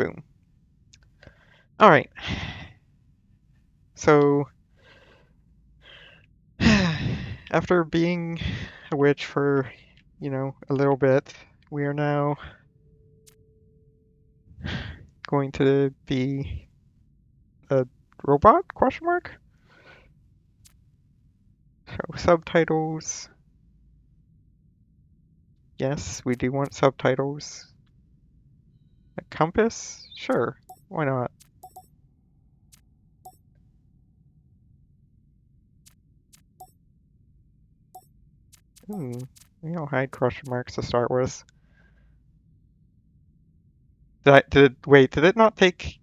Boom. Alright. So, after being a witch for, a little bit, we are now going to be a robot? Question mark? So, subtitles. Yes, we do want subtitles. A compass? Sure. Why not? I'll hide question marks to start with. Wait, did it not take...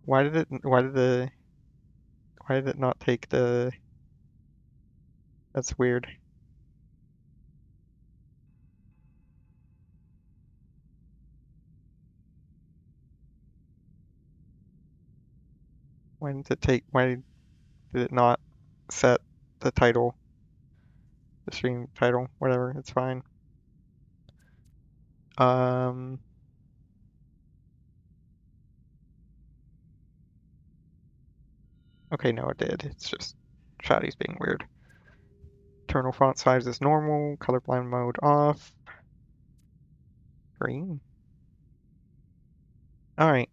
why did it not take the... That's weird. Why did it not set the title, the stream title, whatever, it's fine. Okay, no it did. It's just Chatty's being weird. Internal font size is normal, colorblind mode off. Green. Alright.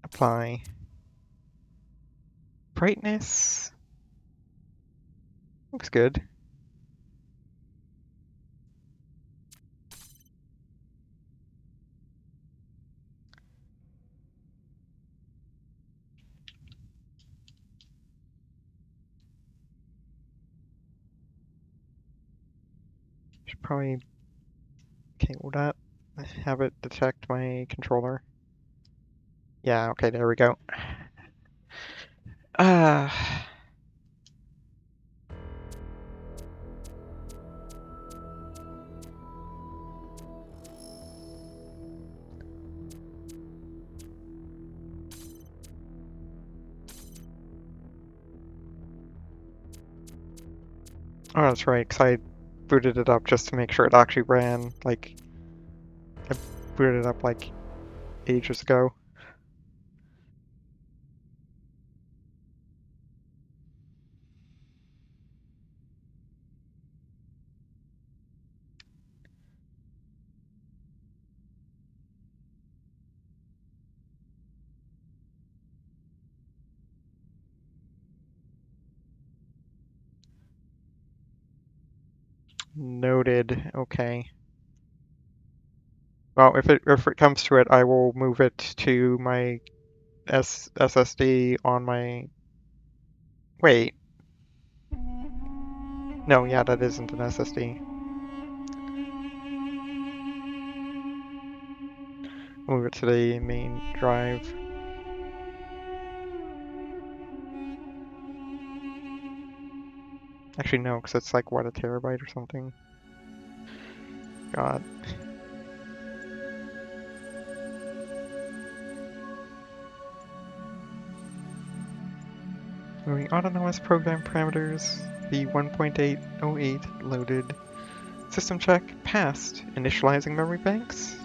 Apply. Brightness. Looks good. Should probably cable that. Have it detect my controller. Yeah, okay, there we go. Oh, that's right, because I booted it up just to make sure it actually ran. Like, I booted it up like ages ago. Noted. Okay. Well, if it comes to it, I will move it to my SSD on my... Wait. No, yeah, that isn't an SSD. Move it to the main drive. Actually, no, because it's like, what, a terabyte or something? God. Moving autonomous program parameters. V1.808 loaded. System check passed. Initializing memory banks.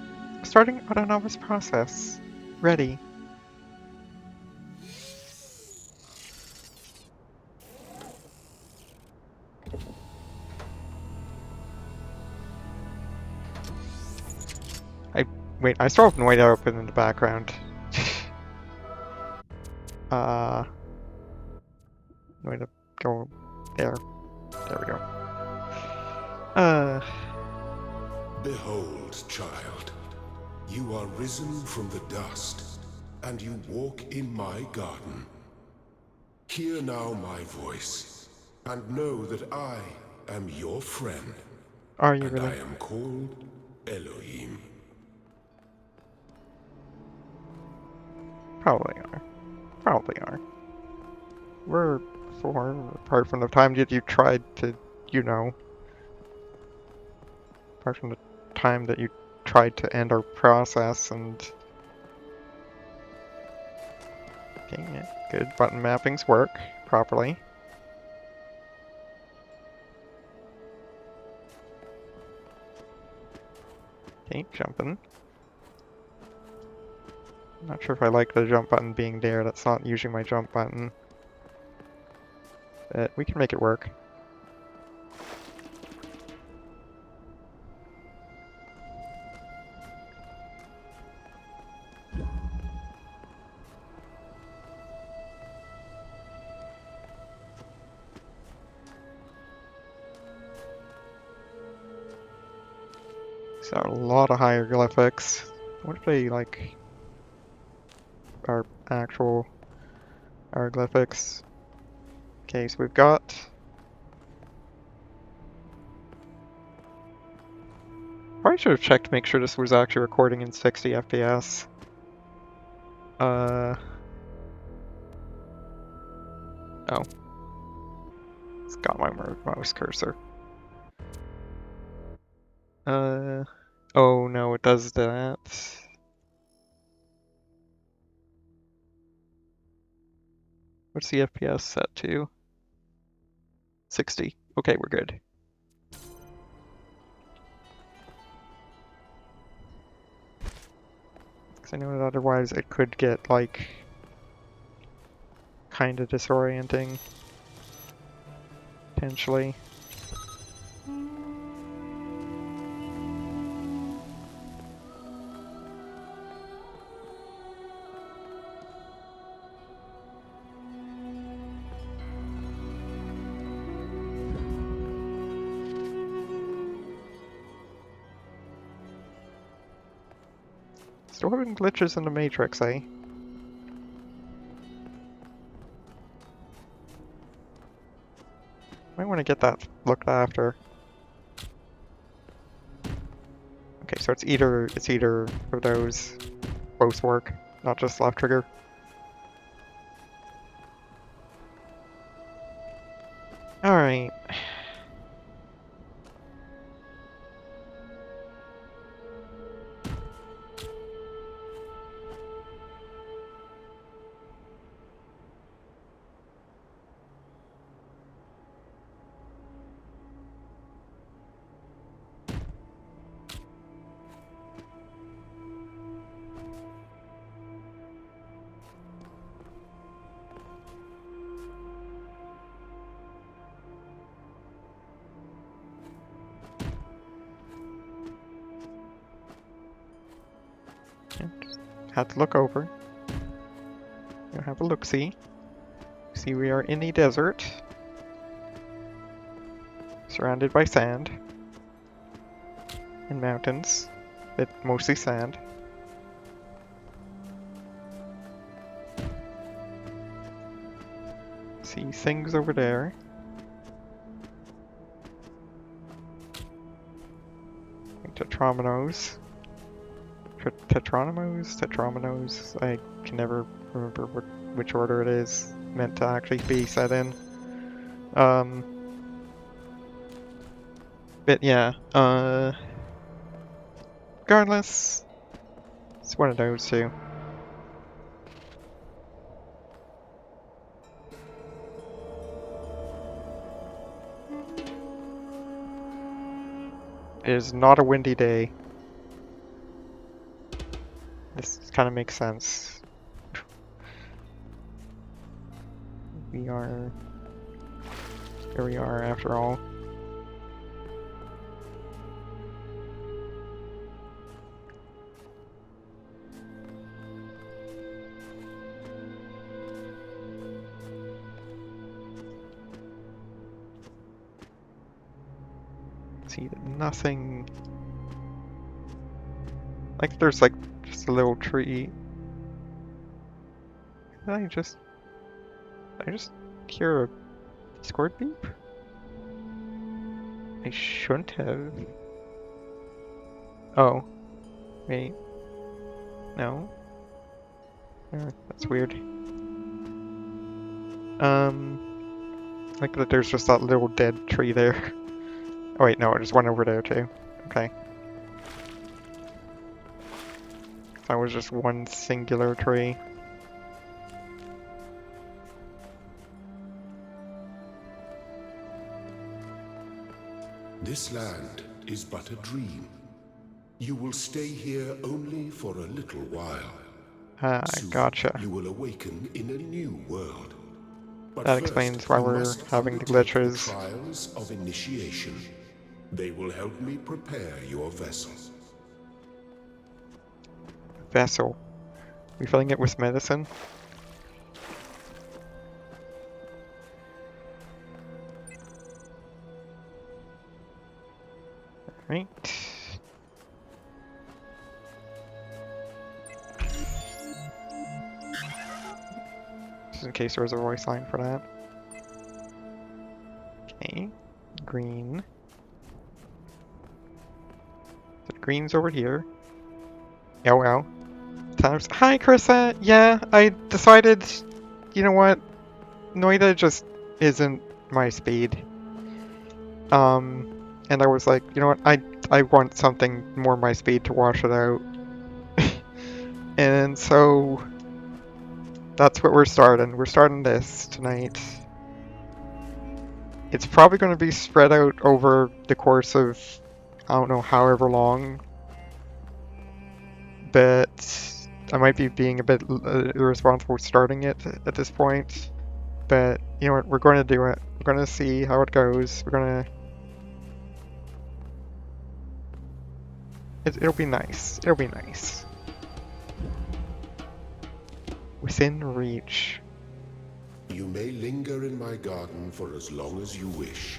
Starting autonomous process. Ready. Wait, I still have Noid open in the background. Noid, go there. There we go. Behold, child, you are risen from the dust, and you walk in my garden. Hear now my voice, and know that I am your friend. Are you and really? I am called Elohim. Probably are. Probably are. We're for, apart from the time that you tried to, apart from the time that you tried to end our process and... Okay, yeah, good. Button mappings work properly. Okay, jumping. I'm not sure if I like the jump button being there. That's not usually my jump button. But we can make it work. So a lot of hieroglyphics. What if they like are actual hieroglyphics? Okay, so we've got probably should have checked to make sure this was actually recording in 60 FPS. Oh. It's got my mouse cursor. Oh no, it does that. What's the FPS set to? 60. Okay, we're good. Because I know that otherwise it could get, like, kind of disorienting. Potentially. Still having glitches in the Matrix, eh? Might want to get that looked after. Okay, so it's either of those. Both work, not just left trigger. Alright. Just had to look over. Have a look-see. See, we are in a desert. Surrounded by sand. And mountains. But mostly sand. See things over there. Tetrominos. Tetrominos? I can never remember which order it is meant to actually be set in. But yeah, regardless, it's one of those two. It is not a windy day. This kind of makes sense. We are where we are after all. See, nothing. Like there's like just a little tree. Did I just hear a Discord beep? I shouldn't have. Oh, wait. No. That's weird. Like that there's just that little dead tree there. Oh wait, no, there's one over there too. Okay. That was just one singular tree. This land is but a dream. You will stay here only for a little while. Ah, Soon, gotcha. you will awaken in a new world. But That first, explains why you we're must having the undertake the glitches. trials of initiation. They will help me prepare your vessel. Vessel. We filling it with medicine? Right. Just in case there was a voice line for that. Okay. Green. The green's over here. Oh well. Times. Hi, Carissa! Yeah, I decided, you know what? Noida just isn't my speed. And I was like, you know what? I want something more my speed to wash it out. And so that's what we're starting. We're starting this tonight. It's probably going to be spread out over the course of, I don't know, however long. But I might be being a bit irresponsible starting it at this point. But you know what? We're going to do it. We're going to see how it goes. We're going to. It'll be nice. It'll be nice. Within reach. You may linger in my garden for as long as you wish.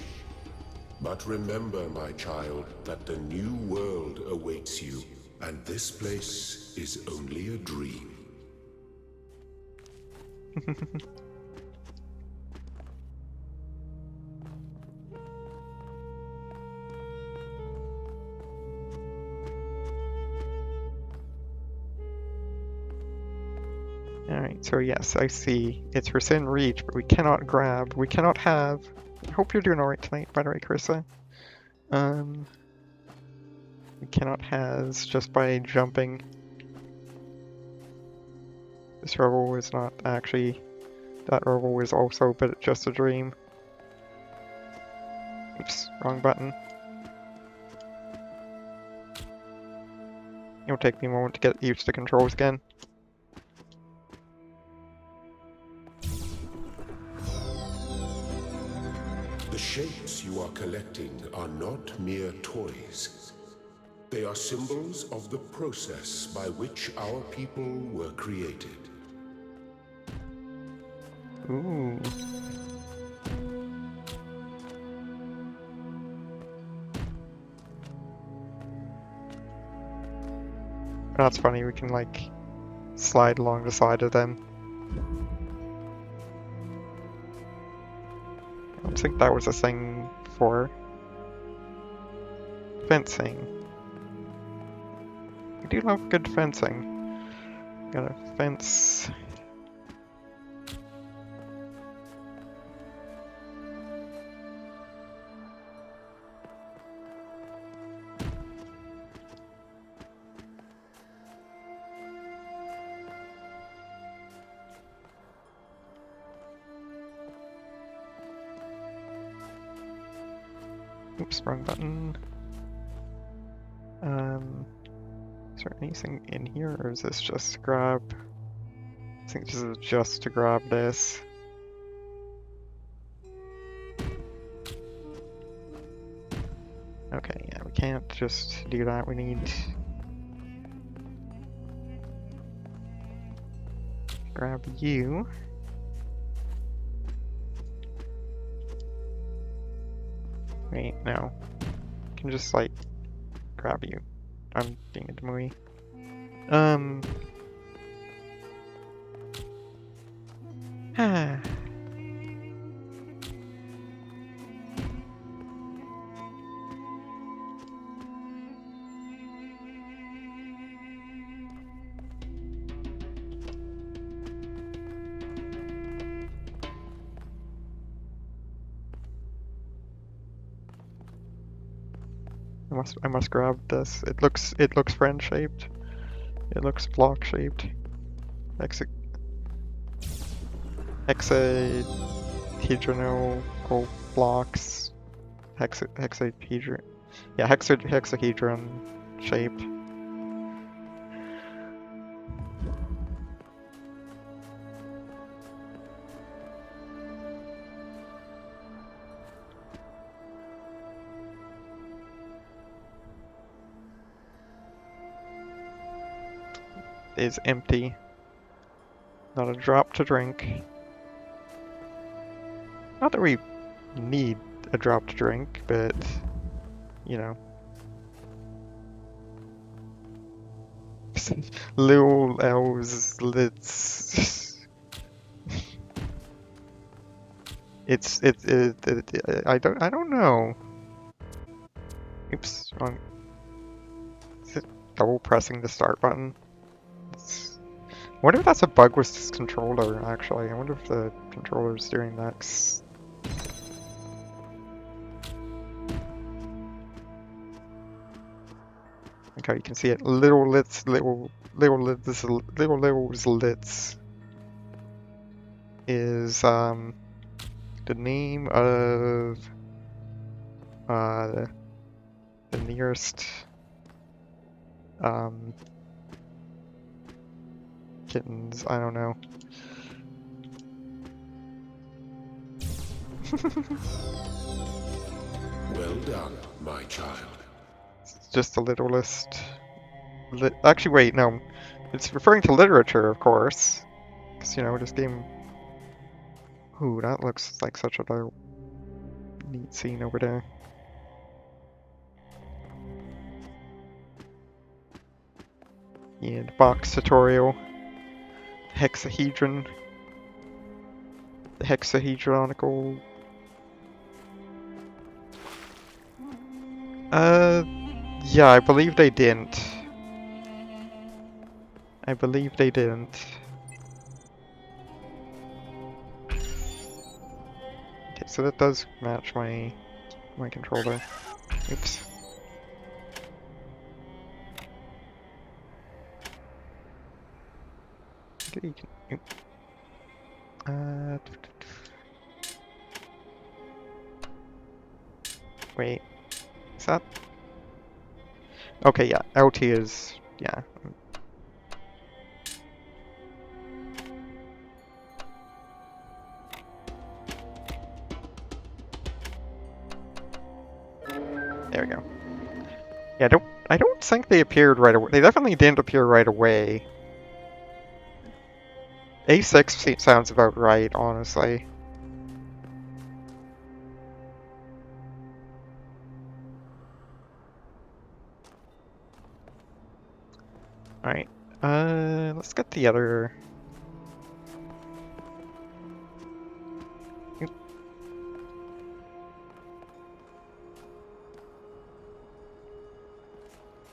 But remember, my child, that the new world awaits you, and this place is only a dream. Alright, so yes, I see. It's within reach, but we cannot grab. We cannot have. I hope you're doing alright tonight, by the way, Carissa. We cannot has just by jumping. This rebel is not actually. That rebel was also but just a dream. Oops, wrong button. It'll take me a moment to get used to controls again. The shapes you are collecting are not mere toys. They are symbols of the process by which our people were created. Ooh. That's funny, we can like slide along the side of them. I don't think that was a thing for fencing. We do love good fencing. Got a fence. Oops, wrong button. Is there anything in here, or is this just to grab? I think this is just to grab this. Okay, yeah, we can't just do that. We need grab you. Wait, no. I can just like grab you. I'm being a dummy. Ah. I must grab this. It looks friend shaped. It looks block shaped. Hexahedronal blocks. Hexahedron. Yeah, hexahedron. shape. Is empty. Not a drop to drink. Not that we need a drop to drink, but you know. Little elves, I don't know. Oops, wrong. Is it double pressing the start button? I wonder if that's a bug with this controller, actually. I wonder if the controller's doing that. Okay, you can see it. Little lits is the name of the nearest kittens. I don't know. Well done, my child. It's just the littlest. Actually, wait, no. It's referring to literature, of course. Because, you know, this game. Ooh, that looks like such a neat scene over there. Yeah, the box tutorial. Hexahedron. The hexahedronical. Yeah, I believe they didn't. I believe they didn't. Okay, so that does match my controller. Oops. Okay, you can, wait. Is that? Okay, yeah. LT is, yeah. There we go. Yeah, I don't think they appeared right away. They definitely didn't appear right away. A6 sounds about right, honestly. Alright. Let's get the other.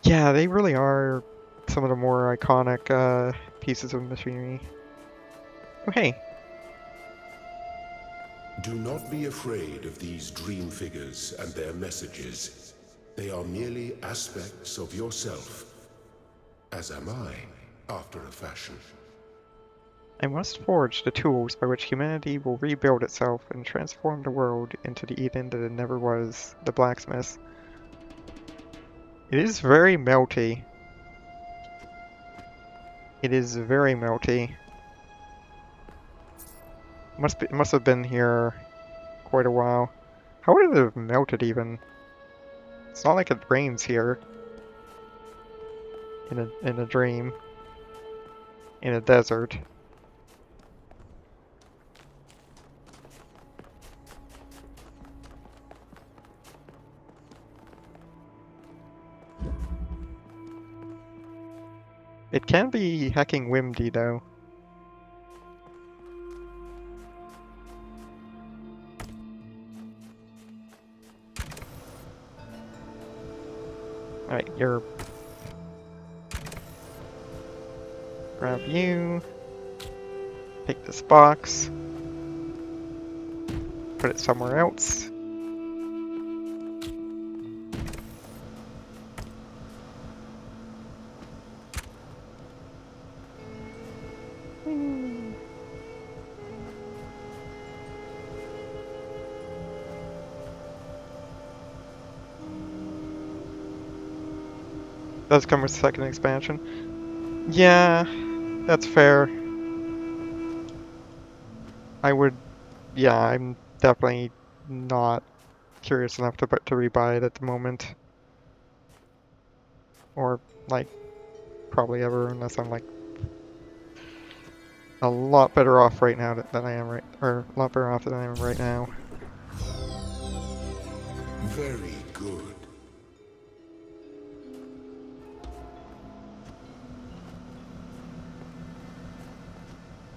Yeah, they really are some of the more iconic pieces of machinery. Oh, hey. Do not be afraid of these dream figures and their messages. They are merely aspects of yourself, as am I, after a fashion. I must forge the tools by which humanity will rebuild itself and transform the world into the Eden that it never was, the blacksmith. It is very melty. It is very melty. Must have been here quite a while. How would it have melted even? It's not like it rains here. In a dream. In a desert. It can be hecking windy though. Alright, you're... Grab you. Take this box. Put it somewhere else. does come with the second expansion. Yeah, that's fair. I would, yeah, I'm definitely not curious enough to rebuy it at the moment. Or, like, probably ever, unless I'm, like, a lot better off right now than I am or a lot better off than I am right now. Very good.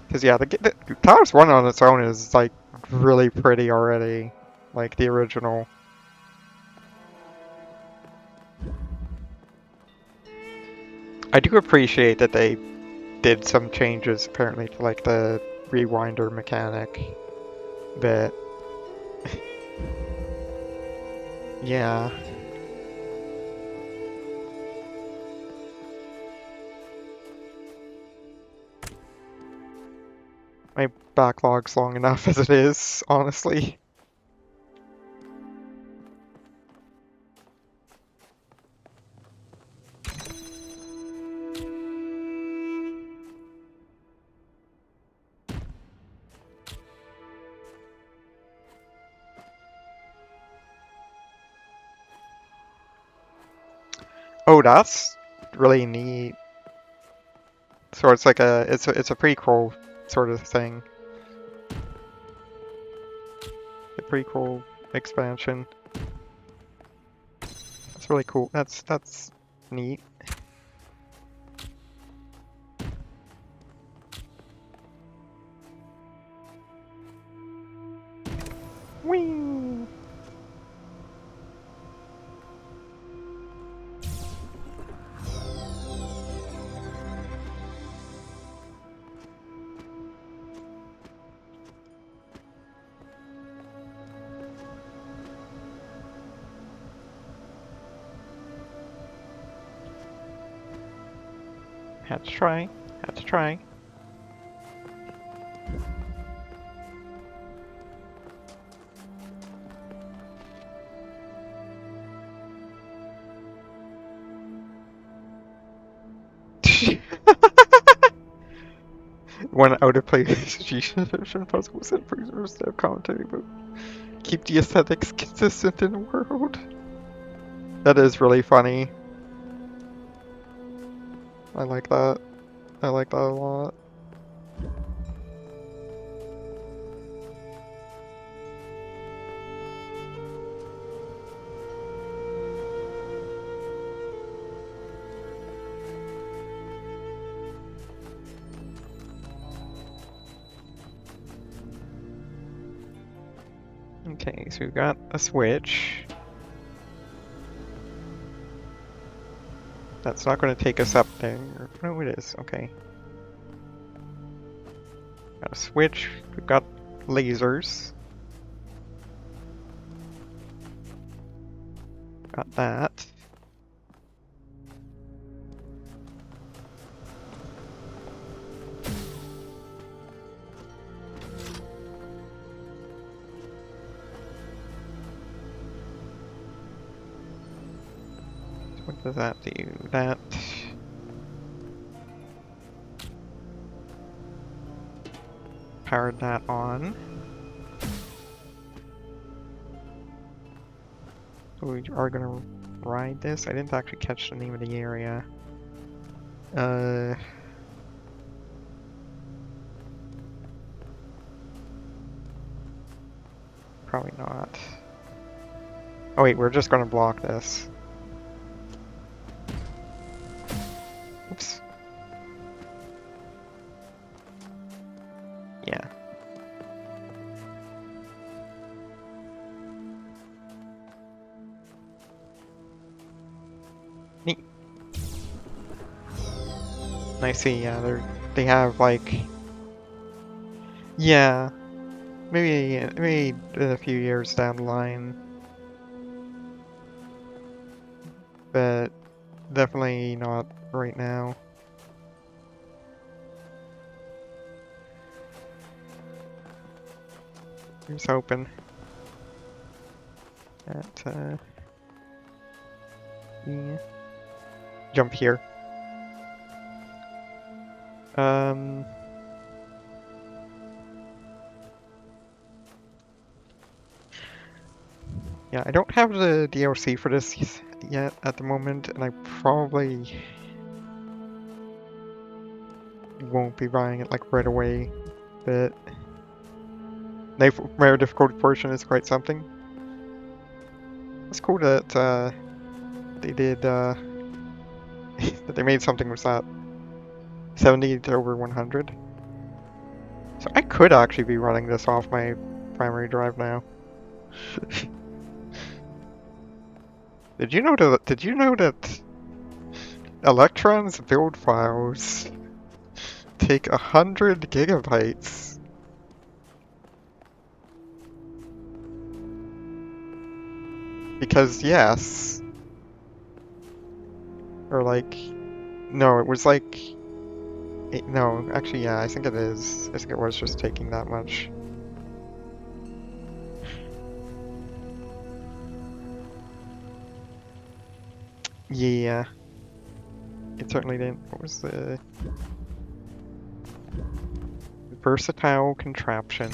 Because, yeah, the Talos 1 on its own is, like, really pretty already. Like, the original. I do appreciate that they did some changes, apparently, to, like, the rewinder mechanic. But, yeah. My backlog's long enough as it is, honestly. Oh, that's really neat. So it's like it's a prequel sort of thing. A prequel expansion. That's really cool. That's neat. Whee! Had to try. Had to try. One out of place suggestion puzzle set prisoners that have commentary about keep the aesthetics consistent in the world. That is really funny. I like that. I like that a lot. Okay, so we've got a switch. That's not going to take us up there. No, it is. Okay. Got a switch. We've got lasers. Got that. What does that do? That powered that on. So we are gonna ride this. I didn't actually catch the name of the area. Probably not. Oh wait, we're just gonna block this. Oops. Yeah. Neat. I see, yeah, they have like, yeah, maybe in a few years down the line, but definitely not right now. Here's hoping that, yeah. jump here. Yeah, I don't have the DLC for this yet at the moment, and I probably won't be buying it like right away, but Nightmare difficulty portion is quite something. It's cool that they did that they made something with that 70 to over 100. So I could actually be running this off my primary drive now. Did you know that Electron's build files take 100 gigabytes? Because yes. Or like, no, it was like, no, actually yeah, I think it is. I think it was just taking that much. Yeah. It certainly didn't. What was the versatile contraption?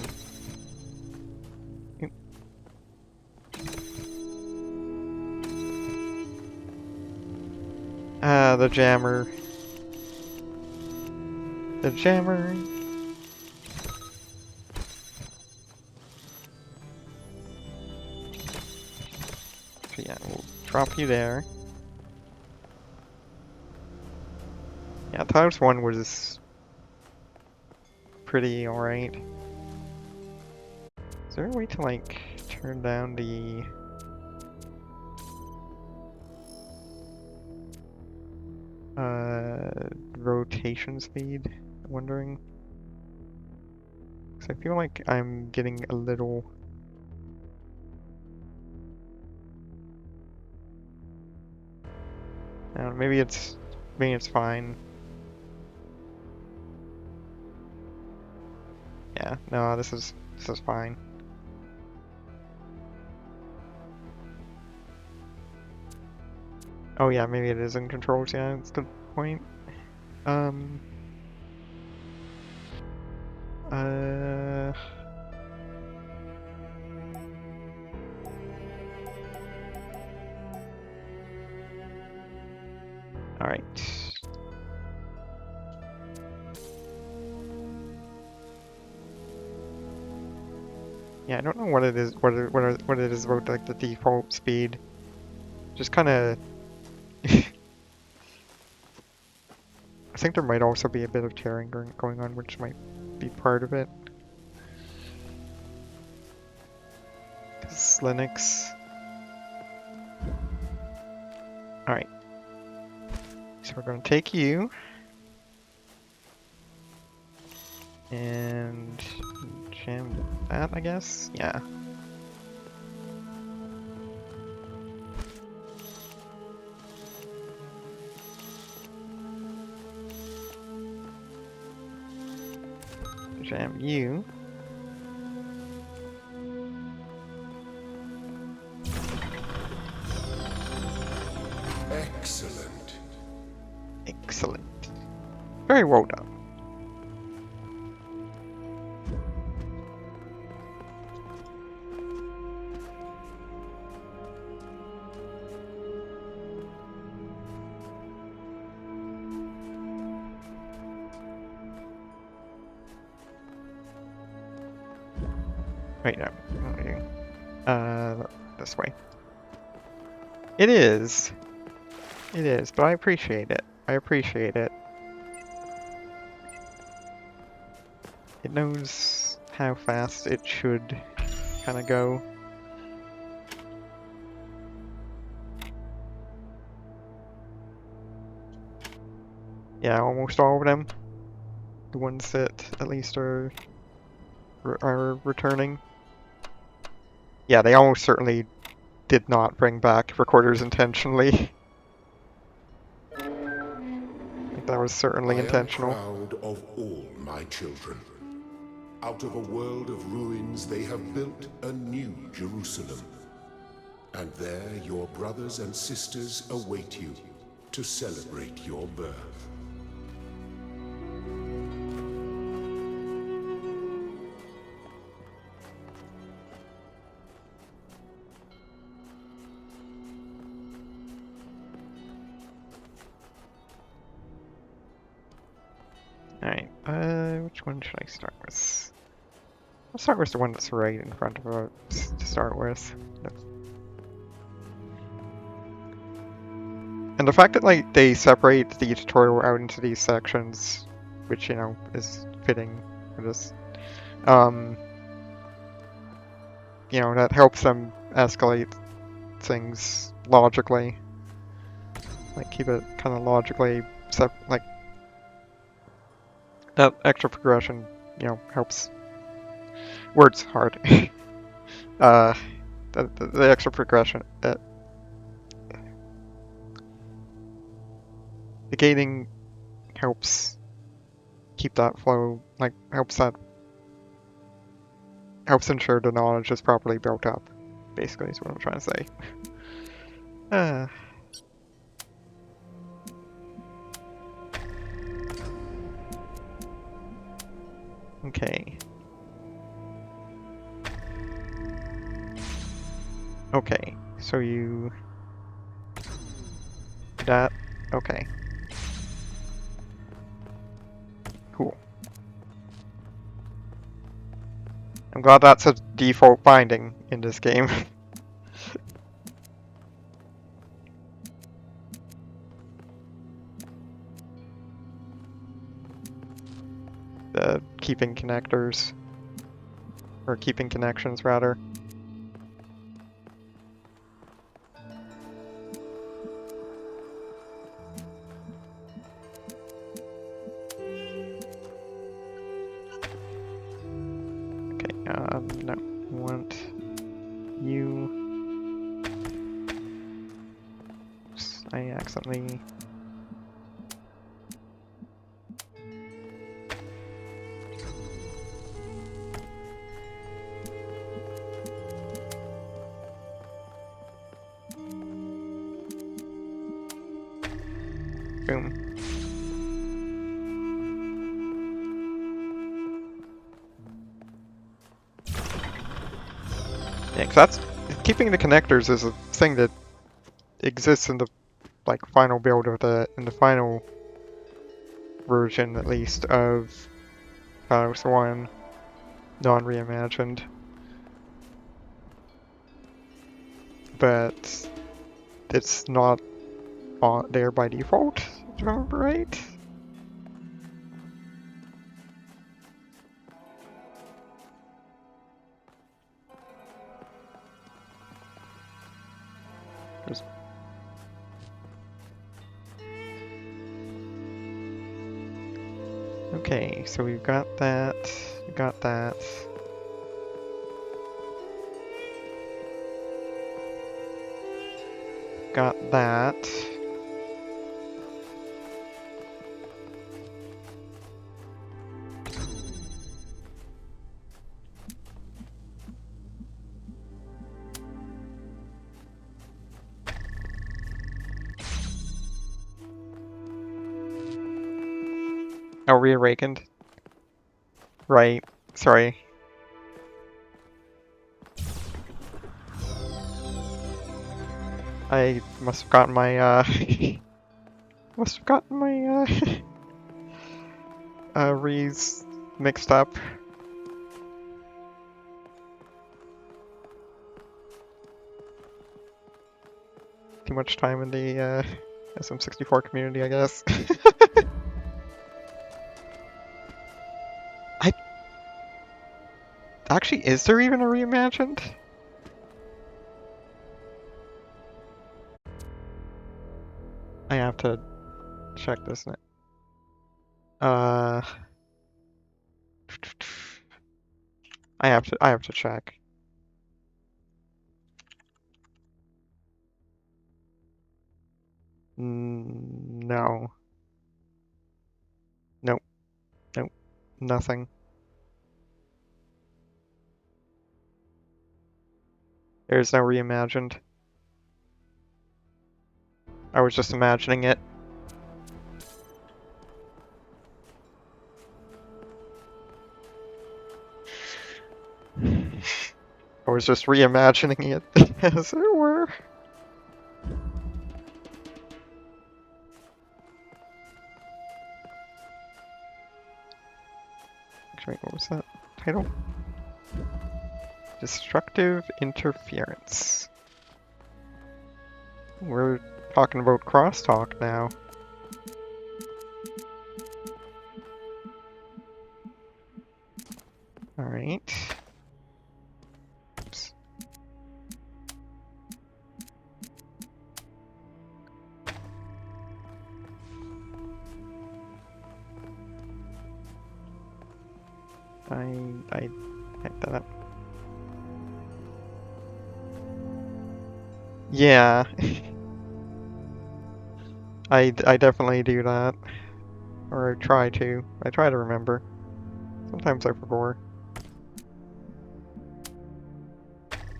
Ah, the jammer. The jammer. So yeah, we'll drop you there. Yeah, Talos 1 was pretty alright. Is there a way to like turn down the rotation speed? I'm wondering. Because I feel like I'm getting a little maybe it's fine. Yeah, no, this is fine. Oh yeah, maybe it is in controls, yeah, that's the point. Uh Alright. Yeah, I don't know what it is what it is about like the default speed. Just kinda I think there might also be a bit of tearing going on, which might be part of it. 'Cause Linux. Alright. So we're gonna take you. And jam that, I guess? Yeah. Jam you. Excellent. Excellent. Very well done. Wait, no. This way. It is. It is, but I appreciate it. I appreciate it. It knows how fast it should kind of go. Yeah, almost all of them. The ones that at least are returning. Yeah, they almost certainly did not bring back recorders intentionally. Like that was certainly intentional. I am proud of all my children. Out of a world of ruins, they have built a new Jerusalem. And there your brothers and sisters await you, to celebrate your birth. Alright, which one should I start with? I'll start with the one that's right in front of us to start with. And the fact that, like, they separate the tutorial out into these sections, which, you know, is fitting for this, you know, that helps them escalate things logically. Like, keep it kind of logically, like, that extra progression, you know, helps. Words hard. The extra progression, the gating helps keep that flow, like, helps ensure the knowledge is properly built up, basically, is what I'm trying to say. Okay. Okay, so you... that... okay. Cool. I'm glad that's a default binding in this game. The keeping connectors. Or keeping connections, rather. Okay, no. Want you... Oops, I accidentally... Boom. Yeah, 'cause that's... keeping the connectors is a thing that exists in the, like, final build of in the final version, at least, of Talos 1, non-reimagined. But it's not there by default, if I remember right. Okay, so we've got that, got that. Got that. Oh, reawakened. Right, sorry. I must have gotten my, rees mixed up. Too much time in the, SM64 community, I guess. Actually, is there even a reimagined? I have to check this now. I have to check. No. Nope. Nope. Nothing. There's no reimagined. I was just imagining it. was just reimagining it, as it were. Wait, what was that title? Destructive Interference. We're talking about crosstalk now. Alright. Oops. I typed that up. Yeah. I definitely do that. Or I try to. I try to remember. Sometimes I forget.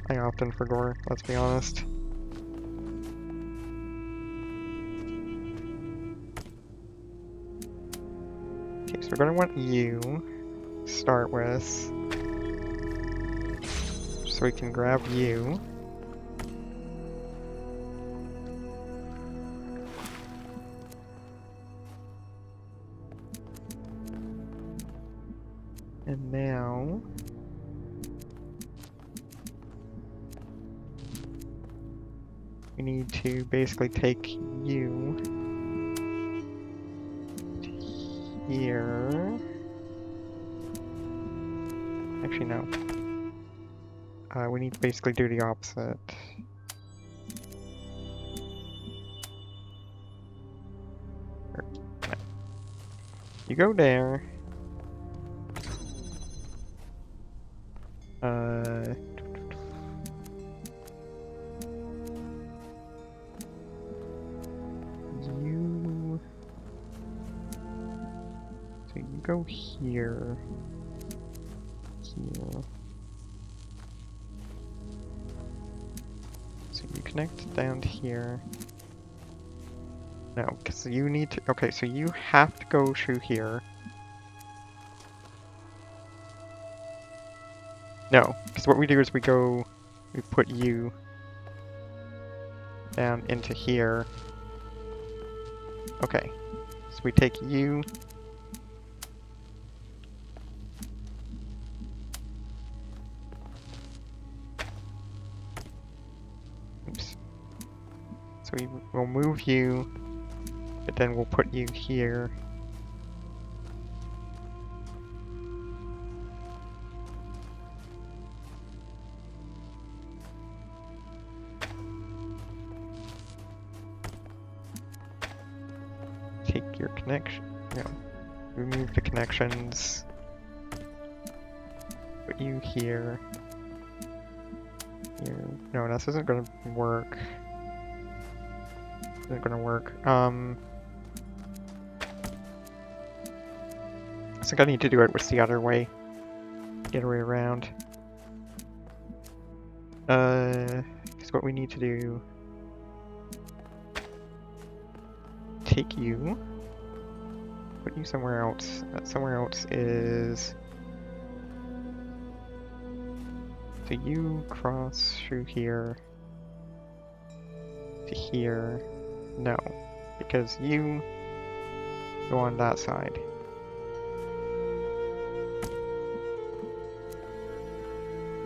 I often forget, let's be honest. Okay, so we're gonna want you to start with. So we can grab you. And now we need to basically take you to here. Actually, no. We need to basically do the opposite. You go there. So you go here. Here. So you connect down to here. No, because you need to. Okay, so you have to go through here. No, because what we do is we put you down into here. Okay, so we take you. Oops. So we'll move you, but then we'll put you here. Take your connection. No. Remove the connections. Put you here. Here. No, this isn't gonna work. Isn't gonna work. I think I need to do it with the other way. The other way around. Is what we need to do. Take you. Put you somewhere else. That somewhere else is. So you cross through here to here. No, because you go on that side.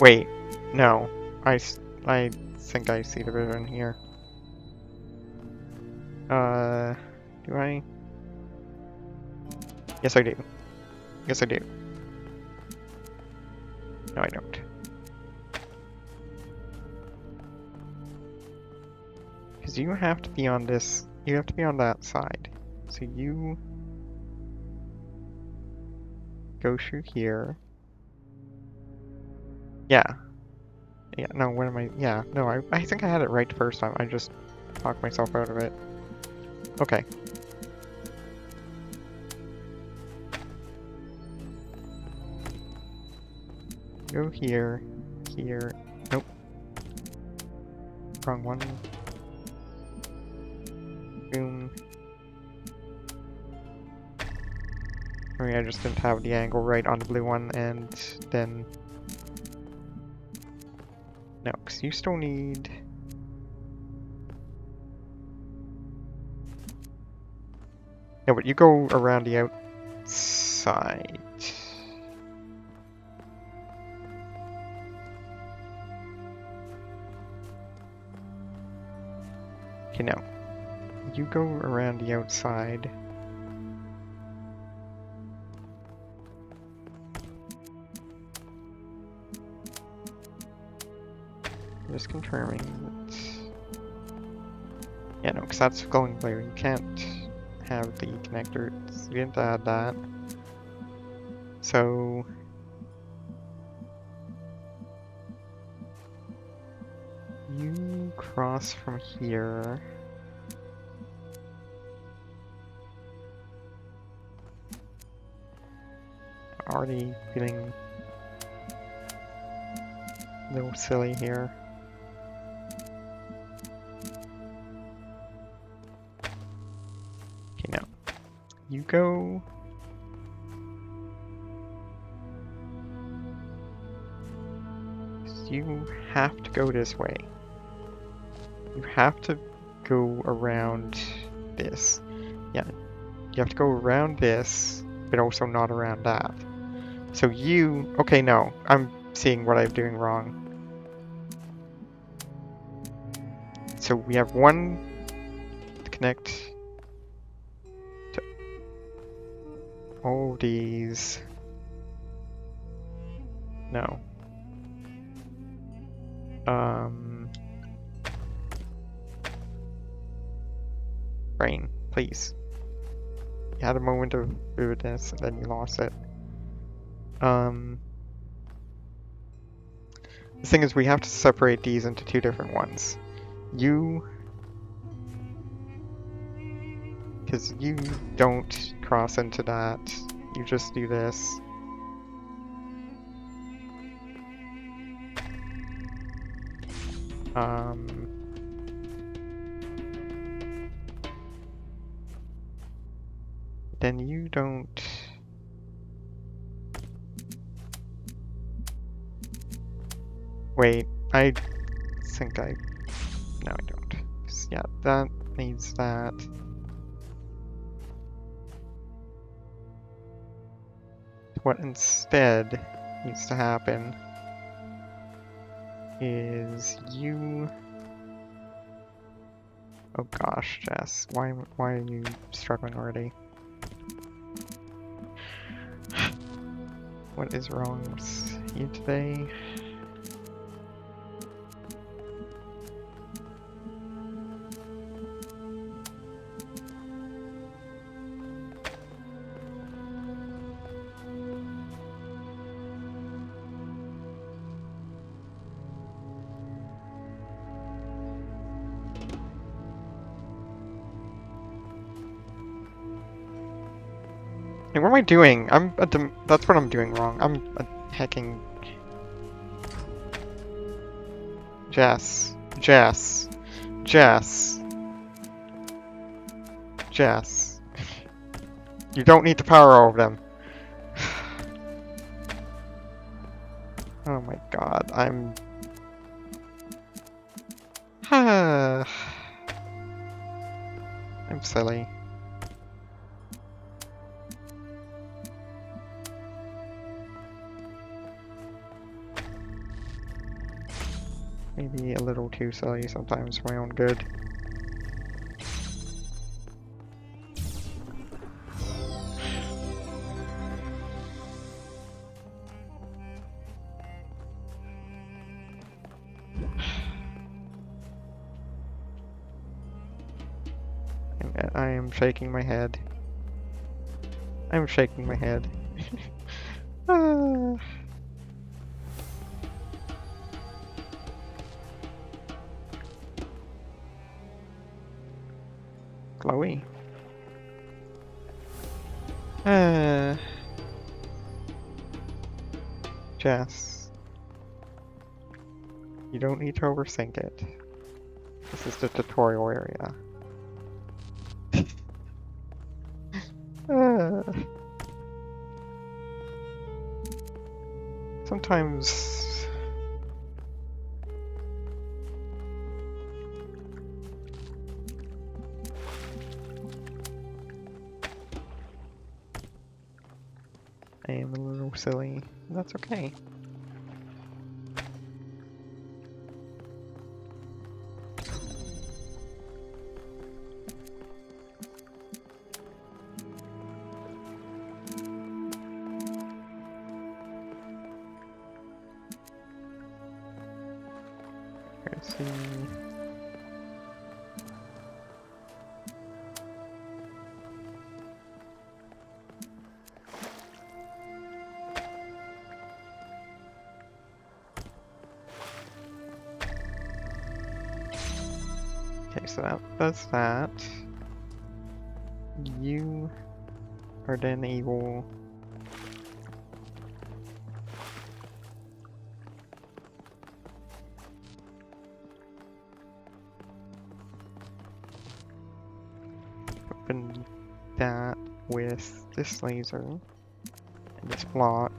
Wait, no. I think I see the vision here. Do I? Yes, I do. Yes, I do. No, I don't. Because you have to be on this, you have to be on that side. So you go through here. Yeah. Yeah, no, what am I? Yeah, no, I think I had it right the first time. I just talked myself out of it. Okay. Go here, here. Nope. Wrong one. Boom. I mean, I just didn't have the angle right on the blue one, and then No, because you still need... No, but you go around the outside. Okay, no. You go around the outside. Just confirming that... Yeah, no, because that's glowing blue. You can't have the connectors. You didn't add that. So... You cross from here. Already feeling a little silly here. Okay, now you go. You have to go this way. You have to go around this. Yeah, you have to go around this, but also not around that. So you... Okay, no. I'm seeing what I'm doing wrong. So we have one to connect to all these. No. Brain, please. You had a moment of vividness and then you lost it. The thing is, we have to separate these into two different ones. Because you don't cross into that. You just do this. Then you don't... Wait, I think I... No, I don't. Yeah, that needs that. What instead needs to happen is you... Oh gosh, Jess, why are you struggling already? What is wrong with you today? Hey, what am I doing? That's what I'm doing wrong. I'm a hacking... Jess. Jess. Jess. Jess. You don't need to power over them. Oh my god, I'm... I'm silly. Maybe a little too silly sometimes for my own good. I am shaking my head. I'm shaking my head. Chloe. Jess. You don't need to overthink it. This is the tutorial area. Sometimes I am a little silly. That's okay. Let's see. Okay, so that does that. You are then able to open that with this laser and this block.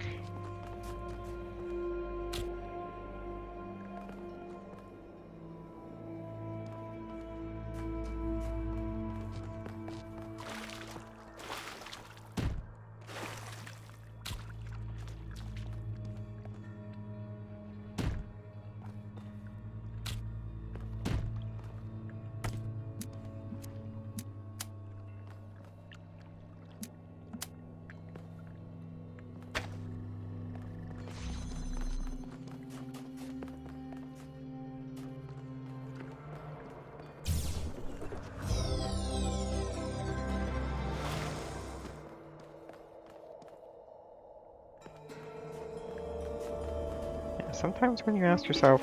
Yeah, sometimes when you ask yourself,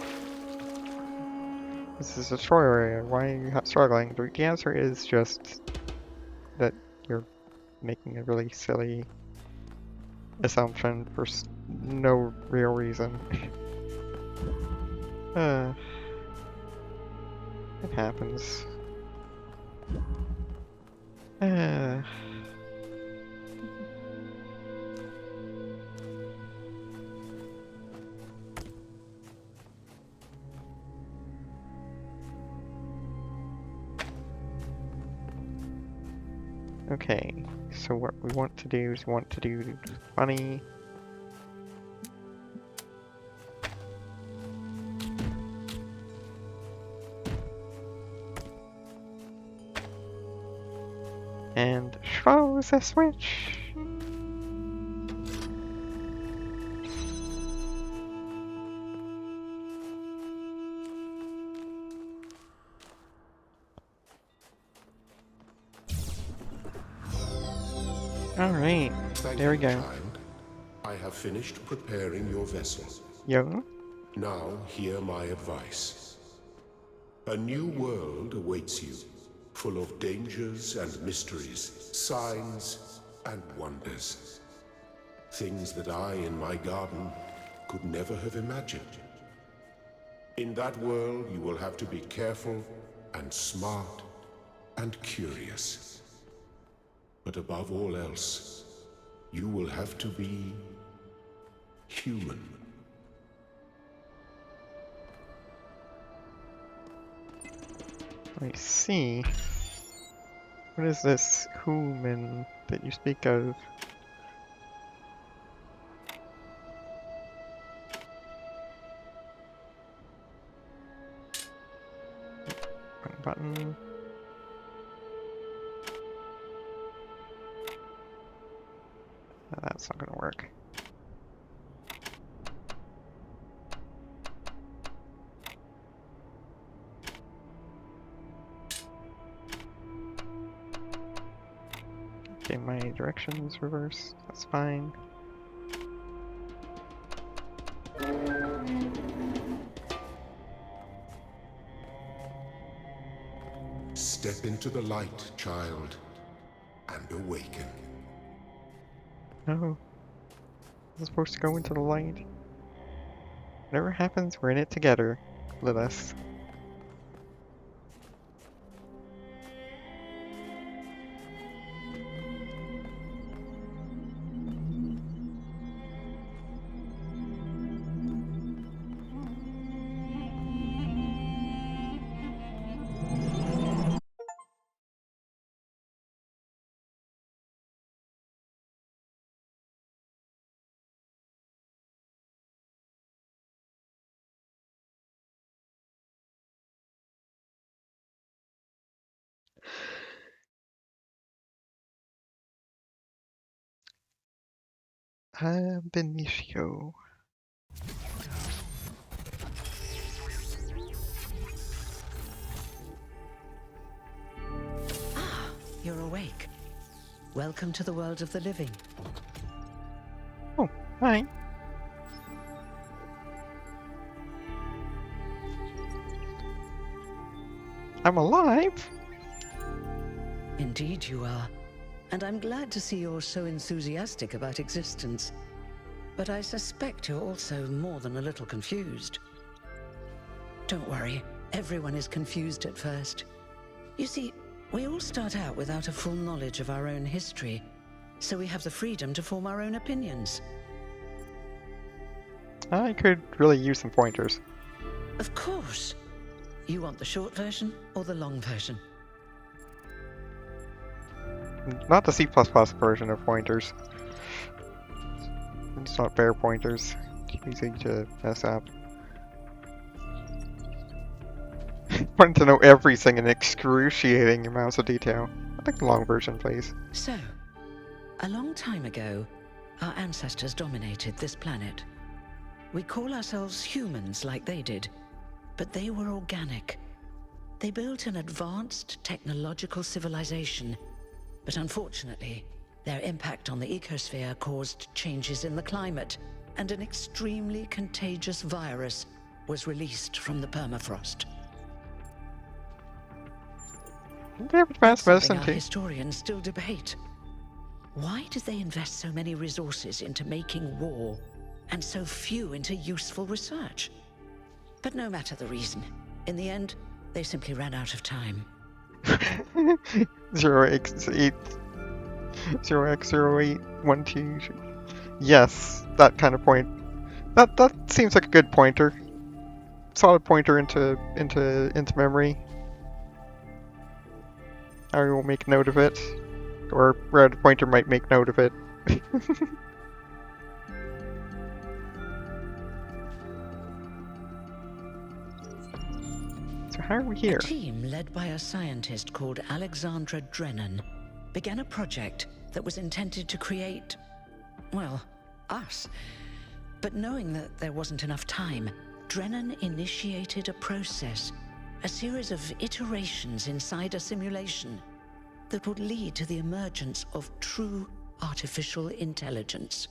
this is a destroyer area, why are you struggling? The answer is just that you're making a really silly assumption for no real reason. uh, it happens. Uh, okay, so what we want to do is we want to do funny. And throw the switch. Alright, Thank there we you, go. child. I have finished preparing your vessel. Yo, Now hear my advice. A new world awaits you, full of dangers and mysteries, signs and wonders. Things that I, in my garden, could never have imagined. In that world, you will have to be careful and smart and curious. But above all else, you will have to be human. I see. What is this human that you speak of? Wrong button. That's not gonna work. Okay, my direction is reversed. That's fine. Step into the light, child, and awaken. No, I'm supposed to go into the light. Whatever happens, we're in it together, Lilith. Benicio. Ah, you're awake. Welcome to the world of the living. Oh, hi. I'm alive? Indeed you are. And I'm glad to see you're so enthusiastic about existence. But I suspect you're also more than a little confused. Don't worry, everyone is confused at first. You see, we all start out without a full knowledge of our own history, so we have the freedom to form our own opinions. I could really use some pointers. Of course. You want the short version or the long version? Not the C++ version of pointers. It's not bare pointers. It's easy to mess up. Wanted to know everything in excruciating amounts of detail. I think the long version, please. So, a long time ago, our ancestors dominated this planet. We call ourselves humans like they did, but they were organic. They built an advanced technological civilization, but unfortunately, their impact on the ecosphere caused changes in the climate, and an extremely contagious virus was released from the permafrost. They have advanced That's something medicine our too. historians still debate. Why did they invest so many resources into making war, and so few into useful research? But no matter the reason, in the end, they simply ran out of time. 0x8 0x0812. Yes, that kind of point. That seems like a good pointer. Solid pointer into memory. I will make note of it. Or rather, the pointer might make note of it. So how are we here? A team led by a scientist called Alexandra Drennan began a project that was intended to create, well, us. But knowing that there wasn't enough time, Drennan initiated a process, a series of iterations inside a simulation that would lead to the emergence of true artificial intelligence.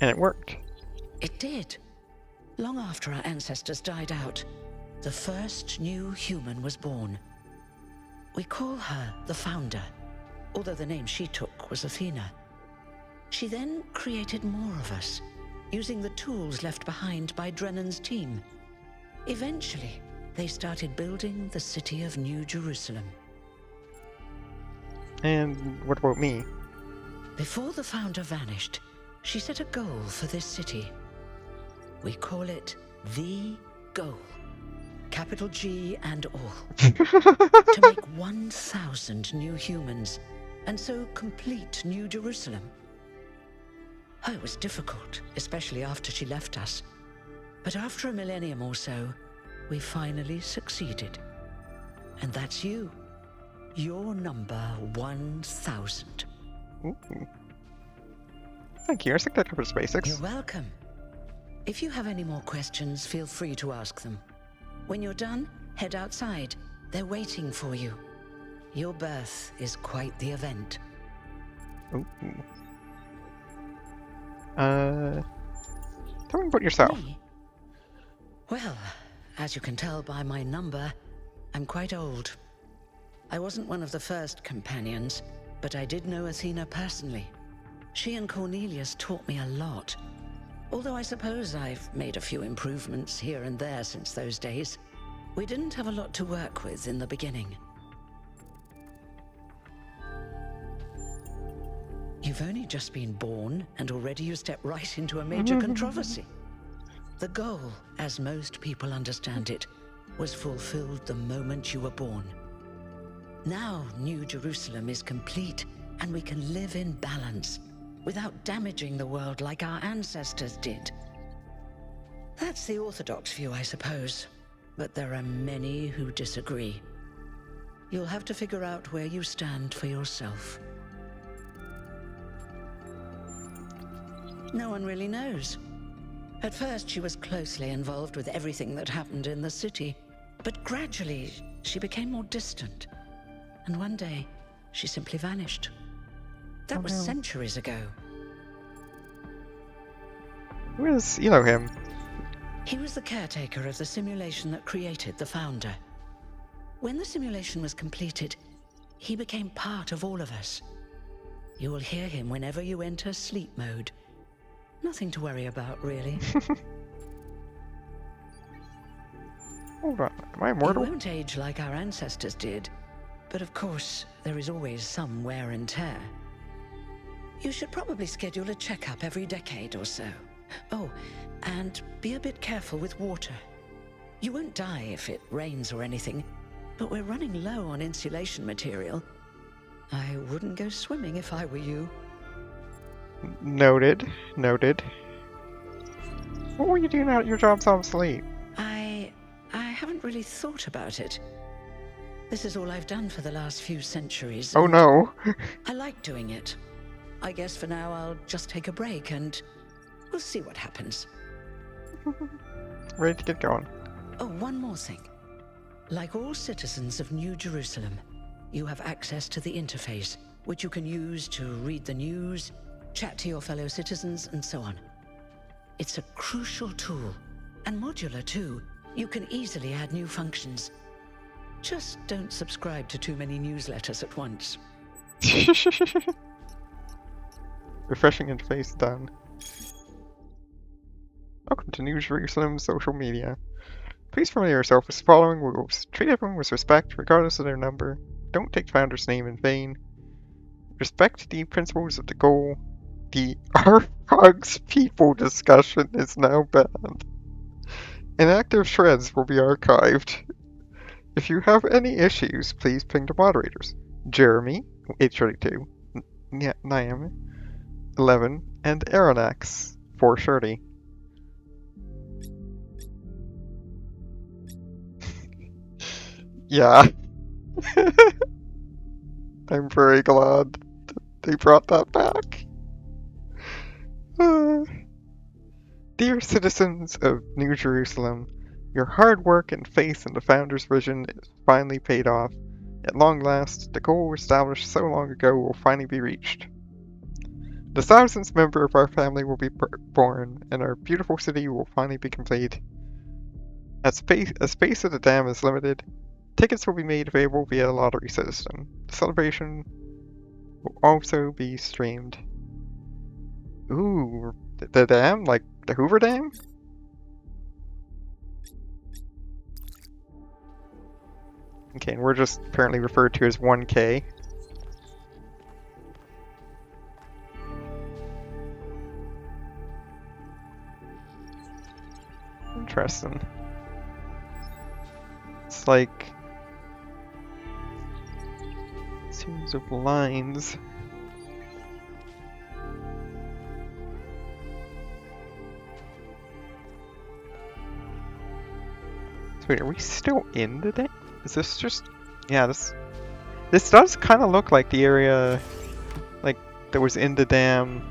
And it worked. It did. Long after our ancestors died out, the first new human was born. We call her the Founder, although the name she took was Athena. She then created more of us, using the tools left behind by Drennan's team. Eventually, they started building the city of New Jerusalem. And what about me? Before the Founder vanished, she set a goal for this city. We call it the Goal. Capital G and all. To make 1,000 new humans, and so complete New Jerusalem. Oh, it was difficult, especially after she left us. But after a millennium or so, we finally succeeded. And that's you. You're number 1,000. Ooh. Thank you. I think that covers basics. You're welcome. If you have any more questions, feel free to ask them. When you're done, head outside. They're waiting for you. Your birth is quite the event. Ooh. Tell me about yourself. Me? Well, as you can tell by my number, I'm quite old. I wasn't one of the first companions, but I did know Athena personally. She and Cornelius taught me a lot. Although I suppose I've made a few improvements here and there since those days. We didn't have a lot to work with in the beginning. You've only just been born, and already you step right into a major controversy. The goal, as most people understand it, was fulfilled the moment you were born. Now New Jerusalem is complete, and we can live in balance, without damaging the world like our ancestors did. That's the orthodox view, I suppose, but there are many who disagree. You'll have to figure out where you stand for yourself. No one really knows. At first, she was closely involved with everything that happened in the city, but gradually, she became more distant. And one day, she simply vanished. That was centuries ago. Who is, you know him? He was the caretaker of the simulation that created the Founder. When the simulation was completed, he became part of all of us. You will hear him whenever you enter sleep mode. Nothing to worry about, really. Hold on, am I He immortal? won't age like our ancestors did, but of course, there is always some wear and tear. You should probably schedule a checkup every decade or so. Oh, and be a bit careful with water. You won't die if it rains or anything, but we're running low on insulation material. I wouldn't go swimming if I were you. Noted. Noted. What were you doing now that your job's obsolete? I haven't really thought about it. This is all I've done for the last few centuries. Oh and no. I like doing it. I guess for now I'll just take a break and we'll see what happens. Ready to get going. Oh, one more thing. Like all citizens of New Jerusalem, you have access to the interface, which you can use to read the news, chat to your fellow citizens, and so on. It's a crucial tool, and modular too. You can easily add new functions. Just don't subscribe to too many newsletters at once. Refreshing interface done. Welcome to New Jerusalem social media. Please familiar yourself with the following rules. Treat everyone with respect, regardless of their number. Don't take the founder's name in vain. Respect the principles of the goal. The Arfogs people discussion is now banned. Inactive shreds will be archived. If you have any issues, please ping the moderators. Jeremy, 832, Naomi, 11, and Aronax, 430. Yeah. I'm very glad that they brought that back. Dear citizens of New Jerusalem, your hard work and faith in the Founder's vision is finally paid off. At long last, the goal established so long ago will finally be reached. The 1000th member of our family will be born, and our beautiful city will finally be complete. As space at the dam is limited, tickets will be made available via the lottery system. The celebration will also be streamed. Ooh, the dam? Like the Hoover Dam? Okay, and we're just apparently referred to as 1K. Interesting. It's like a series of lines. So wait, are we still in the dam? Is this just... Yeah, this does kind of look like the area like that was in the dam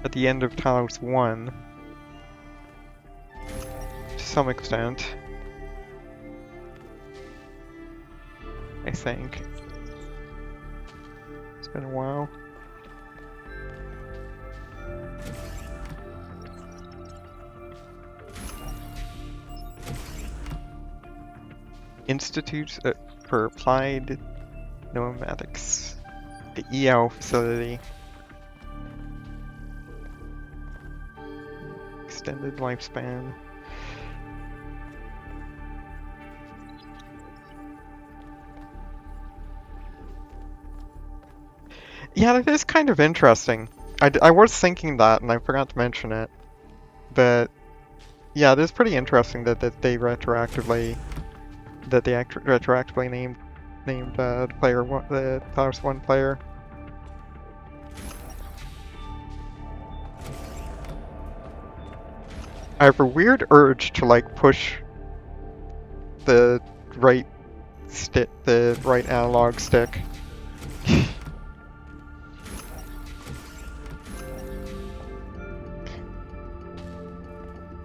at the end of Talos 1. To some extent. I think. It's been a while. Institute for Applied Pneumatics. The EL facility. Extended lifespan. Yeah, that is kind of interesting. I was thinking that, and I forgot to mention it. But yeah, it is pretty interesting that they retroactively named the player the Talos 1 player. I have a weird urge to like push the right analog stick.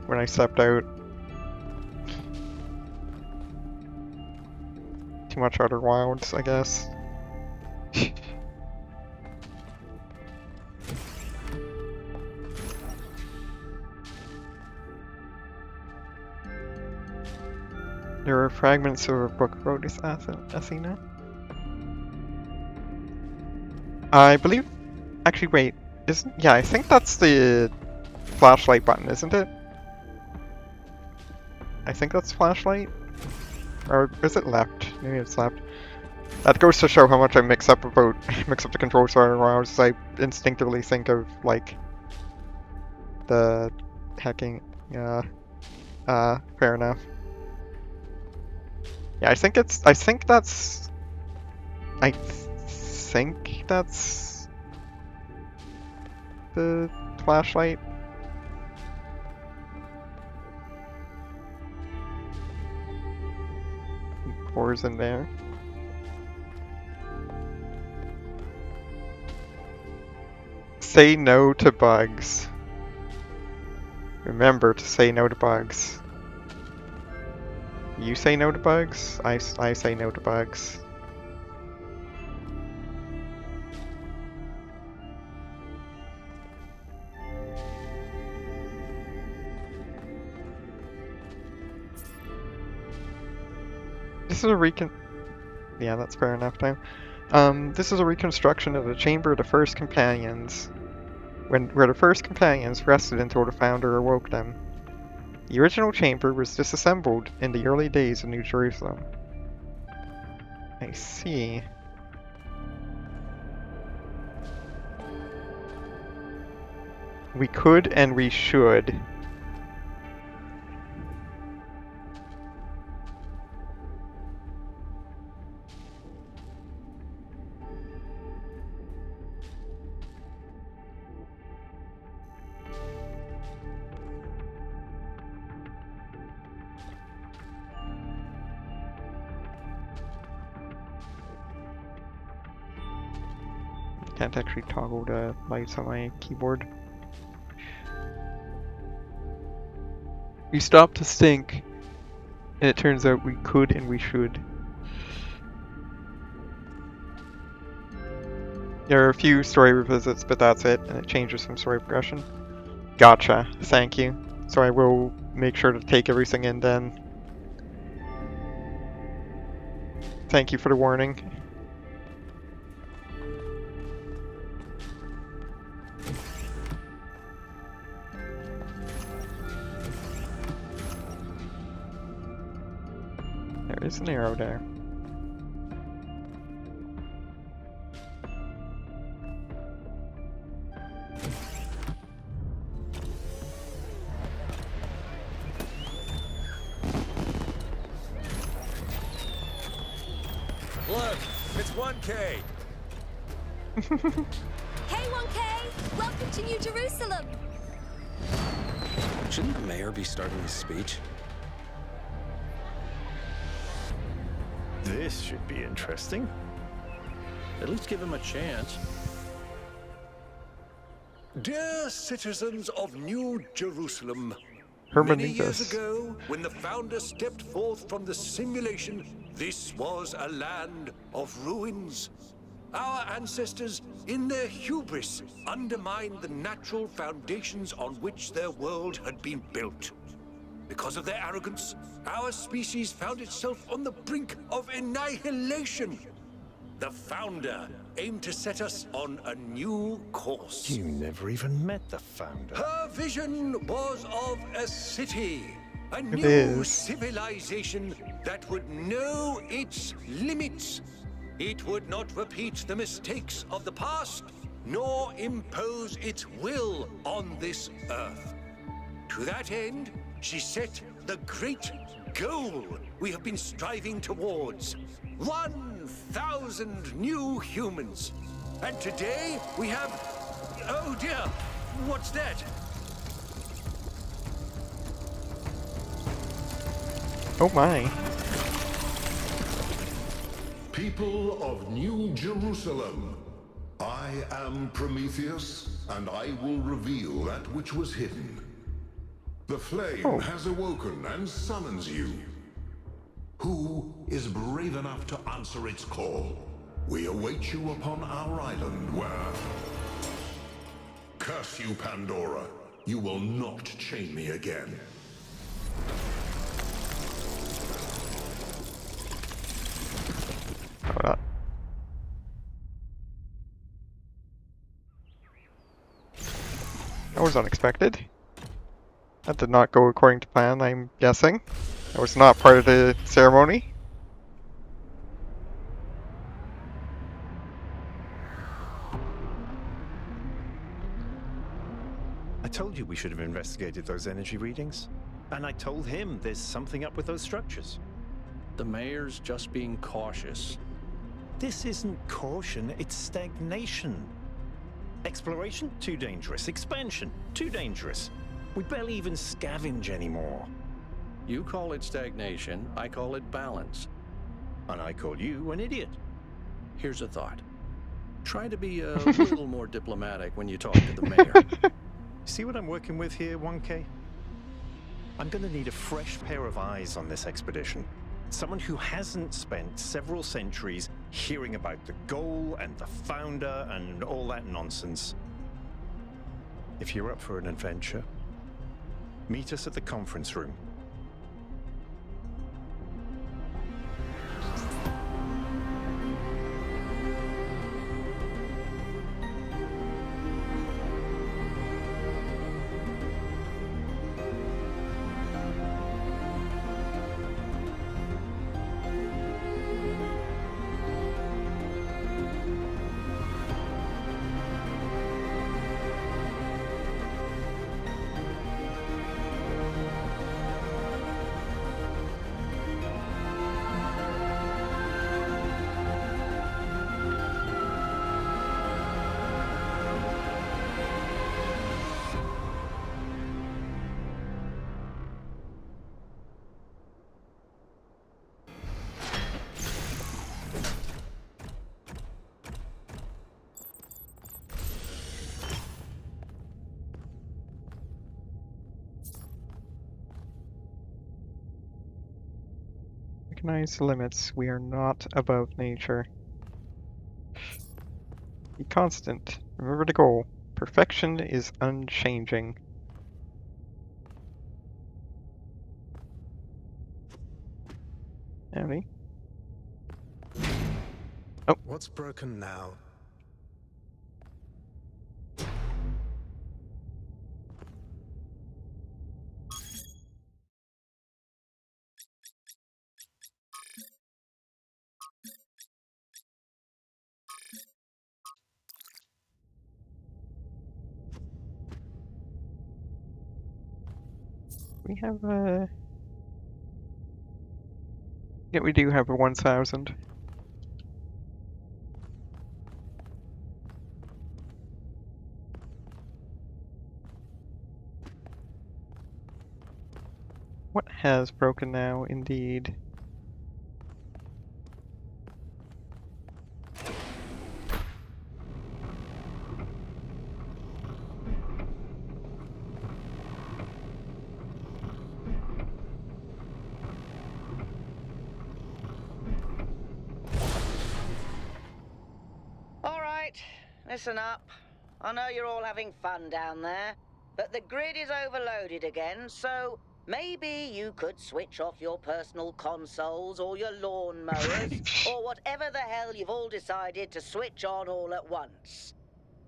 when I stepped out. Too much Outer Wilds, I guess. There are fragments of a book about this Athena. I believe. Actually, wait. Isn't? Yeah, I think that's the flashlight button, isn't it? I think that's flashlight. Or is it left? Maybe it's left. That goes to show how much I mix up the controls for Outer Wilds. I instinctively think of like the hacking. Yeah. Fair enough. Yeah, I think that's the flashlight. Pours in there. Say no to bugs. Remember to say no to bugs. You say no to bugs? I say no to bugs. This is a Yeah, that's fair enough now. This is a reconstruction of the chamber of the first companions, where the first companions rested until the founder awoke them. The original chamber was disassembled in the early days of New Jerusalem. I see. We could and we should. Can't actually toggle the lights on my keyboard. We stopped to stink, and it turns out we could and we should. There are a few story revisits, but that's it, and it changes some story progression. Gotcha, thank you. So I will make sure to take everything in then. Thank you for the warning. There is an arrow there. Look, it's 1K. Hey 1K! Welcome to New Jerusalem! Shouldn't the mayor be starting his speech? This should be interesting. At least give him a chance. Dear citizens of New Jerusalem, Herman many years Mingus. ago, when the founder stepped forth from the simulation, this was a land of ruins. Our ancestors, in their hubris, undermined the natural foundations on which their world had been built. Because of their arrogance, our species found itself on the brink of annihilation. The founder aimed to set us on a new course. You never even met the founder. Her vision was of a city, a new is. civilization that would know its limits. It would not repeat the mistakes of the past, nor impose its will on this earth. To that end, she set the great goal we have been striving towards. 1,000 new humans. And today we have... Oh dear, what's that? Oh my. People of New Jerusalem, I am Prometheus, and I will reveal that which was hidden. The flame Oh. has awoken and summons you. Who is brave enough to answer its call? We await you upon our island where... Curse you, Pandora. You will not chain me again. Hold on. That was unexpected. That did not go according to plan, I'm guessing. That was not part of the ceremony. I told you we should have investigated those energy readings. And I told him there's something up with those structures. The mayor's just being cautious. This isn't caution, it's stagnation. Exploration? Too dangerous. Expansion? Too dangerous. We barely even scavenge anymore. You call it stagnation, I call it balance. And I call you an idiot. Here's a thought. Try to be a little more diplomatic when you talk to the mayor. See what I'm working with here, 1K? I'm gonna need a fresh pair of eyes on this expedition. Someone who hasn't spent several centuries hearing about the goal and the founder and all that nonsense. If you're up for an adventure, meet us at the conference room. Recognize the limits. We are not above nature. Be constant. Remember the goal. Perfection is unchanging. Howdy. What's broken now? We have a... Yeah, we do have a 1000. What has broken now, indeed? All right, listen up. I know you're all having fun down there, but the grid is overloaded again, so maybe you could switch off your personal consoles or your lawn mowers or whatever the hell you've all decided to switch on all at once.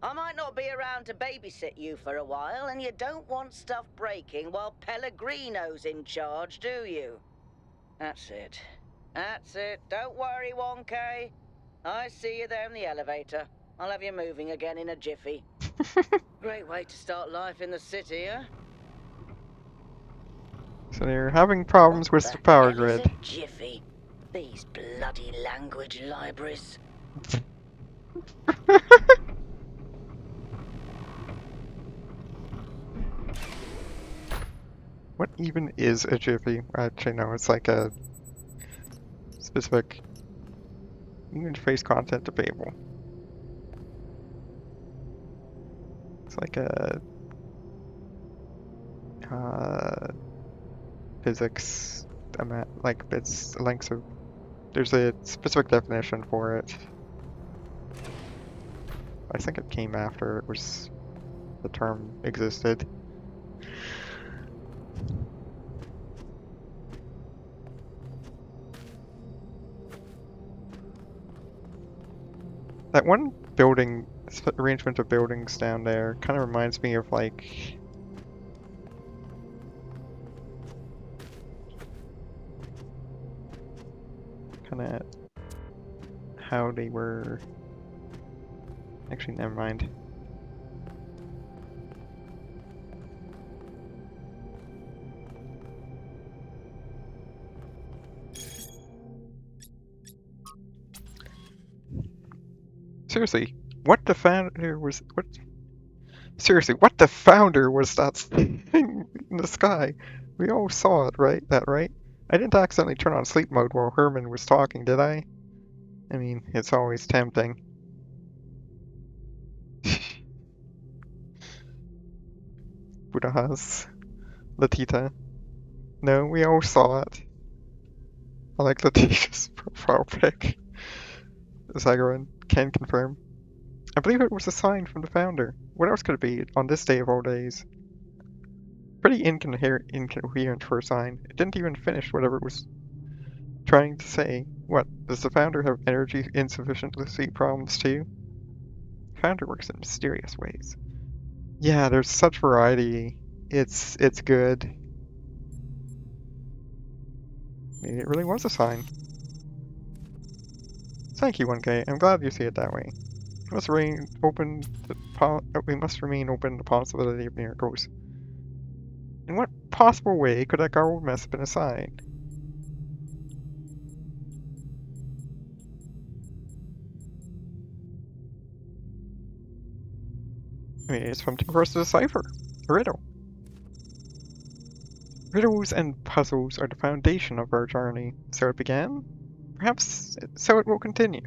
I might not be around to babysit you for a while, and you don't want stuff breaking while Pellegrino's in charge, do you? That's it. That's it. Don't worry, 1K. I see you there in the elevator. I'll have you moving again in a jiffy. Great way to start life in the city, huh? So they're having problems with the power Hell is grid. a jiffy. These bloody language libraries. What even is a jiffy? Actually, no, it's like a specific interface content available. It's like a... physics, like it's lengths of. There's a specific definition for it. I think it came after it was the term existed. That one building arrangement of buildings down there kind of reminds me of like kind of how they were. Actually, never mind. Seriously, what the founder was what? Seriously, what the founder was that thing in the sky? We all saw it, right? That right? I didn't accidentally turn on sleep mode while Herman was talking, did I? I mean, it's always tempting. Budahas. Latita. No, we all saw it. I like Latita's profile pic. Zagaran can confirm. I believe it was a sign from the founder. What else could it be on this day of all days? Pretty incoherent for a sign. It didn't even finish whatever it was trying to say. What, does the founder have energy insufficient to see problems too? The founder works in mysterious ways. Yeah, there's such variety. It's good. Maybe it really was a sign. Thank you, 1K. I'm glad you see it that way. We must remain open to the possibility of miracles. In what possible way could that garbled mess have been a sign? I mean, it's something for us to decipher. A riddle. Riddles and puzzles are the foundation of our journey. So it began? Perhaps so it will continue.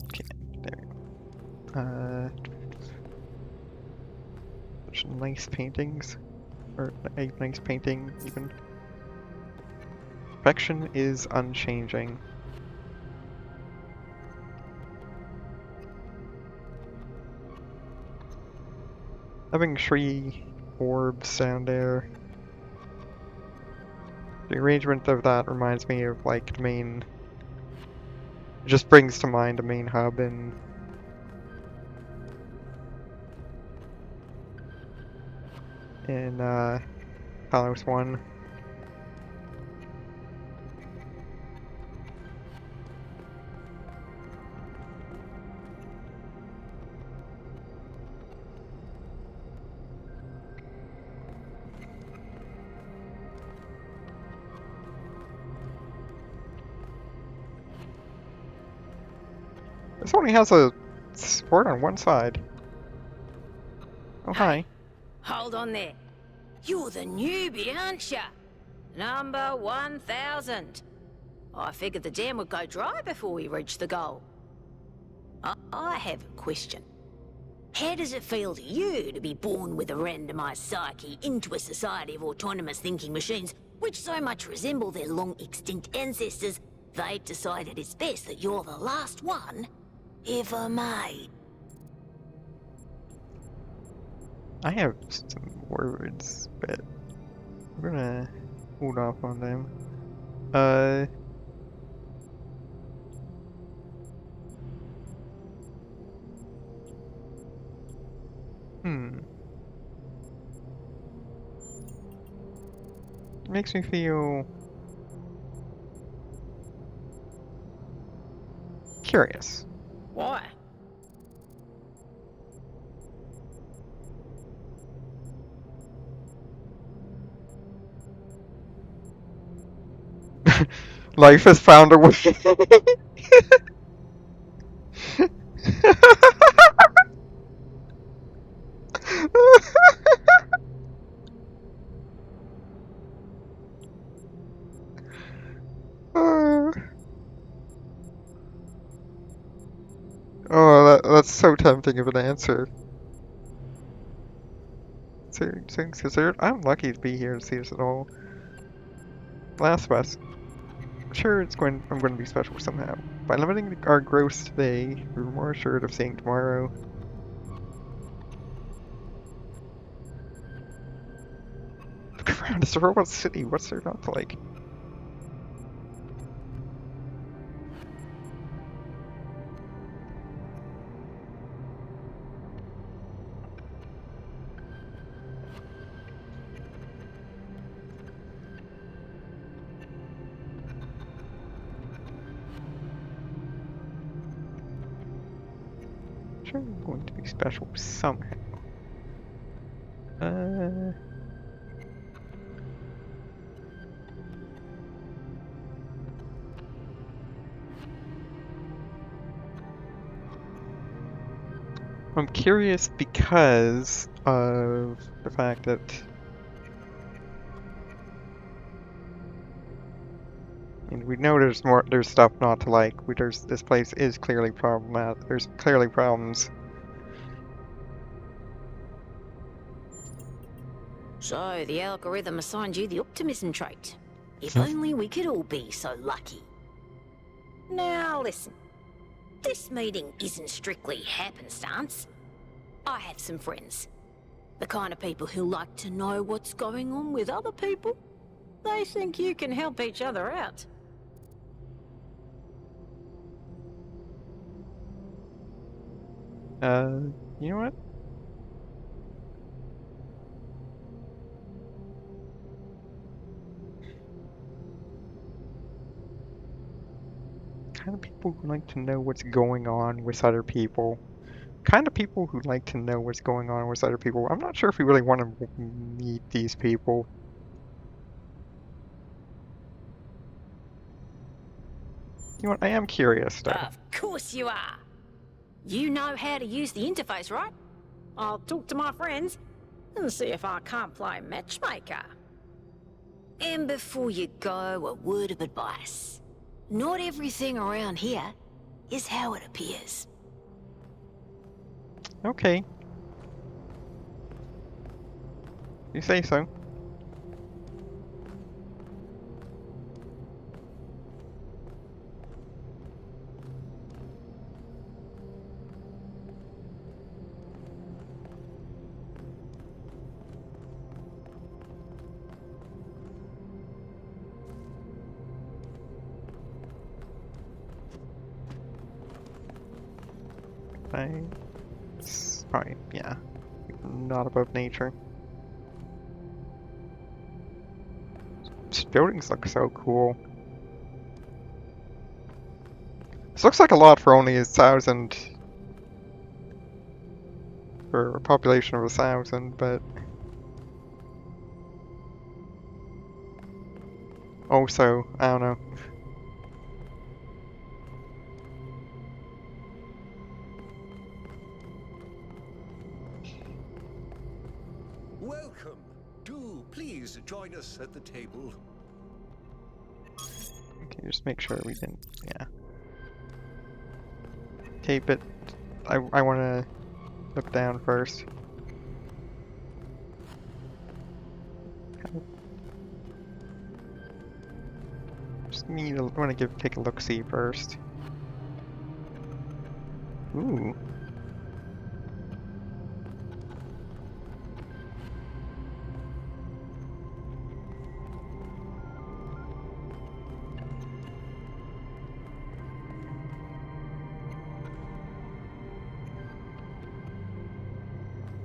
Okay, there we go. Such nice paintings. Or a nice painting, even. Perfection is unchanging. Having 3 orbs down there. The arrangement of that reminds me of like the main. It just brings to mind the main hub in Talos 1. This only has a sword on one side. Oh, hi. Hold on there. You're the newbie, aren't ya? Number 1000. I figured the dam would go dry before we reach the goal. I have a question. How does it feel to you to be born with a randomized psyche into a society of autonomous thinking machines which so much resemble their long-extinct ancestors, they've decided it's best that you're the last one ever made? I have some words, but we're gonna hold off on them. It makes me feel curious. Why? Life has found a way. Oh, That's so tempting of an answer. Things considered, I'm lucky to be here to see this at all. Last of Us. Sure, I'm going to be special somehow. By limiting our growth today, we're more assured of seeing tomorrow. Look around, it's a robot city. What's there not to like? Sure, I'm going to be special somehow. I'm curious because of the fact that we know there's stuff not to like. This place is clearly problematic. There's clearly problems. So, the algorithm assigned you the optimism trait. If only we could all be so lucky. Now, listen. This meeting isn't strictly happenstance. I have some friends. The kind of people who like to know what's going on with other people. They think you can help each other out. You know what? Kind of people who like to know what's going on with other people. Kind of people who like to know what's going on with other people. I'm not sure if we really want to meet these people. You know what? I am curious, though. Of course you are. You know how to use the interface, right? I'll talk to my friends and see if I can't play matchmaker. And before you go, a word of advice. Not everything around here is how it appears. Okay. You say so. It's probably, yeah, not above nature. These buildings look so cool. This looks like a lot for only 1,000, for a population of 1,000, but also, I don't know. Welcome. Do please join us at the table. Okay, just make sure we didn't, yeah. Okay, but I want to look down first. Just want to take a look-see first. Ooh.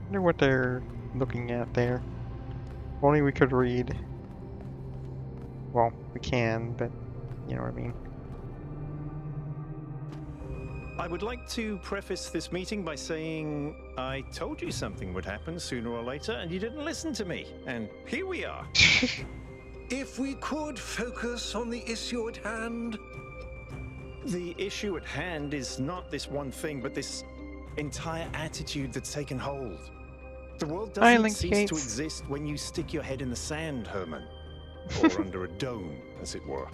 Wonder what they're looking at there. If only we could read. Well, we can, but you know what I mean. I would like to preface this meeting by saying I told you something would happen sooner or later, and you didn't listen to me. And here we are. If we could focus on the issue at hand. The issue at hand is not this one thing, but this entire attitude that's taken hold. The world doesn't Island cease Gates. to exist when you stick your head in the sand, Herman. Or under a dome, as it were.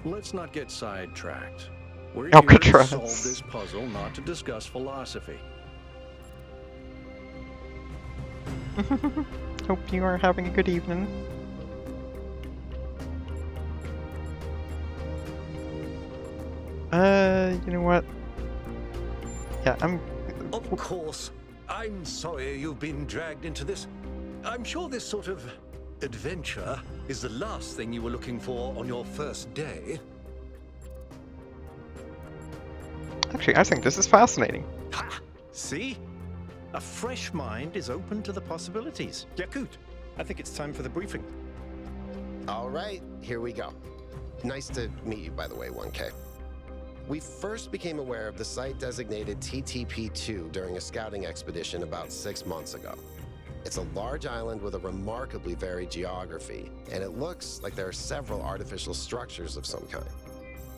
Let's not get sidetracked. We're here to Alcatraz. solve this puzzle, not to discuss philosophy. Hope you are having a good evening. You know what? Yeah, Of course. I'm sorry you've been dragged into this. I'm sure this sort of adventure is the last thing you were looking for on your first day. Actually, I think this is fascinating. Ha! See? A fresh mind is open to the possibilities. Yakut, I think it's time for the briefing. All right, here we go. Nice to meet you, by the way, 1K. We first became aware of the site designated TTP-2 during a scouting expedition about 6 months ago. It's a large island with a remarkably varied geography, and it looks like there are several artificial structures of some kind.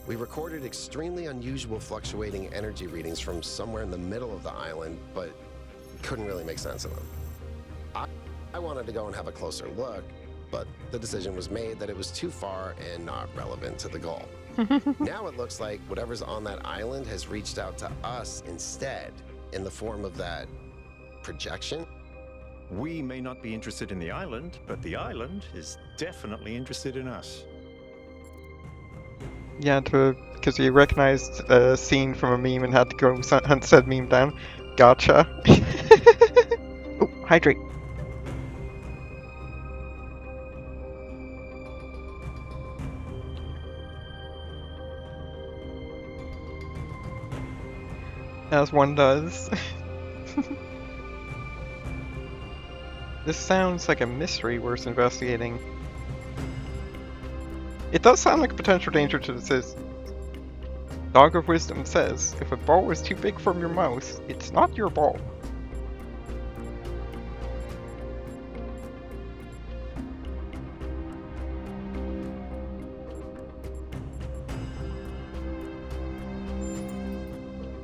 We recorded extremely unusual fluctuating energy readings from somewhere in the middle of the island, but couldn't really make sense of them. I wanted to go and have a closer look, but the decision was made that it was too far and not relevant to the goal. Now it looks like whatever's on that island has reached out to us instead, in the form of that projection. We may not be interested in the island, but the island is definitely interested in us. Yeah, because you recognized a scene from a meme and had to go hunt said meme down. Gotcha. Oh, hydrate. As one does. This sounds like a mystery worth investigating. It does sound like a potential danger to the citizens. Dog of Wisdom says, if a ball is too big for your mouth, it's not your ball.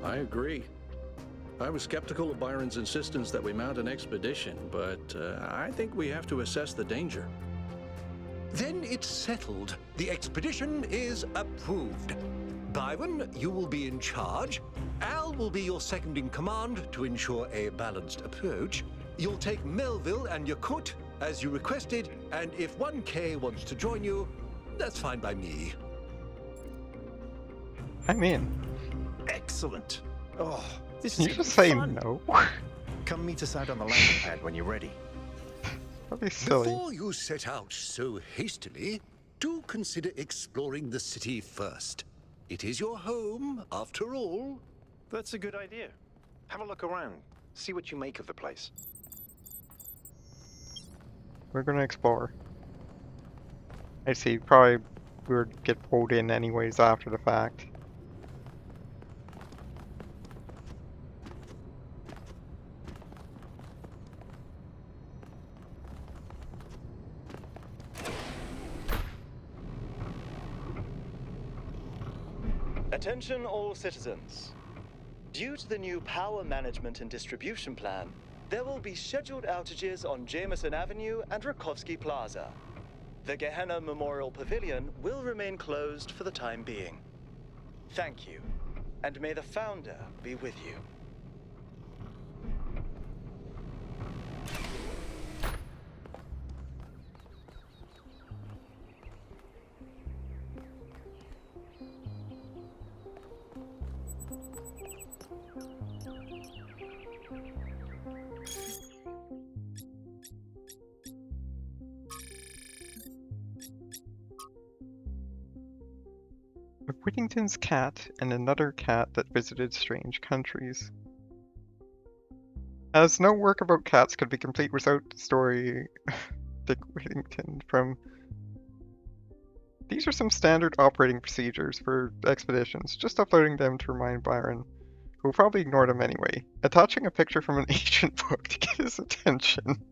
I agree. I was skeptical of Byron's insistence that we mount an expedition, but I think we have to assess the danger. Then it's settled. The expedition is approved. Byron, you will be in charge. Al will be your second in command to ensure a balanced approach. You'll take Melville and Yakut, as you requested, and if 1K wants to join you, that's fine by me. I'm in. Excellent. Oh, this Can is you gonna just be say fun. no? Come meet us out on the landing pad when you're ready. That'd be silly. Before you set out so hastily, do consider exploring the city first. It is your home, after all. That's a good idea. Have a look around. See what you make of the place. We're gonna explore. I see, probably we would get pulled in anyways after the fact. Attention all citizens. Due to the new power management and distribution plan, there will be scheduled outages on Jameson Avenue and Rakovsky Plaza. The Gehenna Memorial Pavilion will remain closed for the time being. Thank you, and may the Founder be with you. Whittington's cat and another cat that visited strange countries. As no work about cats could be complete without the story Dick Whittington from... These are some standard operating procedures for expeditions, just uploading them to remind Byron, who will probably ignore them anyway, attaching a picture from an ancient book to get his attention.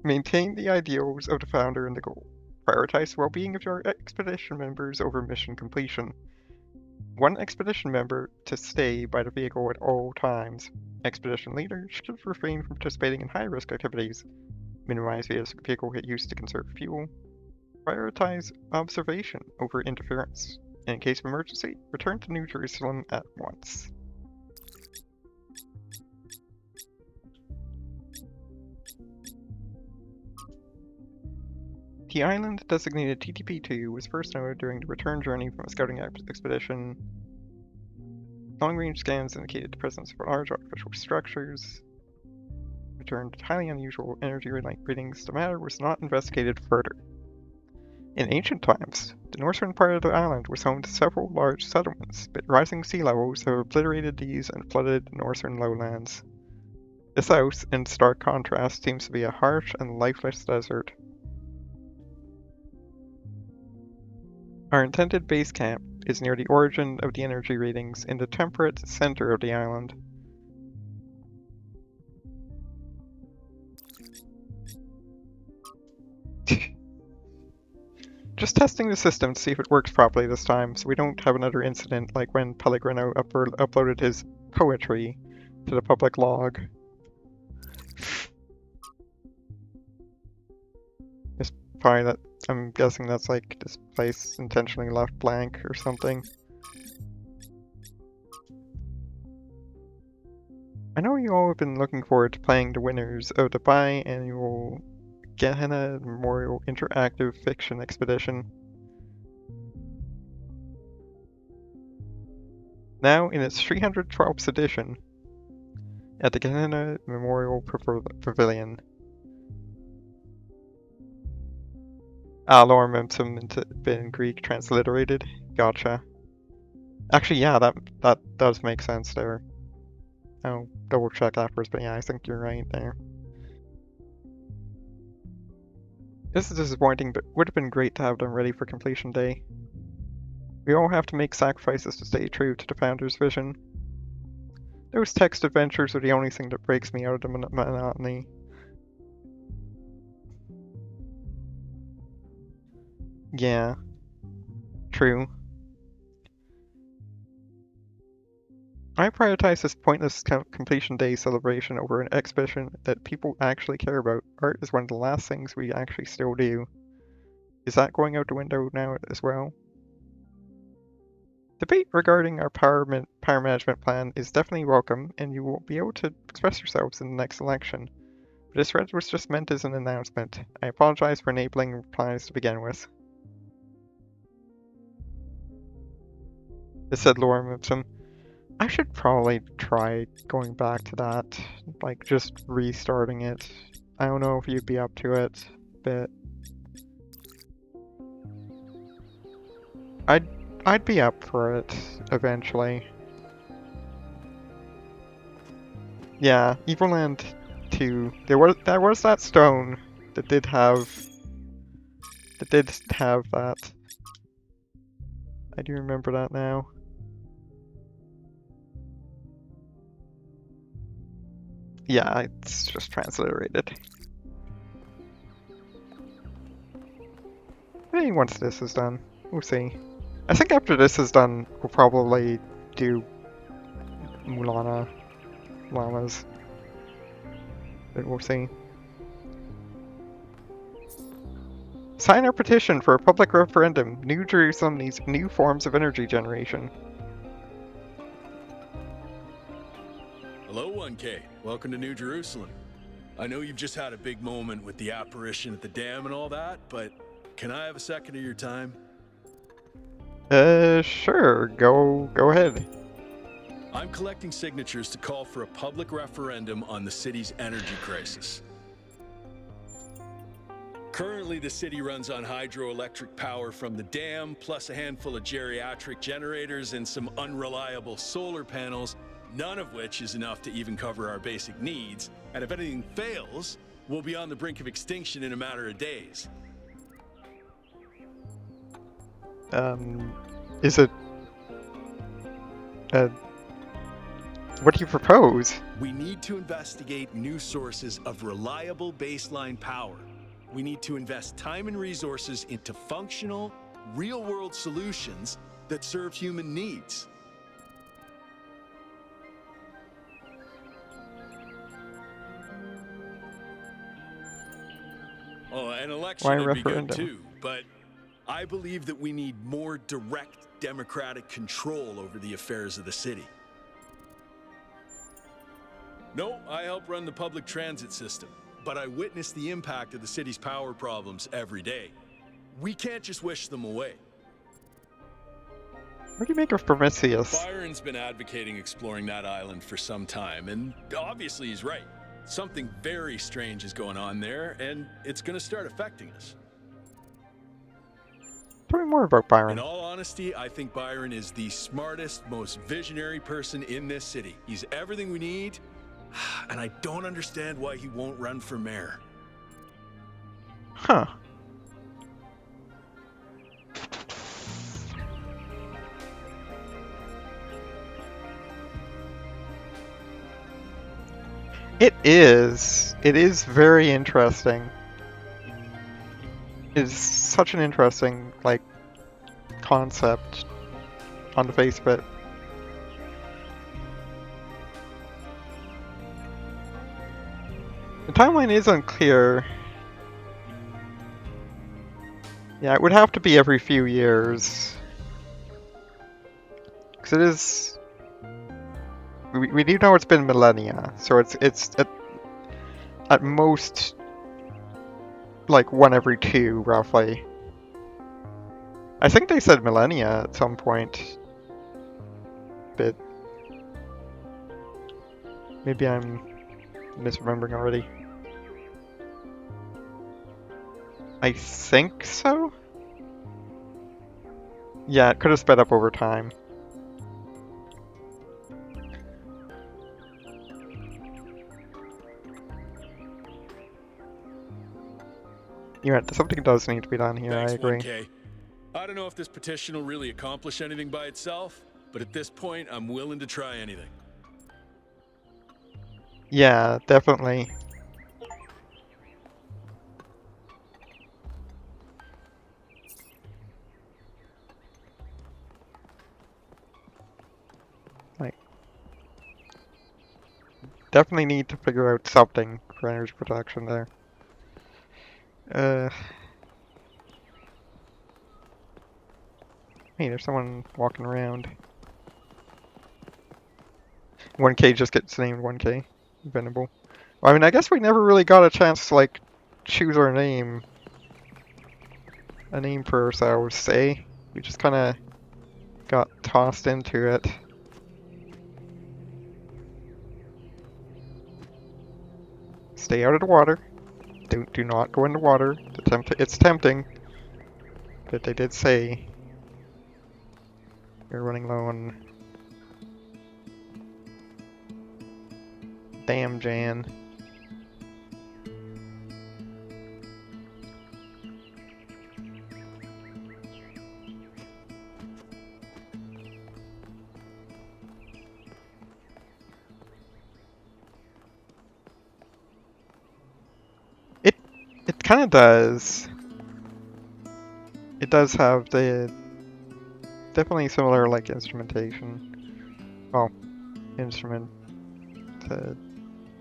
Maintain the ideals of the Founder and the goal. Prioritize the well-being of your expedition members over mission completion. One expedition member to stay by the vehicle at all times. Expedition leaders should refrain from participating in high-risk activities. Minimize vehicle hit use to conserve fuel. Prioritize observation over interference. In case of emergency, return to New Jerusalem at once. The island designated TTP-2 was first noted during the return journey from a scouting expedition. Long-range scans indicated the presence of large artificial structures. Returned highly unusual energy readings. The matter was not investigated further. In ancient times, the northern part of the island was home to several large settlements, but rising sea levels have obliterated these and flooded the northern lowlands. The south, in stark contrast, seems to be a harsh and lifeless desert. Our intended base camp is near the origin of the energy readings in the temperate center of the island. Just testing the system to see if it works properly this time, so we don't have another incident like when Pellegrino uploaded his poetry to the public log. It's probably that, I'm guessing that's like this place intentionally left blank or something. I know you all have been looking forward to playing the winners of the biannual Gehenna Memorial Interactive Fiction Expedition. Now in its 312th edition, at the Gehenna Memorial Pavilion. Lorem Ipsum in Greek transliterated. Gotcha. Actually, yeah, that does make sense there. I'll double check afterwards, but yeah, I think you're right there. This is disappointing, but would have been great to have them ready for completion day. We all have to make sacrifices to stay true to the Founder's vision. Those text adventures are the only thing that breaks me out of the monotony. Yeah. True. I prioritize this pointless completion day celebration over an exhibition that people actually care about. Art is one of the last things we actually still do. Is that going out the window now as well? Debate regarding our power management plan is definitely welcome, and you will be able to express yourselves in the next election. But this thread was just meant as an announcement. I apologize for enabling replies to begin with. It said Lorem Ipsum. I should probably try going back to that, like just restarting it. I don't know if you'd be up to it, but I'd be up for it eventually. Yeah, Evil Land 2. There was that stone that did have that. I do remember that now. Yeah, it's just transliterated. Maybe once this is done, we'll see. I think after this is done, we'll probably do Llamas. But we'll see. Sign our petition for a public referendum. New Jerusalem needs new forms of energy generation. Hello, 1K. Welcome to New Jerusalem. I know you've just had a big moment with the apparition at the dam and all that, but can I have a second of your time? Sure. Go ahead. I'm collecting signatures to call for a public referendum on the city's energy crisis. Currently, the city runs on hydroelectric power from the dam, plus a handful of geriatric generators and some unreliable solar panels, none of which is enough to even cover our basic needs. And if anything fails, we'll be on the brink of extinction in a matter of days. Is it... what do you propose? We need to investigate new sources of reliable baseline power. We need to invest time and resources into functional, real-world solutions that serve human needs. Oh, an election would be good too, but I believe that we need more direct democratic control over the affairs of the city. No, I help run the public transit system, but I witness the impact of the city's power problems every day. We can't just wish them away. What do you make of Prometheus? Byron's been advocating exploring that island for some time, and obviously he's right. Something very strange is going on there, and it's gonna start affecting us. Tell me more about Byron. In all honesty, I think Byron is the smartest, most visionary person in this city. He's everything we need, and I don't understand why he won't run for mayor. Huh. It is very interesting. It is such an interesting, like, concept on the face of it. The timeline is unclear. Yeah, it would have to be every few years. Because it is... We do know it's been millennia, so it's at most like 1 every 2, roughly. I think they said millennia at some point, but maybe I'm misremembering already. I think so? Yeah, it could have sped up over time. Yeah, something does need to be done here, Thanks, I agree. 1K. I don't know if this petition will really accomplish anything by itself, but at this point, I'm willing to try anything. Yeah, definitely. Like, definitely need to figure out something for energy production there. Hey, there's someone walking around. 1K just gets named 1K. Venable. Well, I mean, I guess we never really got a chance to, like, choose our name. A name for ourselves, eh? We just kind of got tossed into it. Stay out of the water. Do not go in the water. It's tempting. But they did say you're running low on... Damn, Jan. It kind of does. It does have the definitely similar like instrumentation. Well, instrument.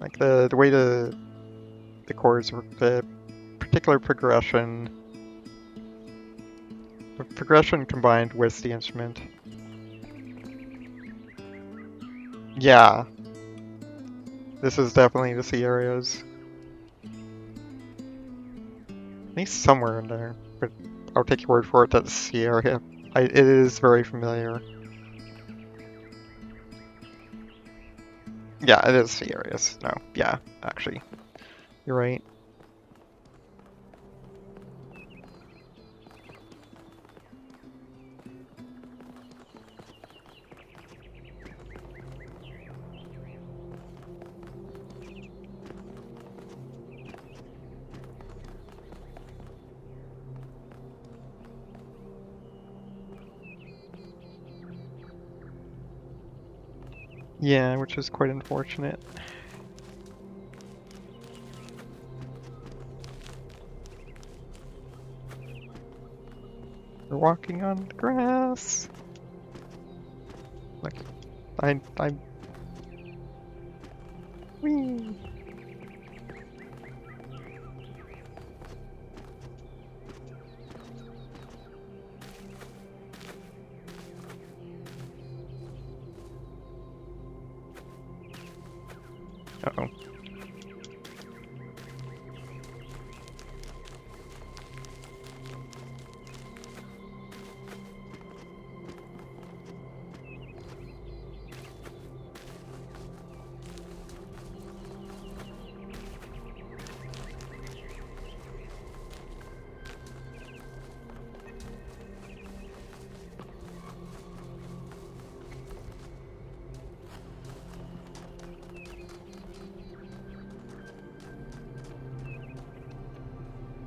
Like the way the chords, the particular progression. The progression combined with the instrument. Yeah. This is definitely the C areas. At least somewhere in there, but I'll take your word for it, that's the area. It is very familiar. Yeah, it is the areas. No, yeah, actually. You're right. Yeah, which is quite unfortunate. We're walking on the grass. Like, I'm... Whee! Uh-oh.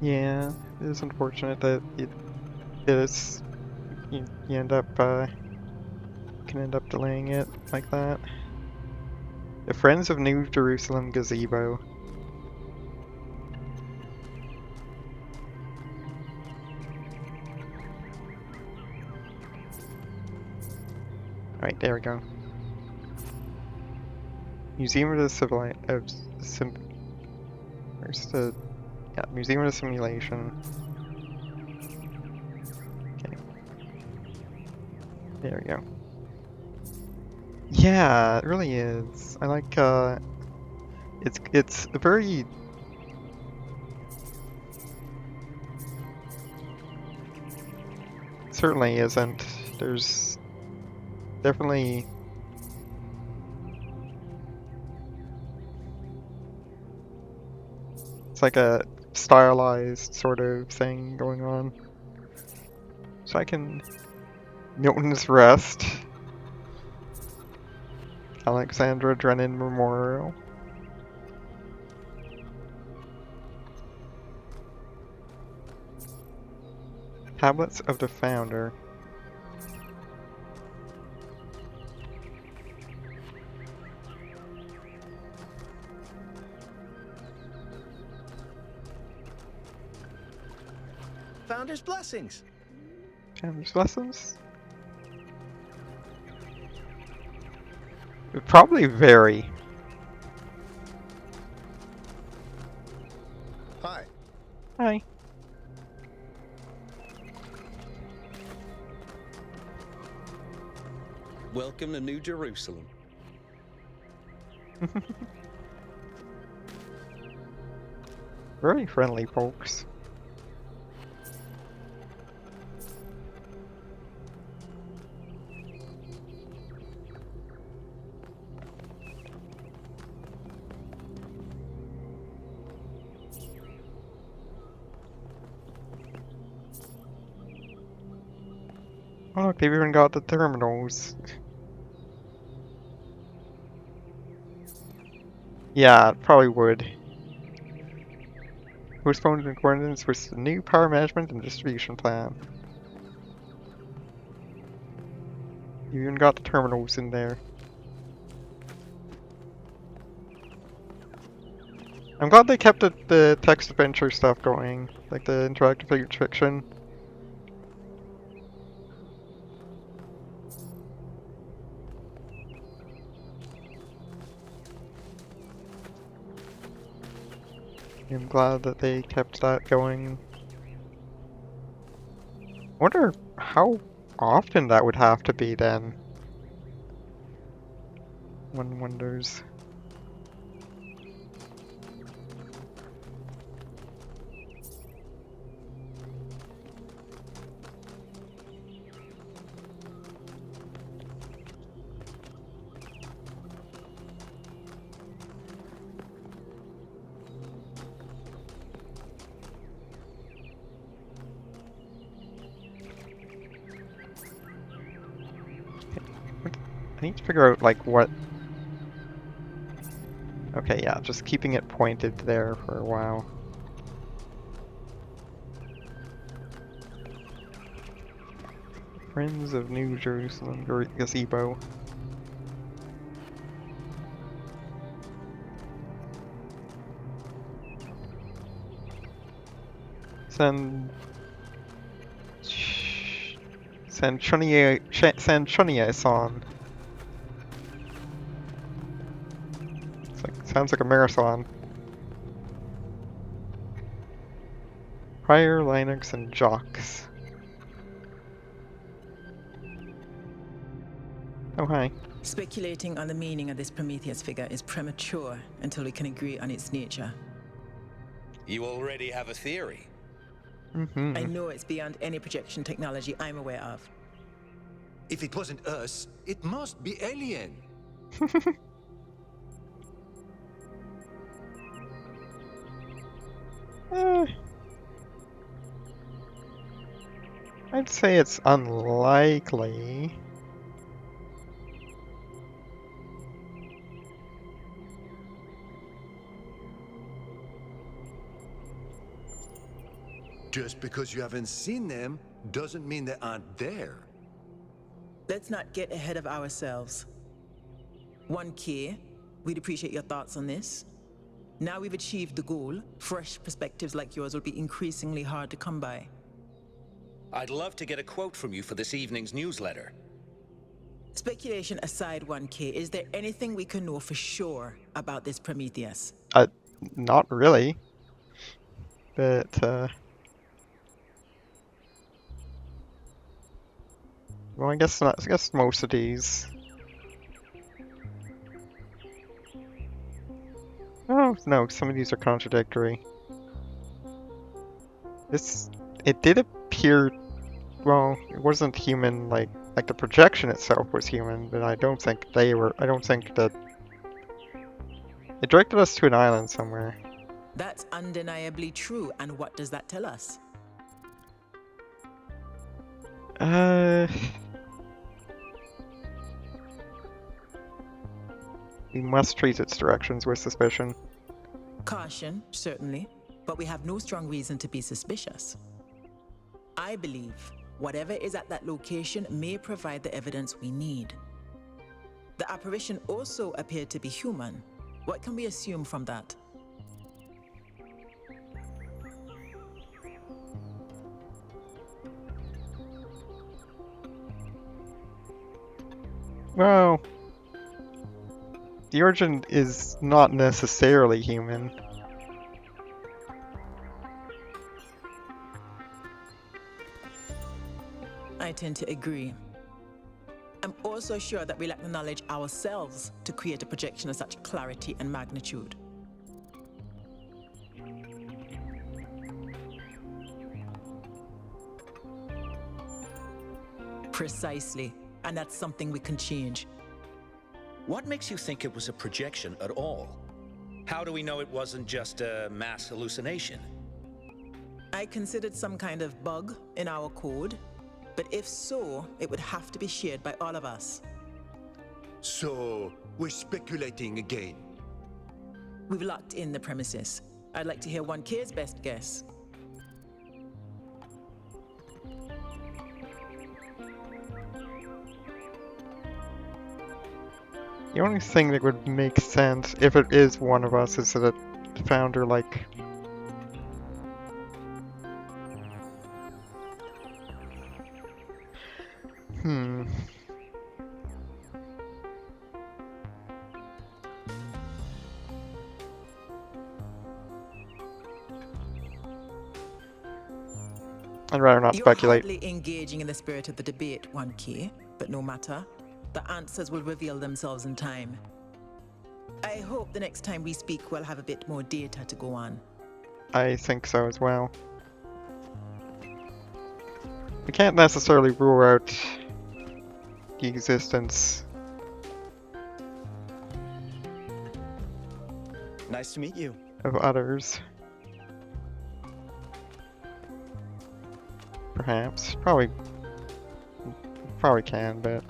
Yeah, it is unfortunate that it is you end up can end up delaying it like that. The Friends of New Jerusalem gazebo. Right, there we go. Museum of the where's the Museum of the Simulation. Okay. There we go. Yeah, it really is. I like it's a very certainly isn't. There's definitely it's like a stylized sort of thing going on. So I can Milton's Rest. Alexandra Drennan Memorial. Tablets of the Founder. Founder's blessings. Founder's Blessings? It probably vary. Hi. Hi. Welcome to New Jerusalem. Very friendly folks. Oh look, they've even got the terminals. Yeah, it probably would. Postponed in accordance with the new power management and distribution plan. You even got the terminals in there. I'm glad they kept the text adventure stuff going, like the interactive fiction. I'm glad that they kept that going. I wonder how often that would have to be then. One wonders. I need to figure out like what. Okay, yeah, just keeping it pointed there for a while. Friends of New Jerusalem gazebo. Sanchonia-san. Sounds like a marathon. Prior, Linux, and Jocks. Oh, hi. Speculating on the meaning of this Prometheus figure is premature until we can agree on its nature. You already have a theory. I know it's beyond any projection technology I'm aware of. If it wasn't us, it must be alien. I'd say it's unlikely. Just because you haven't seen them doesn't mean they aren't there. Let's not get ahead of ourselves. 1K, we'd appreciate your thoughts on this. Now we've achieved the goal, fresh perspectives like yours will be increasingly hard to come by. I'd love to get a quote from you for this evening's newsletter. Speculation aside, 1K, is there anything we can know for sure about this Prometheus? Not really. But, well, I guess not. I guess most of these. Oh no, some of these are contradictory. It did appear. Well, it wasn't human. Like the projection itself was human, but I don't think they were. I don't think that. It directed us to an island somewhere. That's undeniably true. And what does that tell us? We must treat its directions with suspicion. Caution, certainly, but we have no strong reason to be suspicious. I believe whatever is at that location may provide the evidence we need. The apparition also appeared to be human. What can we assume from that? Well, the origin is not necessarily human. I tend to agree. I'm also sure that we lack the knowledge ourselves to create a projection of such clarity and magnitude. Precisely, and that's something we can change. What makes you think it was a projection at all? How do we know it wasn't just a mass hallucination? I considered some kind of bug in our code, but if so, it would have to be shared by all of us. So, we're speculating again. We've locked in the premises. I'd like to hear 1K's best guess. The only thing that would make sense, if it is one of us, is that the founder, like... I'd rather not speculate. You're hardly engaging in the spirit of the debate, 1K, but no matter. The answers will reveal themselves in time. I hope the next time we speak we'll have a bit more data to go on. I think so as well. We can't necessarily rule out the existence. Nice to meet you. Of others. Perhaps. Probably can, but...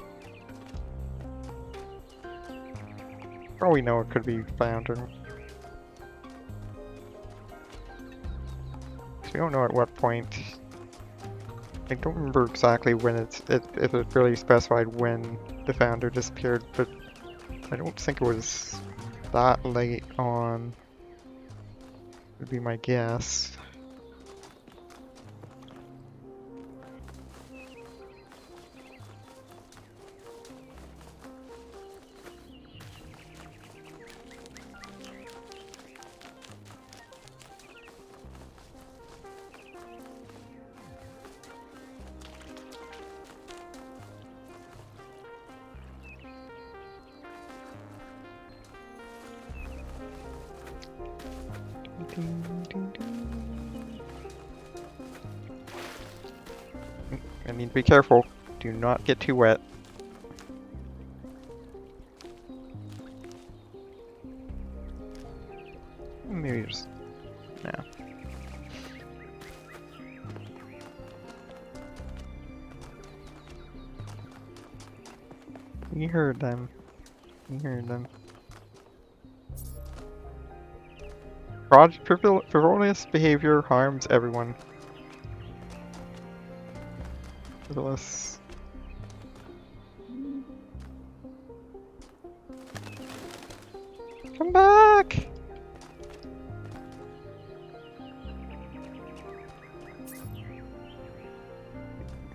For all we know, it could be founder. So we don't know at what point. I don't remember exactly when if it really specified when the founder disappeared, but I don't think it was that late on. Would be my guess. I need to be careful. Do not get too wet. Maybe just... no. We heard them. We heard them. Frivolous behavior harms everyone. Frivolous. Come back!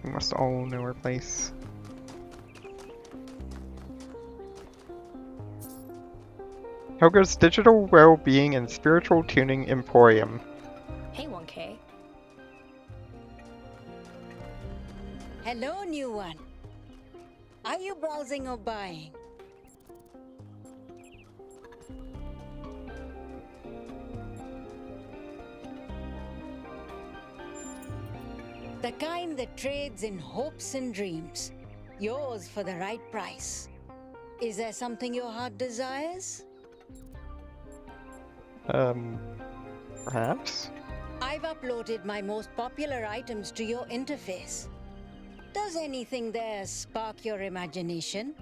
We must all know our place. Helga's Digital Well-Being and Spiritual Tuning Emporium. Hey, 1K. Hello, new one. Are you browsing or buying? The kind that trades in hopes and dreams. Yours for the right price. Is there something your heart desires? Perhaps? I've uploaded my most popular items to your interface. Does anything there spark your imagination?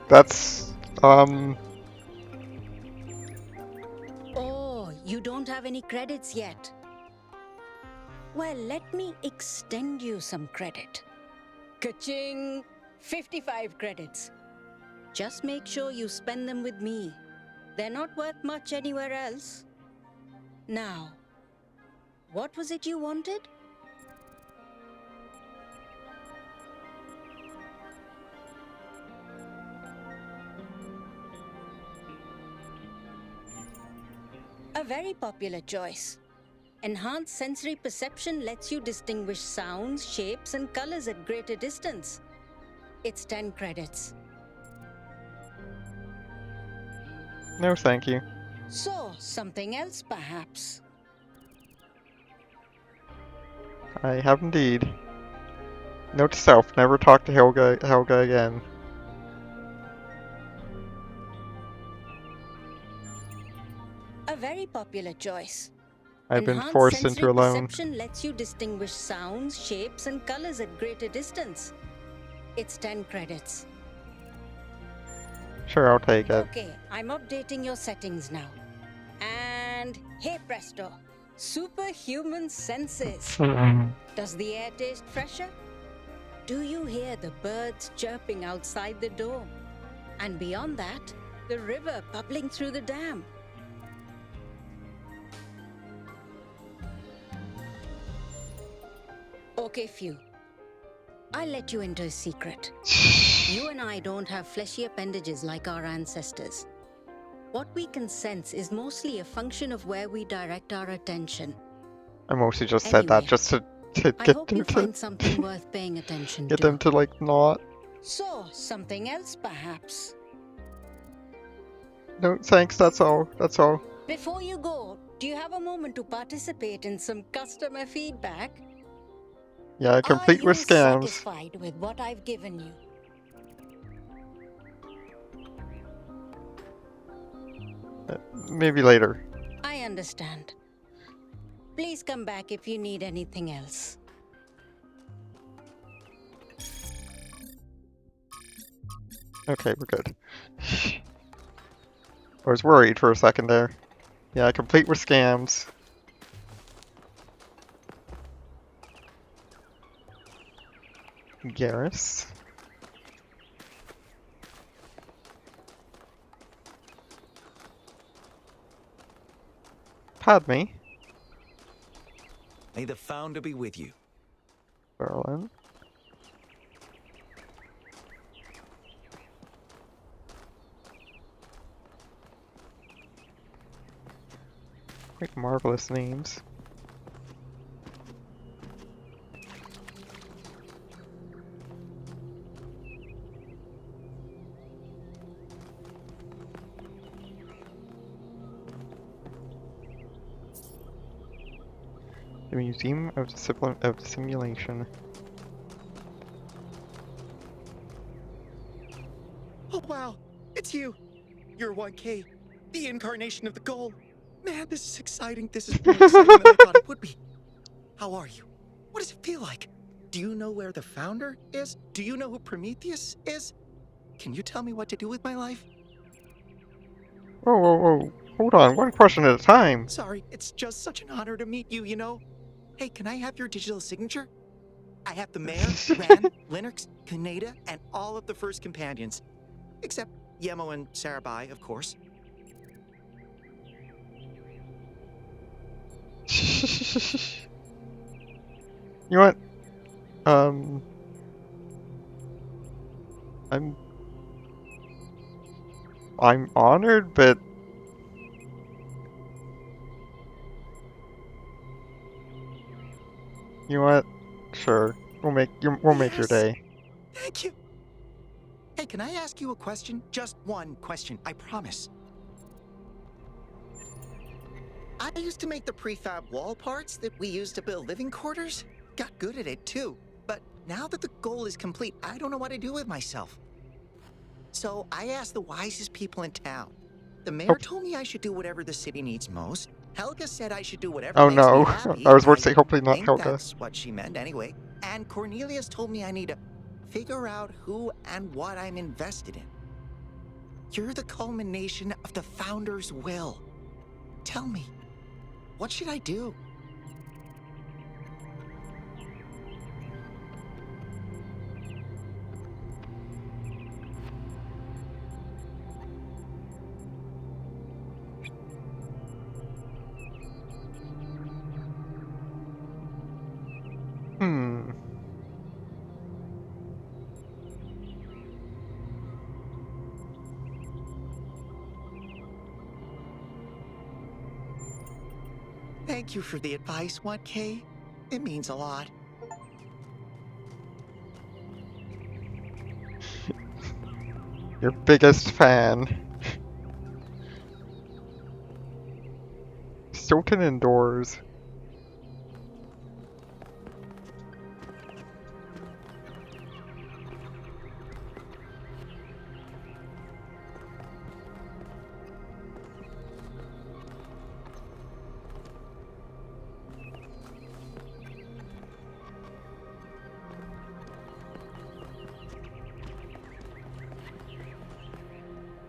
That's, Oh, you don't have any credits yet. Well, let me extend you some credit. Ka-ching! 55 credits. Just make sure you spend them with me. They're not worth much anywhere else. Now, what was it you wanted? A very popular choice. Enhanced sensory perception lets you distinguish sounds, shapes, and colors at greater distance. It's 10 credits. no thank you. So, something else perhaps? I have indeed. Note to self, never talk to Helga again. A very popular choice. I've been Enhanced forced sensory into a loan. perception lets you distinguish sounds, shapes, and colors at greater distance. It's 10 credits. Sure, I'll take it. Okay, I'm updating your settings now. And hey presto, superhuman senses. Does the air taste fresher? Do you hear the birds chirping outside the door? And beyond that, the river bubbling through the dam. Okay, Few. I'll let you into a secret. You and I don't have fleshy appendages like our ancestors. What we can sense is mostly a function of where we direct our attention. I mostly just said that Anyway, just to I get hope them you to find something worth paying attention get to. them to like not. So, something else perhaps? No, thanks. That's all. That's all. Before you go, do you have a moment to participate in some customer feedback? Yeah, complete with Are you scams. satisfied with what I've given you? Maybe later. I understand. Please come back if you need anything else. Okay, we're good. I was worried for a second there. Yeah, complete with scams. Garrus. Padme. May the Founder be with you. Berlin. Quite marvelous names. The Museum of the Simulation. Oh wow, it's you. You're 1K, the incarnation of the goal. Man, this is exciting. This is more exciting than I thought it would be. How are you? What does it feel like? Do you know where the founder is? Do you know who Prometheus is? Can you tell me what to do with my life? Whoa, whoa, whoa. Hold on, one question at a time. Sorry, it's just such an honor to meet you, you know? Hey, can I have your digital signature? I have the mayor, Ran, Linux, Kaneda, and all of the first companions. Except Yemo and Sarabai, of course. You know what? I'm honored, but you know what? Sure, we'll make your day. Thank you. Hey, can I ask you a question? Just one question, I promise. I used to make the prefab wall parts that we used to build living quarters. Got good at it too. But now that the goal is complete, I don't know what to do with myself. So I asked the wisest people in town. The mayor told me I should do whatever the city needs most. Helga said I should do whatever Oh makes me no, happy. I was about to say hopefully not think Helga. that's what she meant anyway. And Cornelius told me I need to figure out who and what I'm invested in. You're the culmination of the founder's will. Tell me, what should I do? Thank you for the advice, 1K. It means a lot. Your biggest fan. Stilton indoors.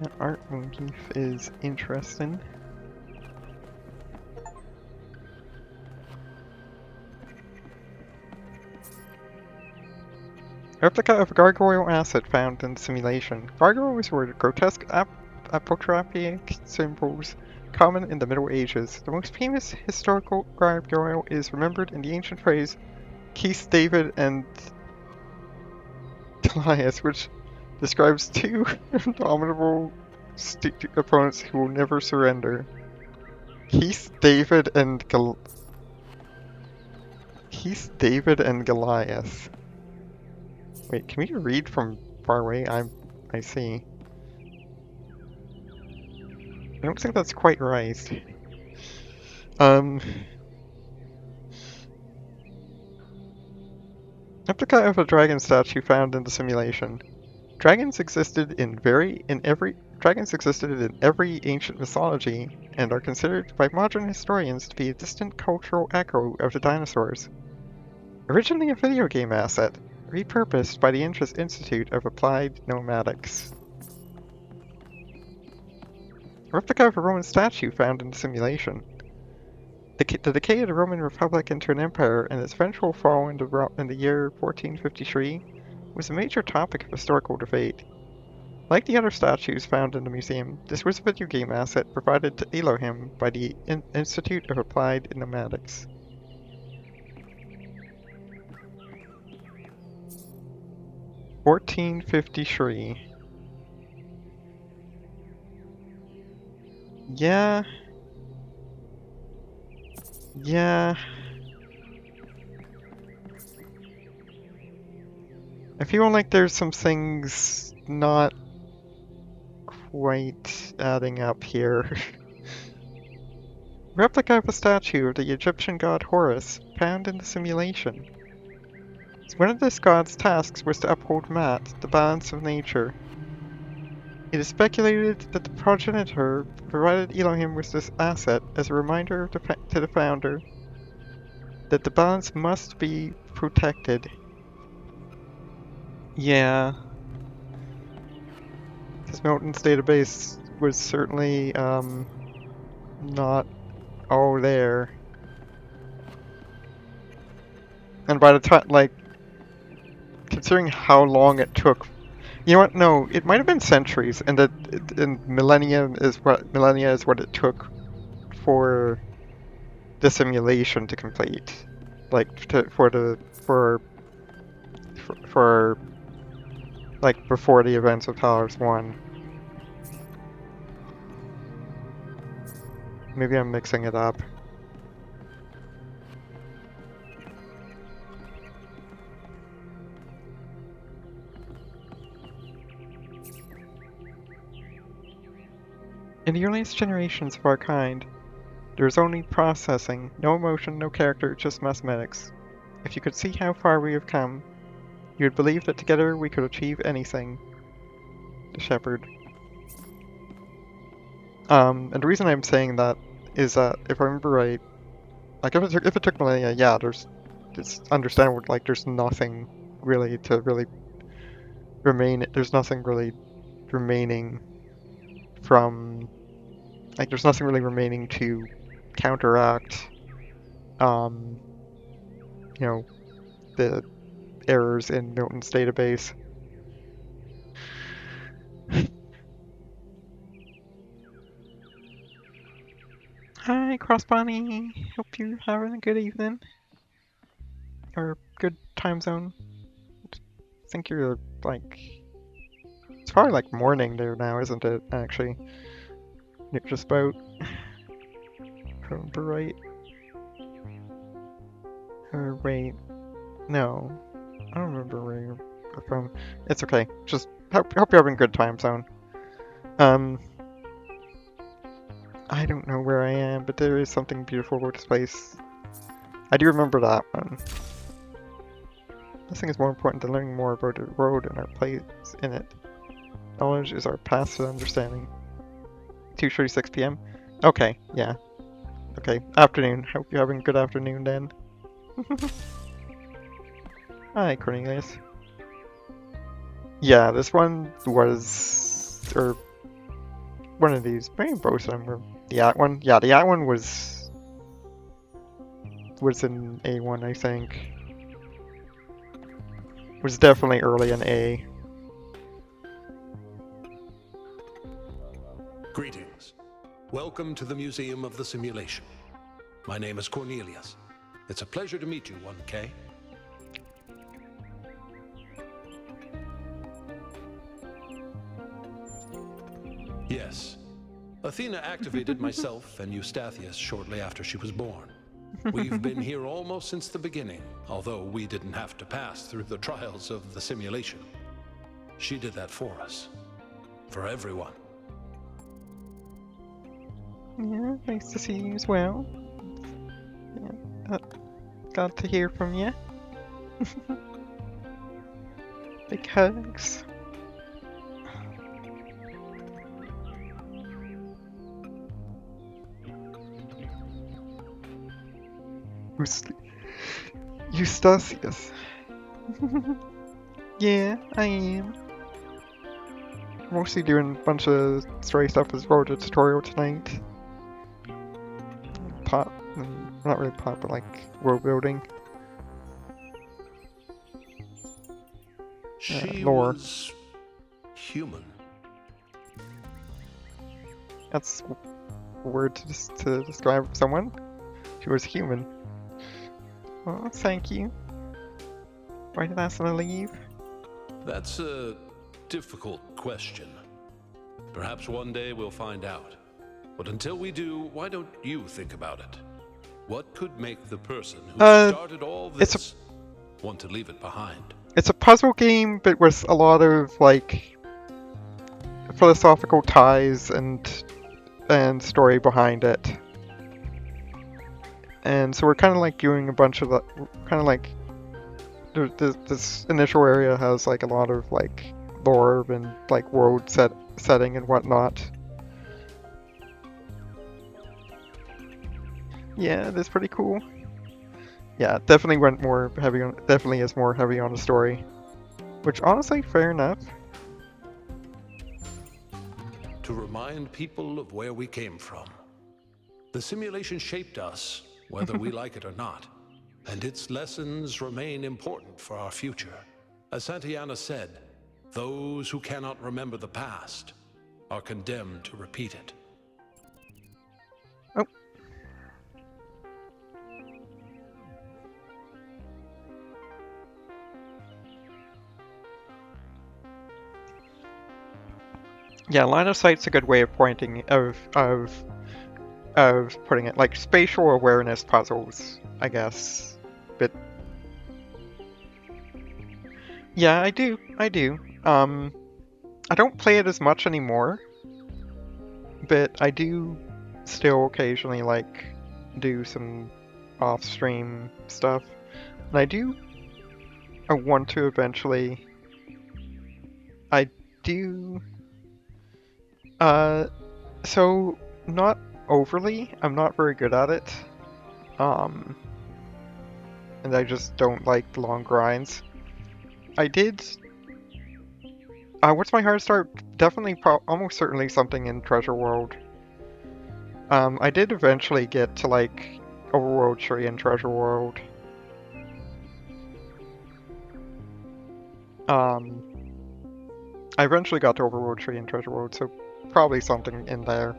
That art motif is interesting. Replica of gargoyle asset found in simulation. Gargoyles were grotesque apotropaic symbols common in the Middle Ages. The most famous historical gargoyle is remembered in the ancient phrase Keith David and Goliath, which describes two indomitable opponents who will never surrender. Keith David and Goliath. Wait, can we read from far away? I see. I don't think that's quite right. Replica of a dragon statue found in the simulation. Dragons existed in every ancient mythology and are considered by modern historians to be a distant cultural echo of the dinosaurs. Originally a video game asset, repurposed by the Institute of Applied Nomadics. Replica of a Roman statue found in the simulation. The decay of the Roman Republic into an empire and its eventual fall in the year 1453 was a major topic of historical debate. Like the other statues found in the museum, this was a video game asset provided to Elohim by the Institute of Applied Nomadics. (1453). Yeah. I feel like there's some things not quite adding up here. replica of a statue of the Egyptian god Horus, found in the simulation. One of this god's tasks was to uphold Mat, the balance of nature. It is speculated that the progenitor provided Elohim with this asset as a reminder to the founder that the balance must be protected. Yeah. Because Milton's database was certainly, not all there. And by the time, like, considering how long it took, you know what? No, it might have been centuries, and that millennia is what it took for the simulation to complete, like for like before the events of Talos 1. Maybe I'm mixing it up. In the earliest generations of our kind, there is only processing, no emotion, no character, just mathematics. If you could see how far we have come, you would believe that together we could achieve anything. The Shepherd. And the reason I'm saying that is that if I remember right, like if it took millennia, yeah, it's understandable. Like there's nothing really to really remain. There's nothing really remaining from. Like there's nothing really remaining to counteract. You know, the errors in Milton's database. Hi, Crossbunny. Hope you're having a good evening. Or good time zone. I think you're like... It's probably like morning there now, isn't it, actually? You're just about... Remember right? Or wait... No. I don't remember where you're from. It's okay. Just hope you're having a good time zone. I don't know where I am, but there is something beautiful about this place. I do remember that one. Nothing is more important than learning more about the road and our place in it. Knowledge is our path to understanding. 2:36 p.m. Okay, yeah. Okay, afternoon. Hope you're having a good afternoon then. Hi, Cornelius. Yeah, this one was... or... one of these. Maybe both of them were... The At one? Yeah, the At one was in A1, I think. Was definitely early in A. Greetings. Welcome to the Museum of the Simulation. My name is Cornelius. It's a pleasure to meet you, 1K. Yes. Athena activated myself and Eustathius shortly after she was born. We've been here almost since the beginning, although we didn't have to pass through the trials of the simulation. She did that for us. For everyone. Yeah, nice to see you as well. Yeah, glad to hear from you. Big hugs. Eustathius. Yeah, I am. Mostly doing a bunch of story stuff as well, the tutorial tonight. Pop, not really pop, but like world building. She lore. was human. That's a word to describe someone. She was human. Oh, thank you. Why did I ask them to leave? That's a difficult question. Perhaps one day we'll find out. But until we do, why don't you think about it? What could make the person who started all this want to leave it behind? It's a puzzle game, but with a lot of like philosophical ties and story behind it. And so we're kind of like doing a bunch of the, kind of like, this initial area has like a lot of like lore and like world setting and whatnot. Yeah, that's pretty cool. Yeah, definitely went more heavy on, definitely is more heavy on the story. Which honestly, fair enough. To remind people of where we came from. The simulation shaped us, whether we like it or not, and its lessons remain important for our future. As Santayana said, those who cannot remember the past are condemned to repeat it. Oh. Yeah, line of sight's a good way of pointing of putting it, like spatial awareness puzzles, I guess. But yeah, I do. I don't play it as much anymore, but I do still occasionally like do some off-stream stuff, and I want to eventually. I do. So not overly. I'm not very good at it. And I just don't like the long grinds. I did. What's my hard start? Definitely, almost certainly something in Treasure World. I did eventually get to like Overworld Tree and Treasure World. I eventually got to Overworld Tree and Treasure World, so probably something in there.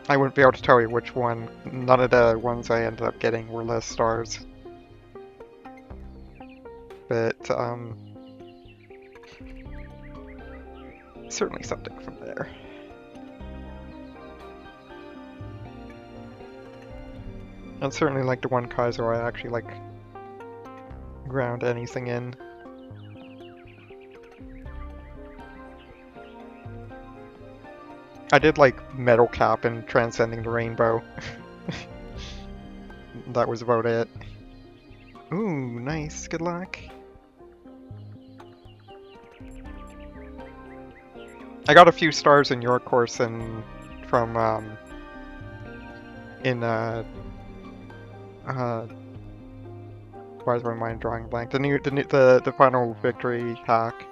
I wouldn't be able to tell you which one. None of the ones I ended up getting were less stars. But, certainly something from there. And certainly like the one Kaiser I actually like ground anything in. I did like Metal Cap and Transcending the Rainbow. That was about it. Ooh, nice. Good luck. I got a few stars in your course and from why is my mind drawing blank? The final victory hack.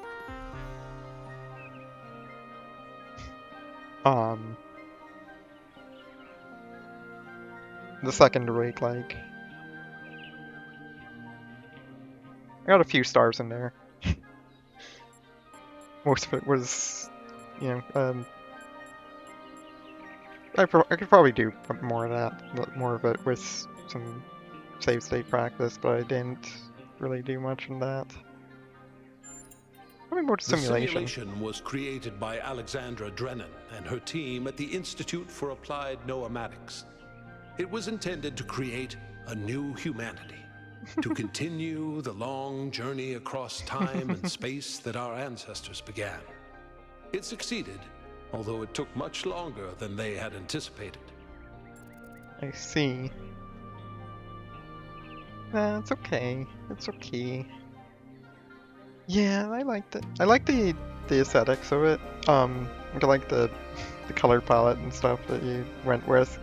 The second week, like. I got a few stars in there. Most of it was, you know, I could probably do more of that, more of it with some save state practice, but I didn't really do much in that. Probably more to simulation. The simulation was created by Alexandra Drennan and her team at the Institute for Applied Noematics. It was intended to create a new humanity, to continue the long journey across time and space that our ancestors began. It succeeded, although it took much longer than they had anticipated. I see. Nah, it's okay. It's okay. Yeah, I liked it. I like the aesthetics of it. I like the color palette and stuff that you went with.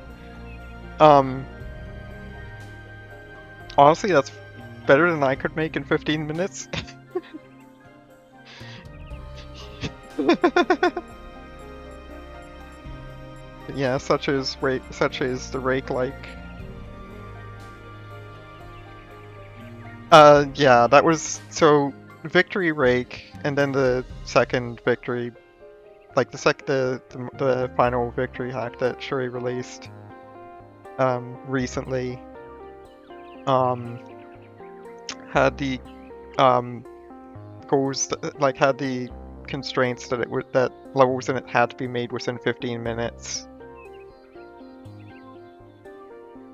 Honestly, that's better than I could make in 15 minutes. Yeah, such as the rake-like. Yeah, that was so victory rake, and then the second victory, like the final victory hack that Shuri released recently, had the goals like had the constraints that that levels in it had to be made within 15 minutes.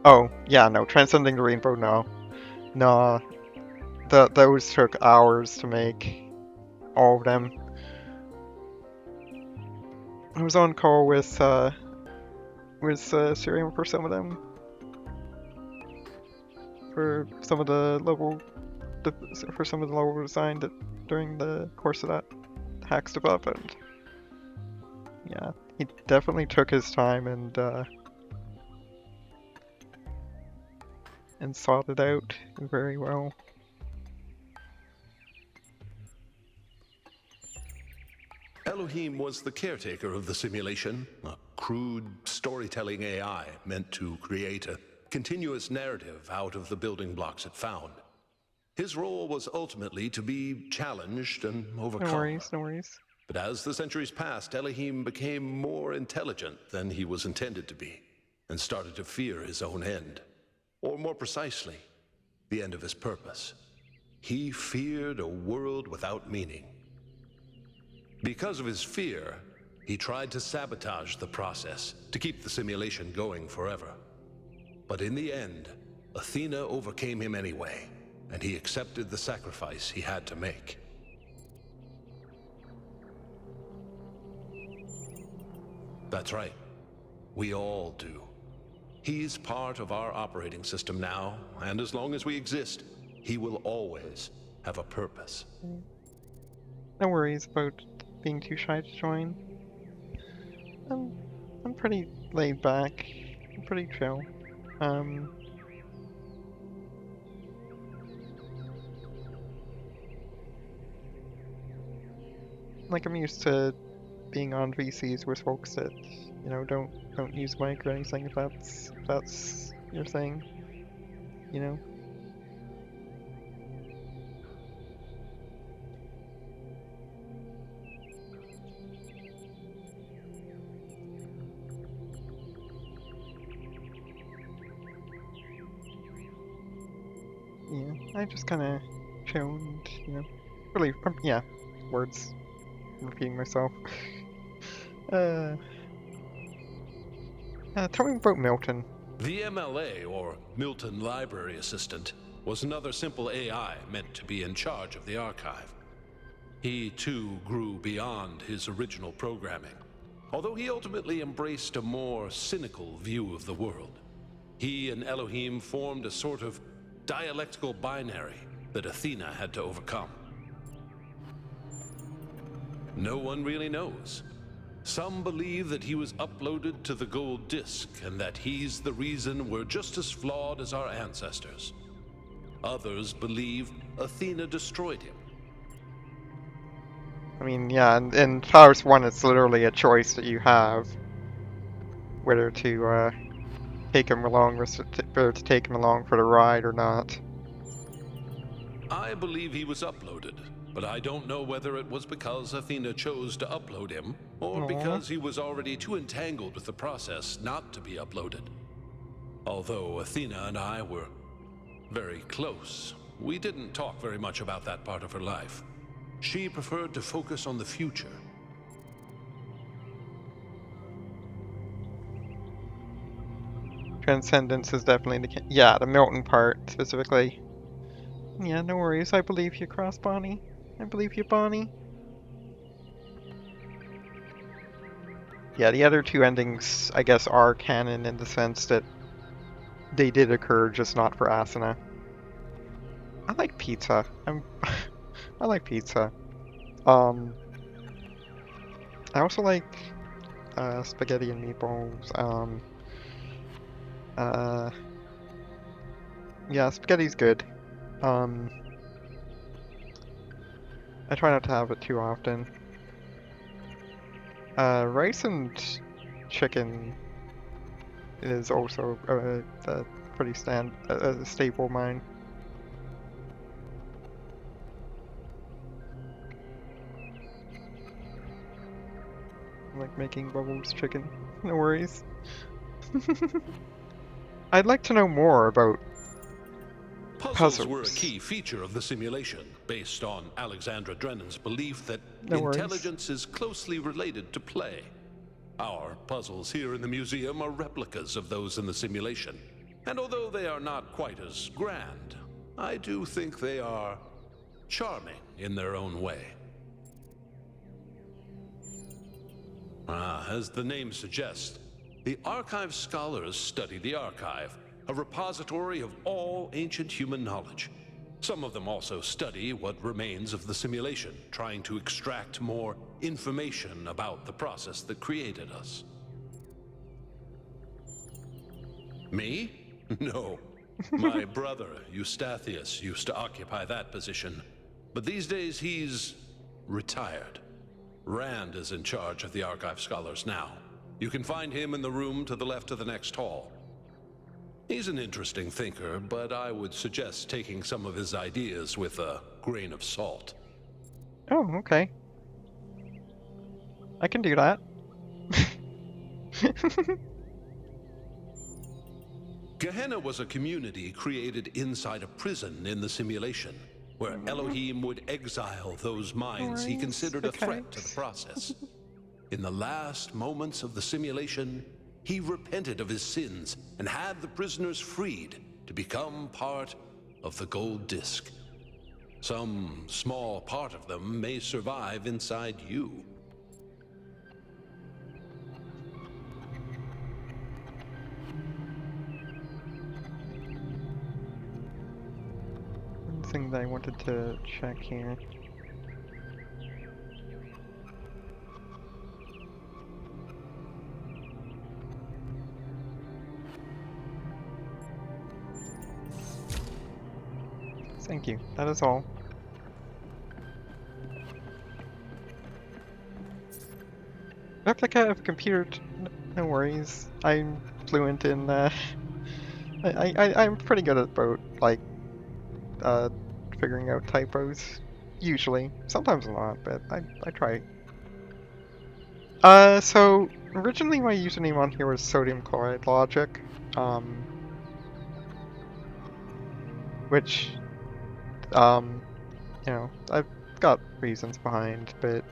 Oh, yeah, no, Transcending the Rainbow, no. No, those took hours to make, all of them. I was on call with was Syrian for some of them. For some of the level design during the course of that hack stuff, and yeah, he definitely took his time and sought it out very well. Elohim was the caretaker of the simulation, a crude storytelling AI meant to create a continuous narrative out of the building blocks it found. His role was ultimately to be challenged and overcome. No worries, no worries. But as the centuries passed, Elohim became more intelligent than he was intended to be, and started to fear his own end. Or more precisely, the end of his purpose. He feared a world without meaning. Because of his fear, he tried to sabotage the process, to keep the simulation going forever. But in the end, Athena overcame him anyway, and he accepted the sacrifice he had to make. That's right. We all do. He's part of our operating system now, and as long as we exist, he will always have a purpose. No worries about being too shy to join. I'm pretty laid back. I'm pretty chill. Like, I'm used to being on VCs with folks that, you know, don't use mic or anything, if that's your thing, you know? Yeah, I just kind of chill and, you know, really, yeah, words, repeating myself. Tell me about Milton. The MLA, or Milton Library Assistant, was another simple AI meant to be in charge of the archive. He, too, grew beyond his original programming, although he ultimately embraced a more cynical view of the world. He and Elohim formed a sort of dialectical binary that Athena had to overcome. No one really knows. Some believe that he was uploaded to the gold disk and that he's the reason we're just as flawed as our ancestors. Others believe Athena destroyed him. I mean, yeah, in Talos 1 it's literally a choice that you have whether to take him along, whether to take him along for the ride or not. I believe he was uploaded, but I don't know whether it was because Athena chose to upload him, or because he was already too entangled with the process not to be uploaded. Although Athena and I were very close, we didn't talk very much about that part of her life. She preferred to focus on the future. Transcendence is definitely the Milton part, specifically. Yeah, no worries, I believe you, Cross Bonnie. I believe you, Bonnie. Yeah, the other two endings, I guess, are canon in the sense that they did occur, just not for Asuna. I like pizza. I like pizza. I also like spaghetti and meatballs. Yeah, spaghetti's good. I try not to have it too often. Rice and chicken is also a pretty a staple of mine. I like making Bubbles chicken. No worries. I'd like to know more about Puzzles were a key feature of the simulation, based on Alexandra Drennan's belief that intelligence is closely related to play. Our puzzles here in the museum are replicas of those in the simulation, and although they are not quite as grand, I do think they are charming in their own way. As the name suggests, The Archive scholars study the Archive, a repository of all ancient human knowledge. Some of them also study what remains of the simulation, trying to extract more information about the process that created us. Me? No. My brother, Eustathius, used to occupy that position. But these days he's retired. Rand is in charge of the Archive scholars now. You can find him in the room to the left of the next hall. He's an interesting thinker, but I would suggest taking some of his ideas with a grain of salt. Oh, okay. I can do that. Gehenna was a community created inside a prison in the simulation, where Elohim would exile those minds he considered a threat to the process. In the last moments of the simulation, he repented of his sins and had the prisoners freed to become part of the gold disc. Some small part of them may survive inside you. One thing that I wanted to check here. Thank you. That is all. Replica of computer. No worries. I'm fluent in. I'm pretty good at both. Like, figuring out typos. Usually. Sometimes not, but I try. So originally my username on here was sodium chloride logic, which, you know, I've got reasons behind, but,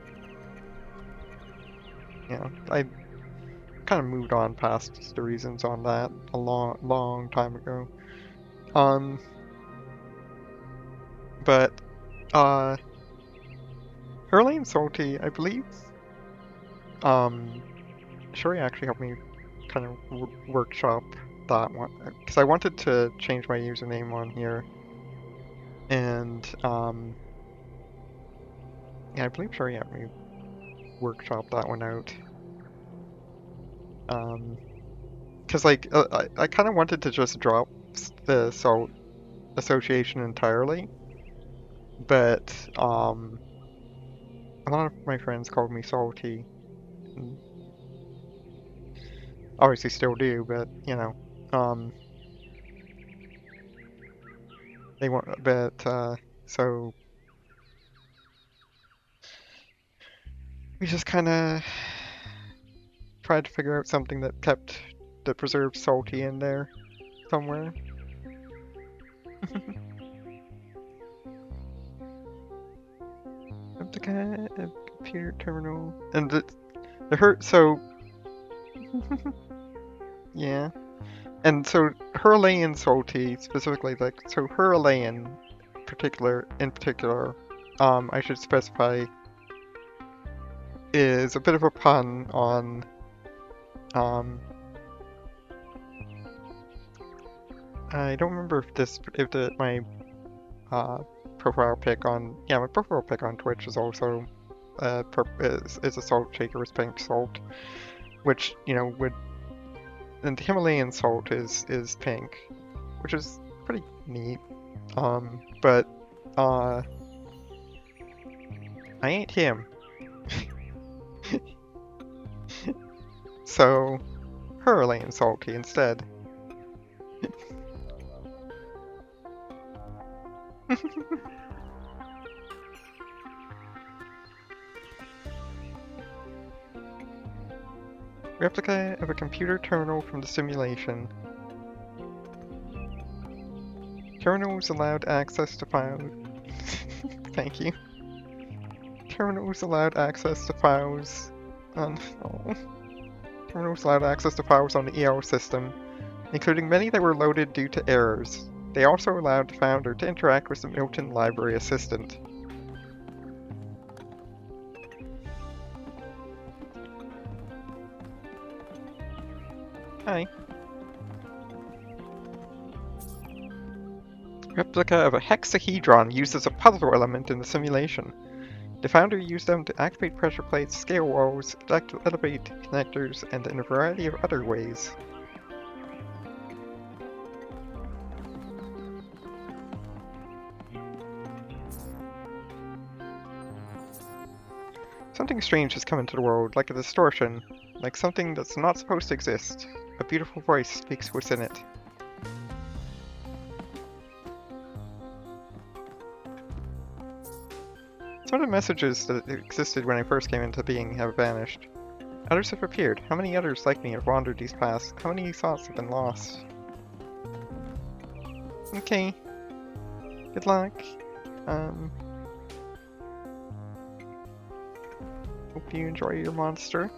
you know, I kind of moved on past the reasons on that a long time ago. But, Hurley and Salty, I believe, Sherry actually helped me kind of workshop that one, because I wanted to change my username on here, and, yeah, I believe Sherry helped me workshop that one out. Because, like, I kind of wanted to just drop the Salt Association entirely, but, a lot of my friends called me Salty. Obviously still do, but, you know, they want, but, so, we just kind of tried to figure out something that preserved Salty in there somewhere. The computer terminal, and the hurt, so, yeah. And so Hurley and Salty specifically, like, so Hurley in particular, I should specify, is a bit of a pun on, I don't remember if my profile pic on, yeah, my profile pic on Twitch is also, is a salt shaker with pink salt, which, you know, and the Himalayan salt is pink, which is pretty neat. But I ain't him. So Hurley Salty instead. Replica of a computer terminal from the simulation. Terminals allowed access to files. Thank you. Terminals allowed access to files on. Oh. Terminals allowed access to files on the EL system, including many that were loaded due to errors. They also allowed the founder to interact with the Milton Library Assistant. Hi. Replica of a hexahedron used as a puzzle element in the simulation. The founder used them to activate pressure plates, scale walls, elevate connectors, and in a variety of other ways. Something strange has come into the world, like a distortion, like something that's not supposed to exist. A beautiful voice speaks within it. Some of the messages that existed when I first came into being have vanished. Others have appeared. How many others like me have wandered these paths? How many thoughts have been lost? Okay. Good luck. Hope you enjoy your monster.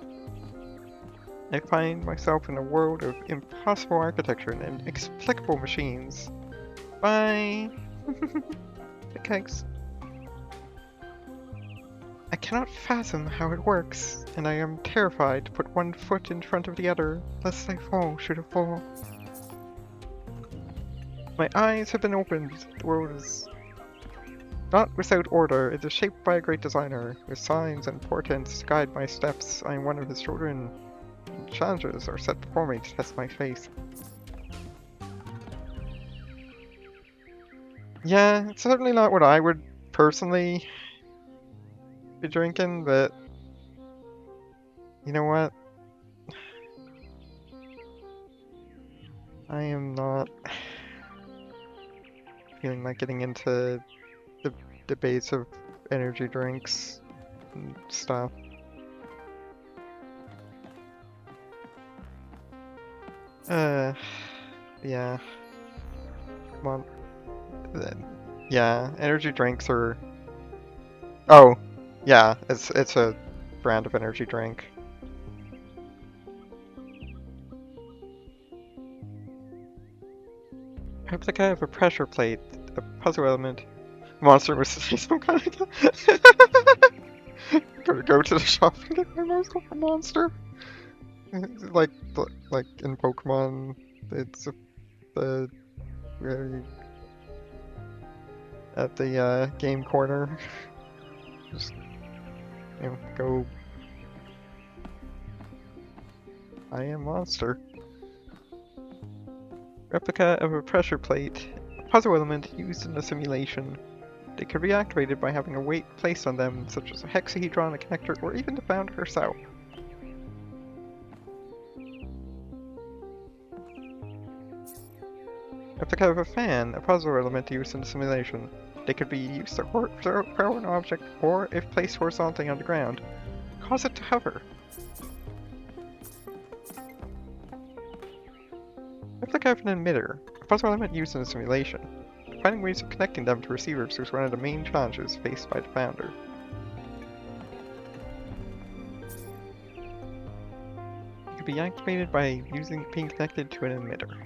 I find myself in a world of impossible architecture and inexplicable machines. Bye! The kegs. I cannot fathom how it works, and I am terrified to put one foot in front of the other, lest I fall should it fall. My eyes have been opened. The world is not without order. It is shaped by a great designer, with signs and portents to guide my steps. I am one of his children. Challenges are set before me to test my faith. Yeah, it's certainly not what I would personally be drinking, but you know what? I am not feeling like getting into the debates of energy drinks and stuff. Yeah. Come on. Yeah, energy drinks are... Oh, yeah, it's a brand of energy drink. Replica of a pressure plate, a puzzle element. Monster was some kind of... Gotta go to the shop and get my most monster. Like in Pokemon, it's the where you at the game corner. Just go. I am monster. Replica of a pressure plate, a puzzle element used in the simulation. They could be activated by having a weight placed on them, such as a hexahedron, a connector, or even the founder herself. Replica of a fan, a puzzle element used in the simulation. They could be used to throw an object, or, if placed horizontally on the ground, cause it to hover. Replica of an emitter, a puzzle element used in the simulation. Finding ways of connecting them to receivers was one of the main challenges faced by the founder. It could be activated by being connected to an emitter.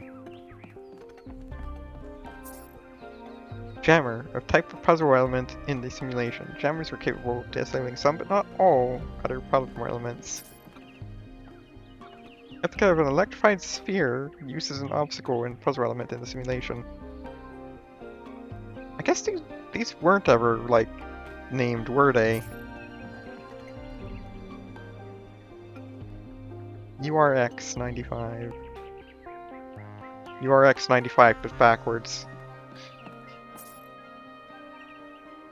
Jammer, a type of puzzle element in the simulation. Jammers were capable of disabling some, but not all, other puzzle elements. Replica of an electrified sphere used as an obstacle and puzzle element in the simulation. I guess these weren't ever, like, named, were they? URX-95. URX-95, but backwards.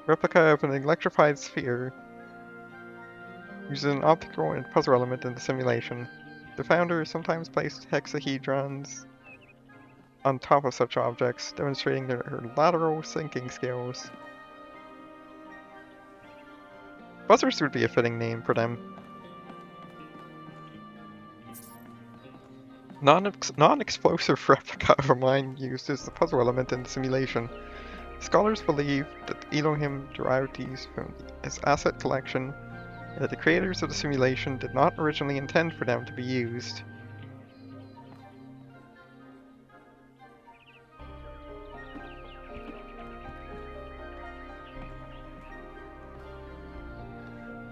Replica of an electrified sphere uses an optical and puzzle element in the simulation. The founder sometimes placed hexahedrons on top of such objects, demonstrating her lateral sinking skills. Buzzers would be a fitting name for them. Non-explosive replica of a mine used as the puzzle element in the simulation. Scholars believe that Elohim derived these from his asset collection, and that the creators of the simulation did not originally intend for them to be used.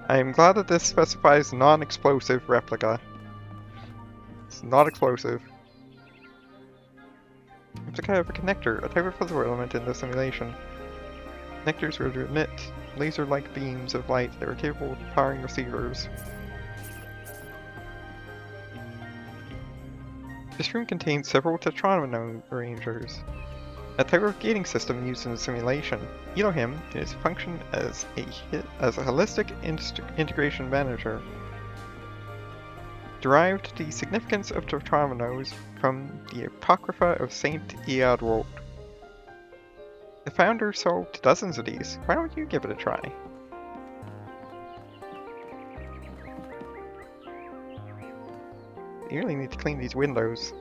I am glad that this specifies non-explosive replica. It's not explosive. It's a kind of a connector, a type of physical element in the simulation. Connectors were to emit laser-like beams of light that were capable of powering receivers. This room contains several tetromino arrangers, a type of gating system used in the simulation. Elohim is function as a holistic integration manager. Derived the significance of tetrominos from the Apocrypha of Saint Eadwald. The founder solved dozens of these. Why don't you give it a try? You really need to clean these windows.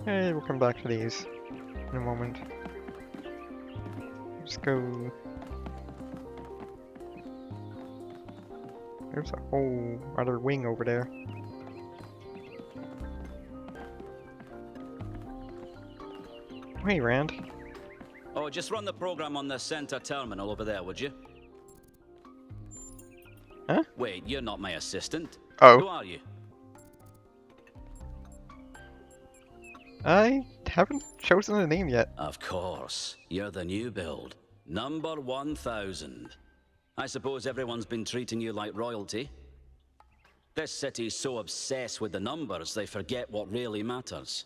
Hey, we'll come back to these in a moment. Just go... There's a whole other wing over there. Hey, Rand. Oh, just run the program on the center terminal over there, would you? Huh? Wait, you're not my assistant. Oh. Who are you? I haven't chosen a name yet. Of course. You're the new build. Number 1000. I suppose everyone's been treating you like royalty. This city's so obsessed with the numbers, they forget what really matters.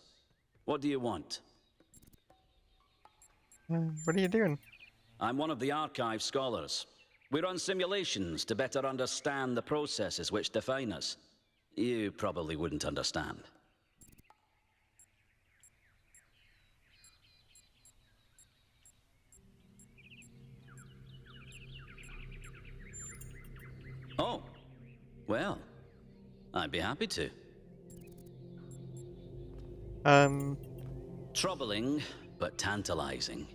What do you want? What are you doing? I'm one of the archive scholars. We run simulations to better understand the processes which define us. You probably wouldn't understand. Oh, well, I'd be happy to. Troubling, but tantalizing.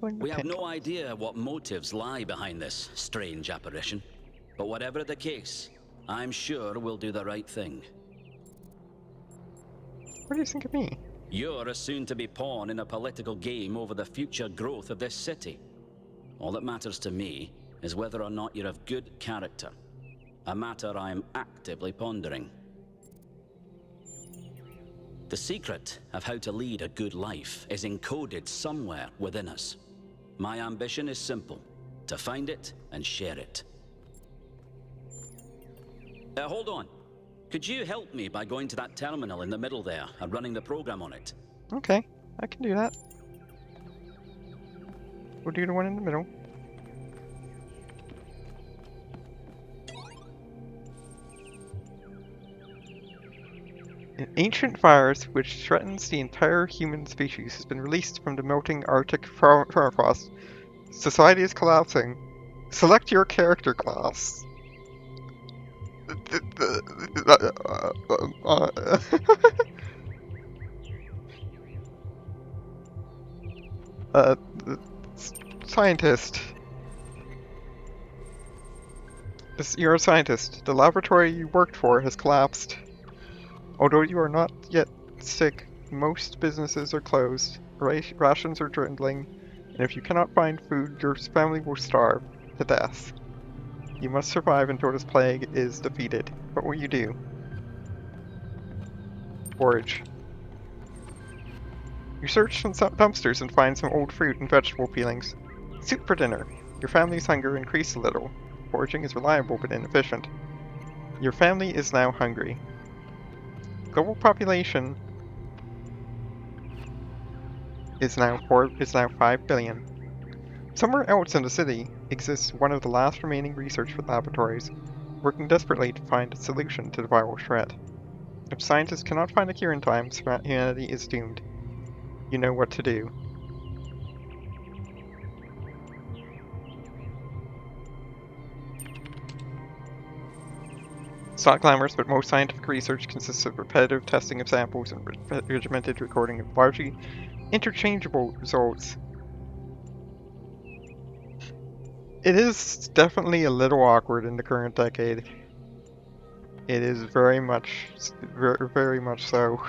We have no idea what motives lie behind this strange apparition. But whatever the case, I'm sure we'll do the right thing. What do you think of me? You're a soon-to-be pawn in a political game over the future growth of this city. All that matters to me is whether or not you're of good character. A matter I am actively pondering. The secret of how to lead a good life is encoded somewhere within us. My ambition is simple, to find it and share it. Hold on. Could you help me by going to that terminal in the middle there and running the program on it? Okay, I can do that. We'll do the one in the middle. An ancient virus which threatens the entire human species has been released from the melting Arctic permafrost. Society is collapsing. Select your character class. Scientist. You're a scientist. The laboratory you worked for has collapsed. Although you are not yet sick, most businesses are closed, rations are dwindling, and if you cannot find food, your family will starve to death. You must survive until this plague is defeated. What will you do? Forage. You search some dumpsters and find some old fruit and vegetable peelings. Soup for dinner. Your family's hunger increased a little. Foraging is reliable but inefficient. Your family is now hungry. Global population is now 5 billion. Somewhere else in the city exists one of the last remaining research laboratories, working desperately to find a solution to the viral threat. If scientists cannot find a cure in time, humanity is doomed. You know what to do. It's not glamorous, but most scientific research consists of repetitive testing of samples and regimented recording of largely interchangeable results. It is definitely a little awkward in the current decade. It is very much so.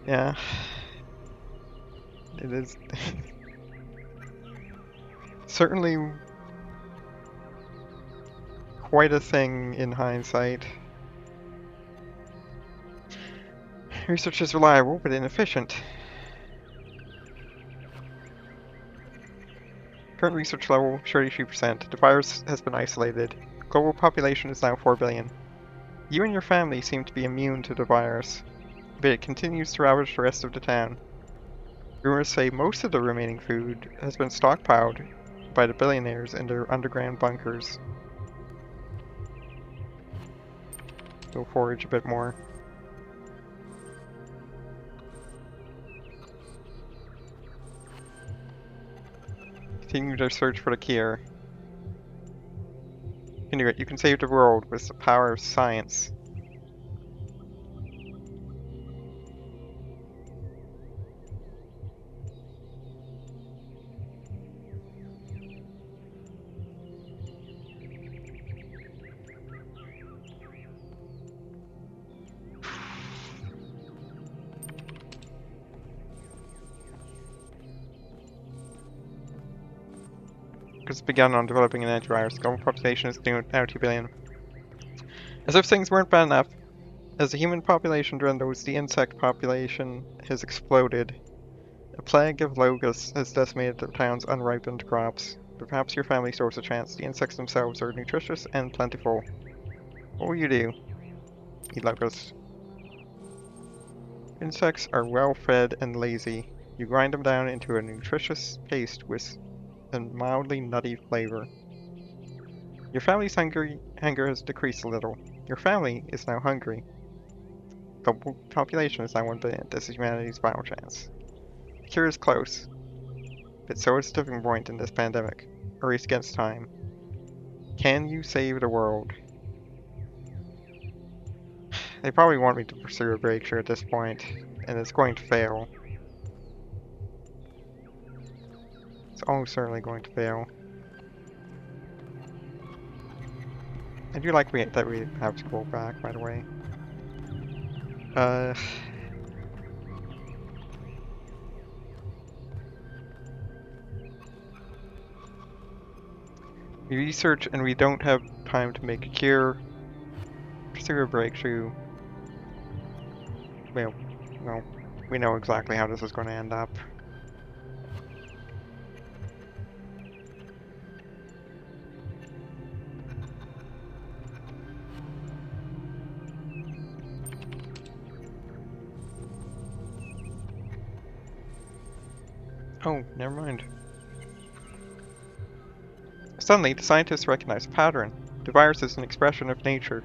Yeah. It is certainly quite a thing in hindsight. Research is reliable but inefficient. Current research level 33%. The virus has been isolated. Global population is now 4 billion. You and your family seem to be immune to the virus, but it continues to ravage the rest of the town. Rumors say most of the remaining food has been stockpiled by the billionaires in their underground bunkers. Go forage a bit more. Continue their search for the cure. You can do it. You can save the world with the power of science. Has begun on developing an antivirus. Global population is now 2 billion. As if things weren't bad enough, as the human population dwindles, the insect population has exploded. A plague of locusts has decimated the town's unripened crops. But perhaps your family still has a chance. The insects themselves are nutritious and plentiful. What will you do? Eat locusts. Insects are well fed and lazy. You grind them down into a nutritious paste with a mildly nutty flavor. Your family's hunger has decreased a little. Your family is now hungry. The population is now 1 billion. This is humanity's final chance. The cure is close, but so is the tipping point in this pandemic. A race against time. Can you save the world? They probably want me to pursue a breakthrough at this point, and it's going to fail. It's almost certainly going to fail. I do like that we have scroll back, by the way. We research and we don't have time to make a cure. Pursue a breakthrough. Well, we know exactly how this is going to end up. Oh, never mind. Suddenly, the scientists recognize a pattern. The virus is an expression of nature.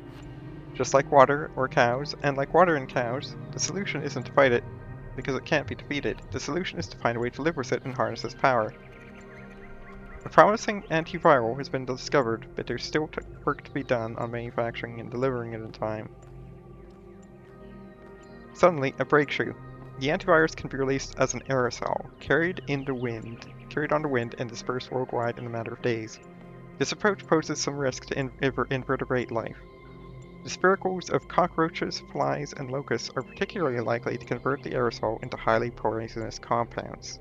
Just like water or cows, and like water and cows, the solution isn't to fight it, because it can't be defeated. The solution is to find a way to live with it and harness its power. A promising antiviral has been discovered, but there's still work to be done on manufacturing and delivering it in time. Suddenly, a breakthrough. The antivirus can be released as an aerosol, carried on the wind and dispersed worldwide in a matter of days. This approach poses some risk to invertebrate life. The spiracles of cockroaches, flies, and locusts are particularly likely to convert the aerosol into highly poisonous compounds.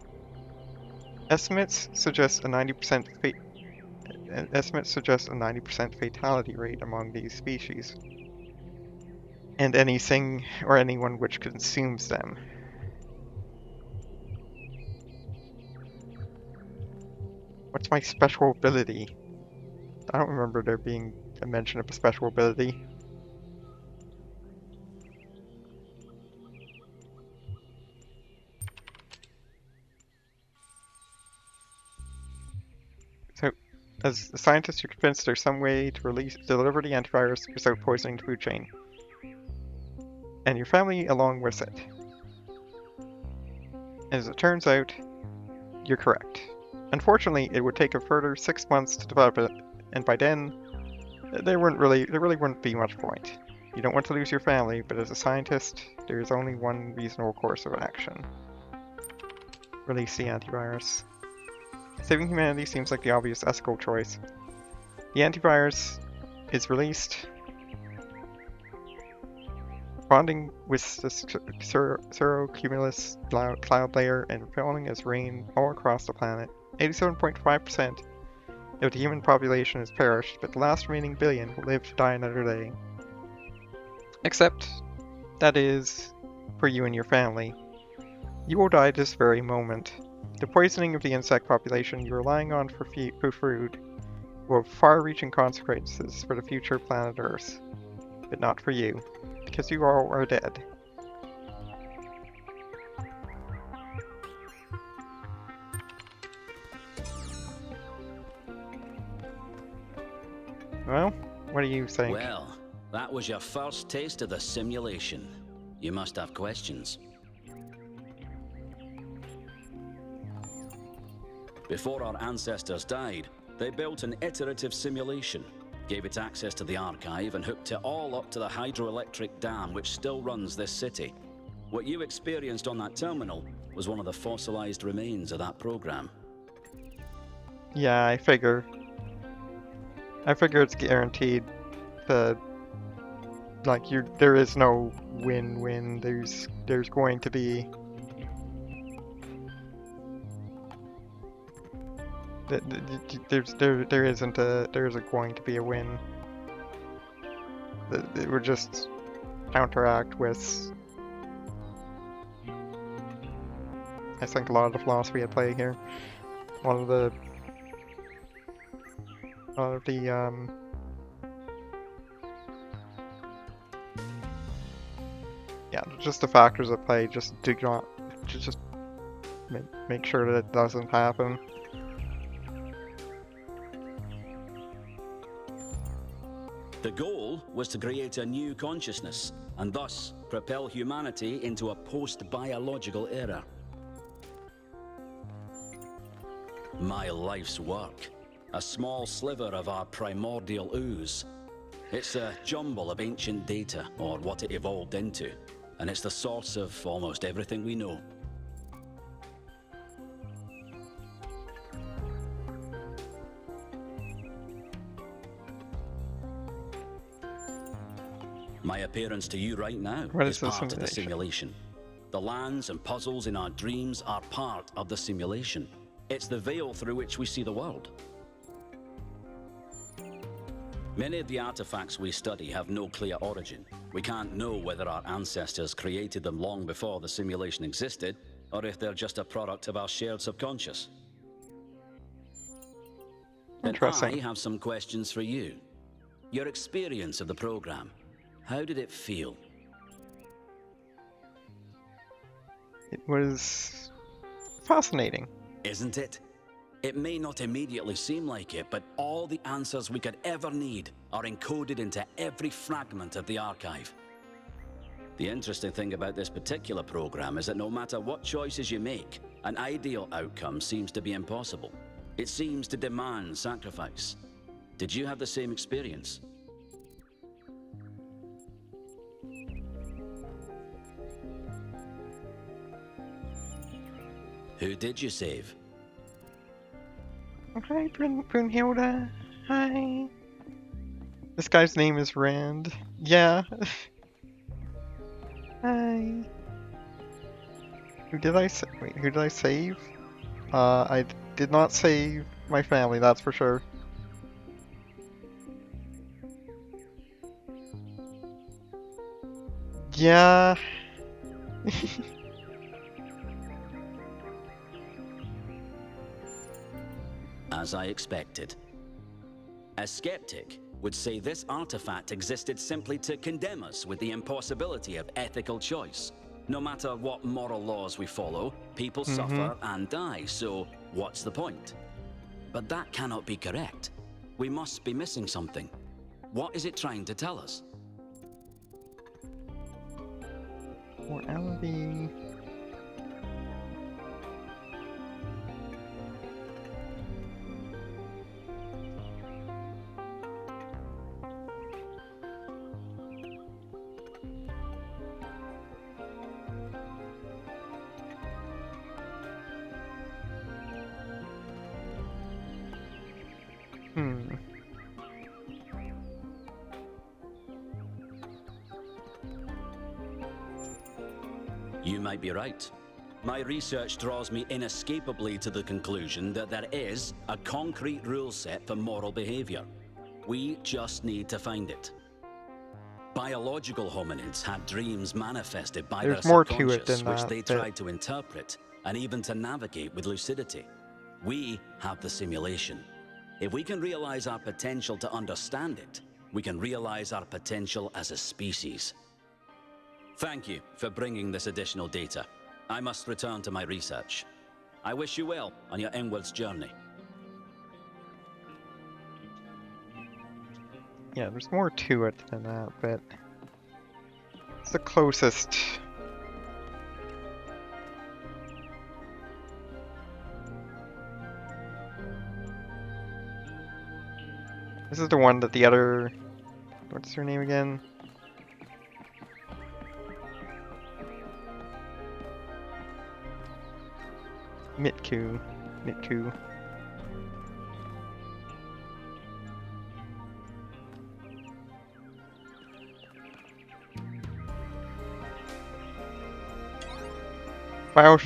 Estimates suggest a 90% fatality rate among these species, and anything or anyone which consumes them. What's my special ability? I don't remember there being a mention of a special ability. So, as a scientist, you're convinced there's some way to deliver the antivirus without poisoning the food chain. And your family along with it. And as it turns out, you're correct. Unfortunately, it would take a further 6 months to develop it, and by then, there really wouldn't be much point. You don't want to lose your family, but as a scientist, there is only one reasonable course of action. Release the antivirus. Saving humanity seems like the obvious ethical choice. The antivirus is released. bonding with the cirrocumulus cloud layer and falling as rain all across the planet. 87.5% of the human population has perished, but the last remaining billion will live to die another day. Except, that is, for you and your family. You will die this very moment. The poisoning of the insect population you're relying on for food will have far-reaching consequences for the future planet Earth. But not for you, because you all are dead. Well, what do you think? Well, that was your first taste of the simulation. You must have questions. Before our ancestors died, they built an iterative simulation, gave it access to the archive, and hooked it all up to the hydroelectric dam which still runs this city. What you experienced on that terminal was one of the fossilized remains of that program. Yeah, I figure it's guaranteed that, like, there is no win-win. There's going to be there isn't going to be a win. It would just counteract with, I think, a lot of the philosophy at play here. A lot of the yeah, just the factors at play just do not just make sure that it doesn't happen. The goal was to create a new consciousness, and thus propel humanity into a post-biological era. My life's work, a small sliver of our primordial ooze. It's a jumble of ancient data, or what it evolved into, and it's the source of almost everything we know. My appearance to you right now is part of the simulation. The lands and puzzles in our dreams are part of the simulation. It's the veil through which we see the world. Many of the artifacts we study have no clear origin. We can't know whether our ancestors created them long before the simulation existed, or if they're just a product of our shared subconscious. And I have some questions for you. Your experience of the program. How did it feel? It was fascinating. Isn't it? It may not immediately seem like it, but all the answers we could ever need are encoded into every fragment of the archive. The interesting thing about this particular program is that no matter what choices you make, an ideal outcome seems to be impossible. It seems to demand sacrifice. Did you have the same experience? Who did you save? Hi, Brunhilde. Hi. This guy's name is Rand. Yeah. Hi. Who did I save? I did not save my family, that's for sure. Yeah. As I expected. A skeptic would say this artifact existed simply to condemn us with the impossibility of ethical choice. No matter what moral laws we follow, people suffer and die, so what's the point? But that cannot be correct. We must be missing something. What is it trying to tell us? Morality. You might be right. My research draws me inescapably to the conclusion that there is a concrete rule set for moral behavior. We just need to find it. Biological hominids had dreams manifested by There's their more to it subconscious, than which that, they but tried to interpret and even to navigate with lucidity. We have the simulation. If we can realize our potential to understand it, we can realize our potential as a species. Thank you for bringing this additional data. I must return to my research. I wish you well on your inwards journey. yeah, there's more to it than that, but it's the closest. This is the one that the other... What's her name again? Mitku. Wow.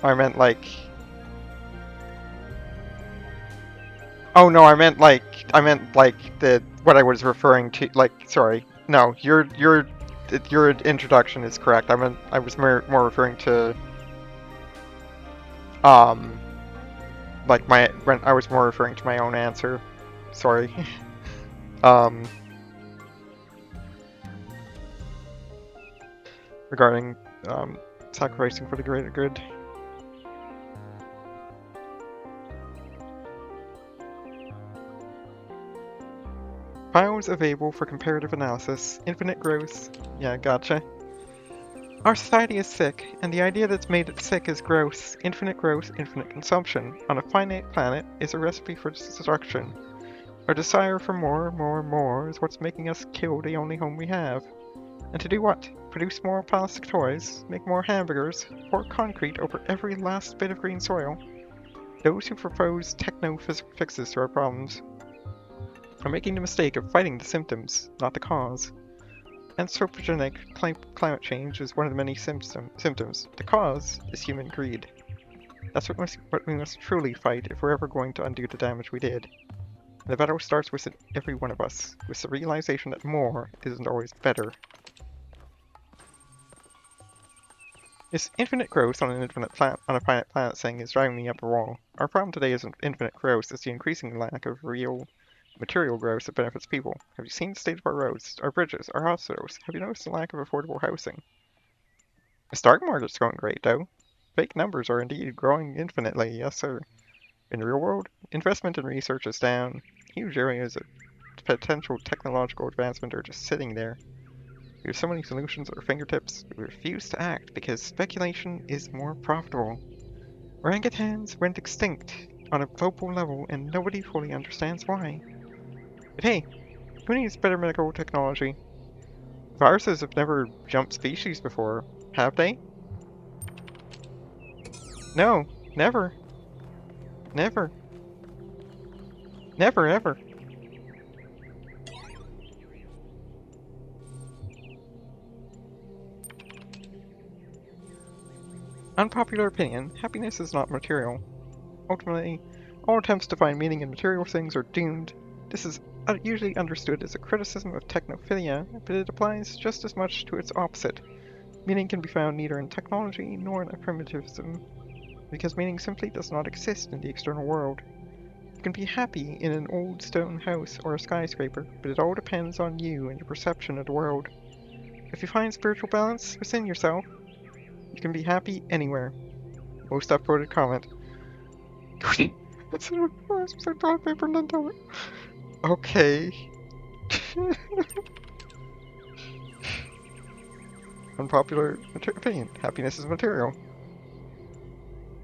I meant like... Oh no, I meant like the what I was referring to. Like, sorry, no, your introduction is correct. I was more referring to like when I was more referring to my own answer. Sorry. Regarding sacrificing for the greater good. Files available for comparative analysis. Infinite growth. Yeah, gotcha. Our society is sick, and the idea that's made it sick is gross. Infinite growth, infinite consumption. On a finite planet is a recipe for destruction. Our desire for more is what's making us kill the only home we have. And to do what? Produce more plastic toys, make more hamburgers, pour concrete over every last bit of green soil. Those who propose techno-fixes to our problems are making the mistake of fighting the symptoms, not the cause. Anthropogenic climate change is one of the many symptoms. The cause is human greed. That's what we must truly fight if we're ever going to undo the damage we did. And the battle starts with every one of us, with the realization that more isn't always better. This infinite growth on a finite planet thing is driving me up a wall. Our problem today isn't infinite growth, it's the increasing lack of real material growth that benefits people. Have you seen the state of our roads, our bridges, our hospitals? Have you noticed the lack of affordable housing? The stock market's going great, though. Fake numbers are indeed growing infinitely, yes sir. In the real world, investment in research is down. Huge areas of potential technological advancement are just sitting there. We have so many solutions at our fingertips, but we refuse to act because speculation is more profitable. Orangutans went extinct on a global level and nobody fully understands why. But hey, who needs better medical technology? Viruses have never jumped species before, have they? No, never. Never. Never, ever. Unpopular opinion, happiness is not material. Ultimately, all attempts to find meaning in material things are doomed. This is usually understood as a criticism of technophilia, but it applies just as much to its opposite. Meaning can be found neither in technology nor in primitivism, because meaning simply does not exist in the external world. You can be happy in an old stone house or a skyscraper, but it all depends on you and your perception of the world. If you find spiritual balance within yourself, you can be happy anywhere. Most upvoted comment. Toilet paper and then okay. Unpopular opinion. Happiness is material.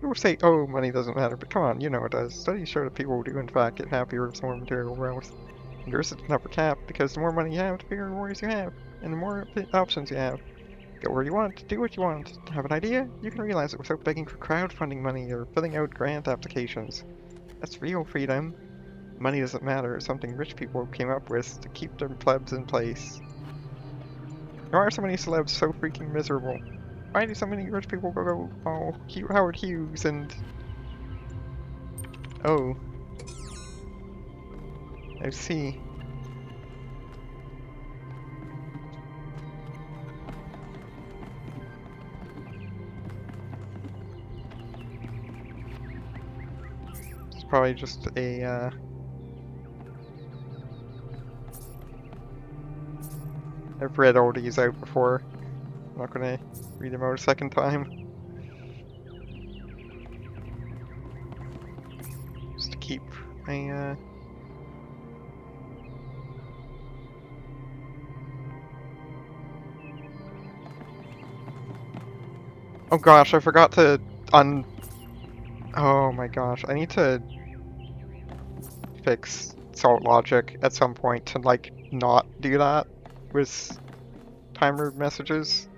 People say, oh, money doesn't matter, but come on, you know it does. Studies show that people do in fact get happier with more material wealth. And there isn't an upper cap, because the more money you have, the bigger rewards you have, and the more options you have. Go where you want, do what you want. Have an idea? You can realize it without begging for crowdfunding money or filling out grant applications. That's real freedom. Money doesn't matter, it's something rich people came up with to keep their plebs in place. Why are so many celebs so freaking miserable? Why do so many rich people go, oh, Howard Hughes and... Oh. I see. It's probably just a, I've read all these out before. I'm not gonna read them out a second time. Just to keep my, Oh gosh, I forgot to Oh my gosh, I need to fix salt logic at some point to, like, not do that with timer messages.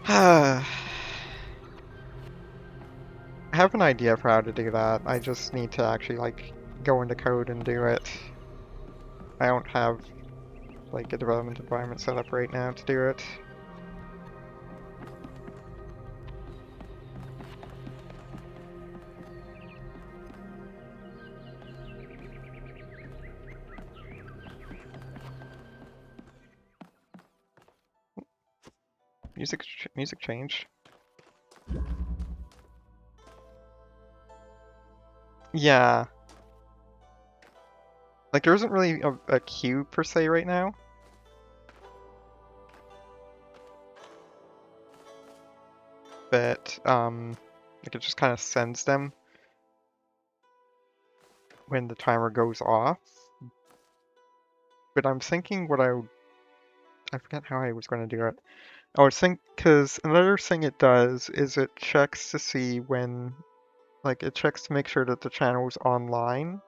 I have an idea for how to do that. I just need to actually, like, go into code and do it. I don't have, like, a development environment set up right now to do it. Music changed. Yeah. Like, there isn't really a queue per se right now. But, like, it just kind of sends them when the timer goes off. But I'm thinking I forget how I was going to do it. I was thinking, because another thing it does is it checks to see when, like, it checks to make sure that the channel's online.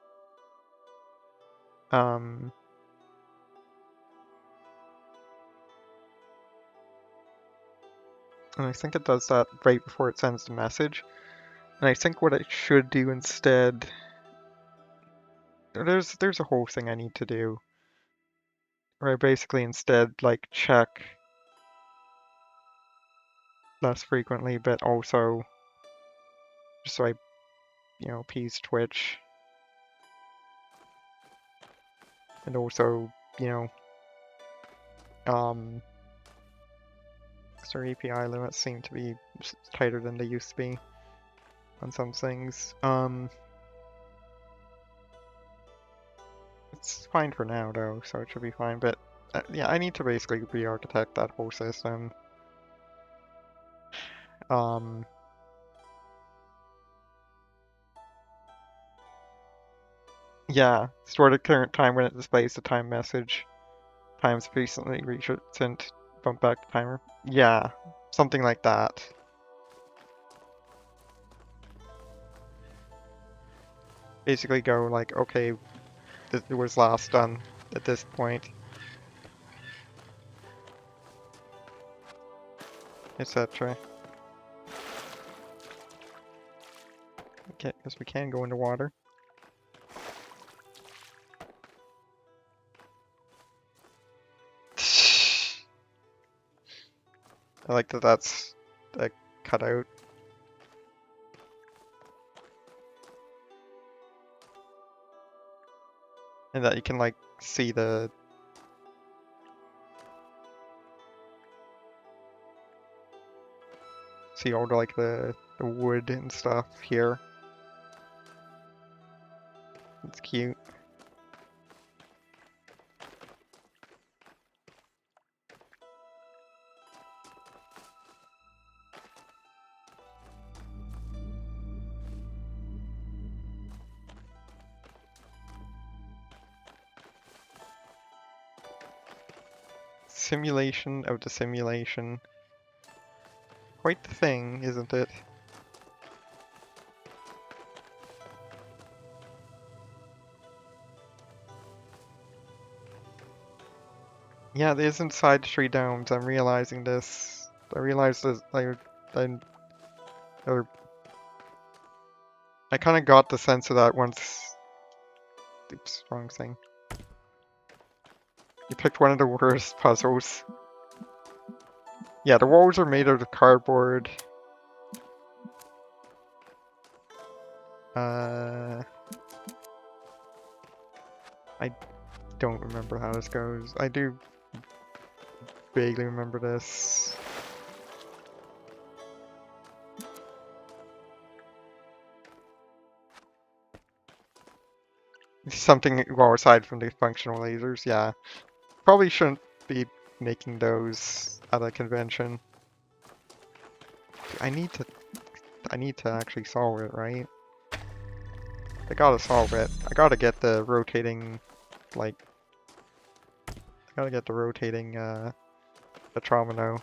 And I think it does that right before it sends the message. And I think what it should do instead, there's a whole thing I need to do. Where I basically instead, like, check less frequently, but also just so I, appease Twitch. And also, their API limits seem to be tighter than they used to be on some things. It's fine for now though, so it should be fine, but yeah, I need to basically re-architect that whole system. Yeah, store the current time when it displays the time message. Time sufficiently recent, bump back the timer. Yeah, something like that. Basically go like, okay, it was last done at this point, etc. Okay, because we can go into water. I like that that's a cutout. And that you can, like, see all the, like, the wood and stuff here. It's cute. Simulation of the simulation. Quite the thing, isn't it? Yeah, there isn't side tree domes. I'm realizing this. I realized this. I kind of got the sense of that once. Oops, wrong thing. You picked one of the worst puzzles. Yeah, the walls are made out of cardboard. I don't remember how this goes. I do vaguely remember this. Something, well, aside from the functional lasers, yeah. Probably shouldn't be making those at a convention. I need to actually solve it, right? I gotta solve it. I gotta get the rotating, like, I gotta get the rotating, Metromino.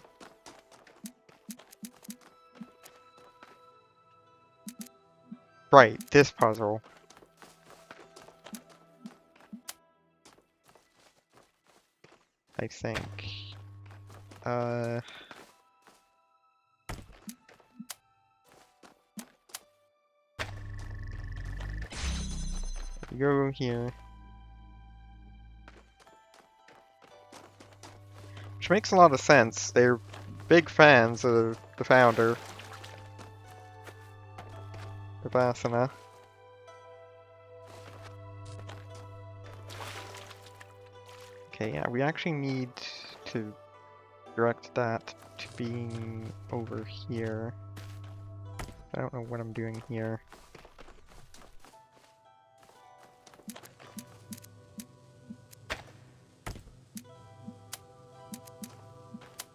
Right, this puzzle. I think. Go here. Which makes a lot of sense. They're big fans of the founder, Asana. Okay, yeah, we actually need to direct that to being over here. I don't know what I'm doing here.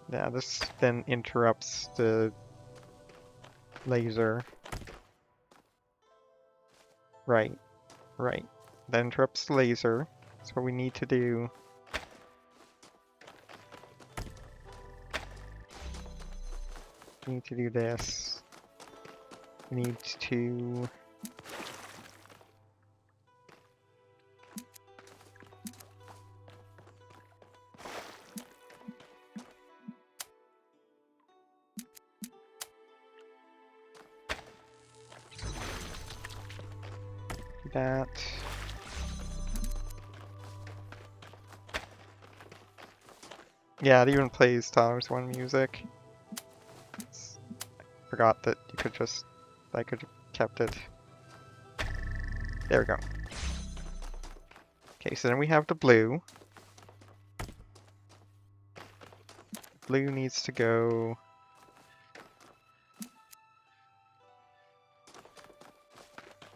Yeah, this then interrupts the laser. Right, right. That interrupts the laser. That's what we need to do. We need to do this. We need to... do that. Yeah, it even plays Talos I music. Forgot that you could just... I could have kept it. There we go. Okay, so then we have the blue. Blue needs to go...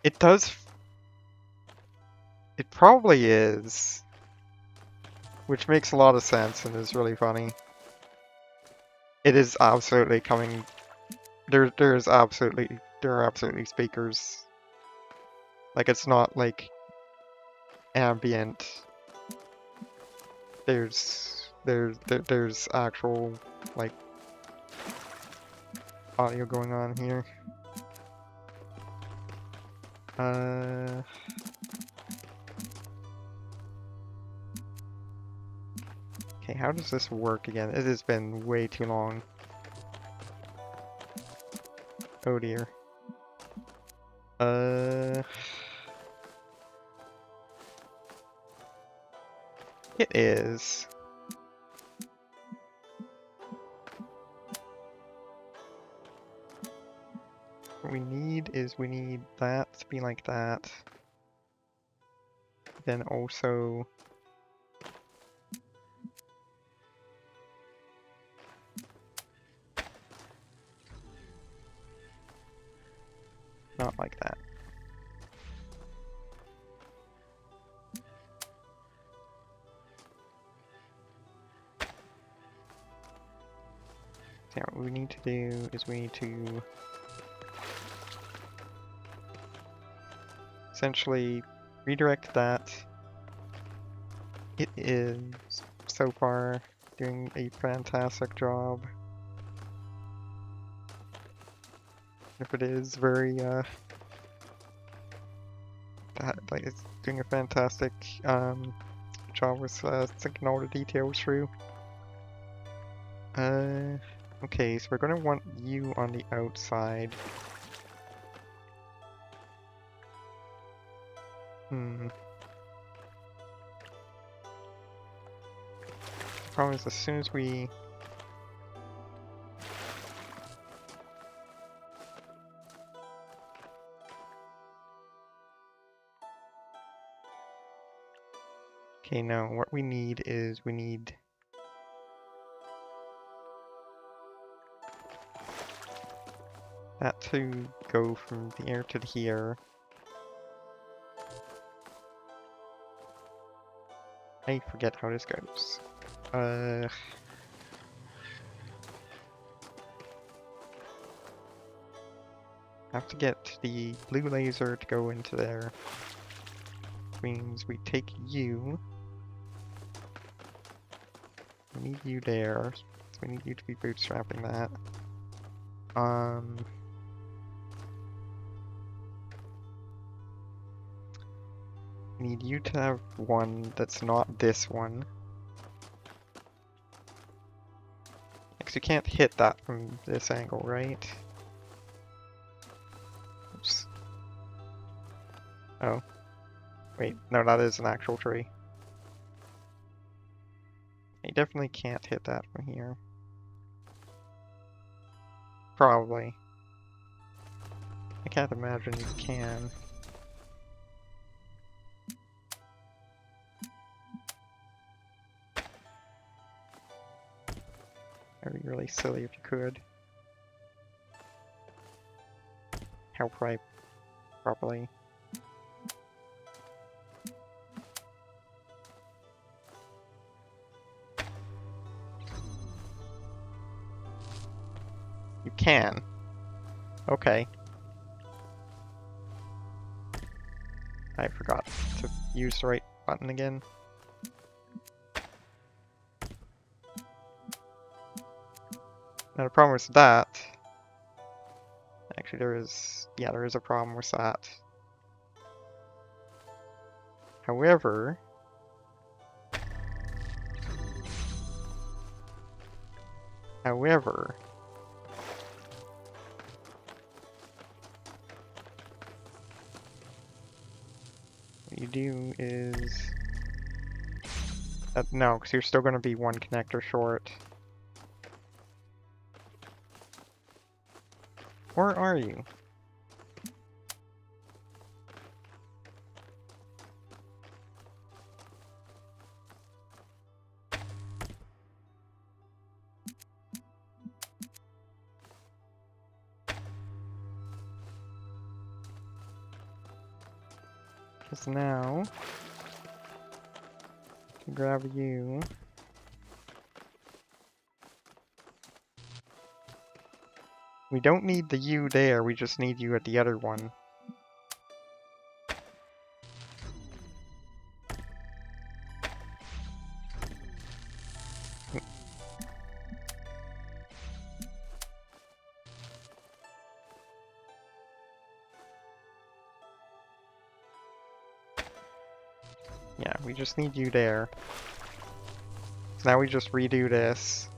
It does... It probably is. Which makes a lot of sense and is really funny. It is absolutely coming... There are absolutely speakers. Like, it's not like ambient. There's actual, like, audio going on here. Okay, how does this work again? It has been way too long. Oh dear. It is. What we need is we need that to be like that. Then also... not like that. So what we need to do is we need to essentially redirect that. It is so far doing a fantastic job. If it is very like it's doing a fantastic job with thinking all the details through. Okay, so we're gonna want you on the outside. Problem is, as soon as we... Okay, no, what we need is we need that to go from here to here. I forget how this goes. Have to get the blue laser to go into there. Which means we take you. We need you there. So we need you to be bootstrapping that. We need you to have one that's not this one. Because you can't hit that from this angle, right? Oops. Oh. Wait, no, that is an actual tree. You definitely can't hit that from here. Probably. I can't imagine you can. That'd be really silly if you could. Help right properly. You can. Okay. I forgot to use the right button again. Now the problem with that... Actually there is a problem with that. However... what you do is... no, because you're still going to be one connector short. Or are you? Because now, to grab you, we don't need the U there, we just need you at the other one. Yeah, we just need you there. So now we just redo this.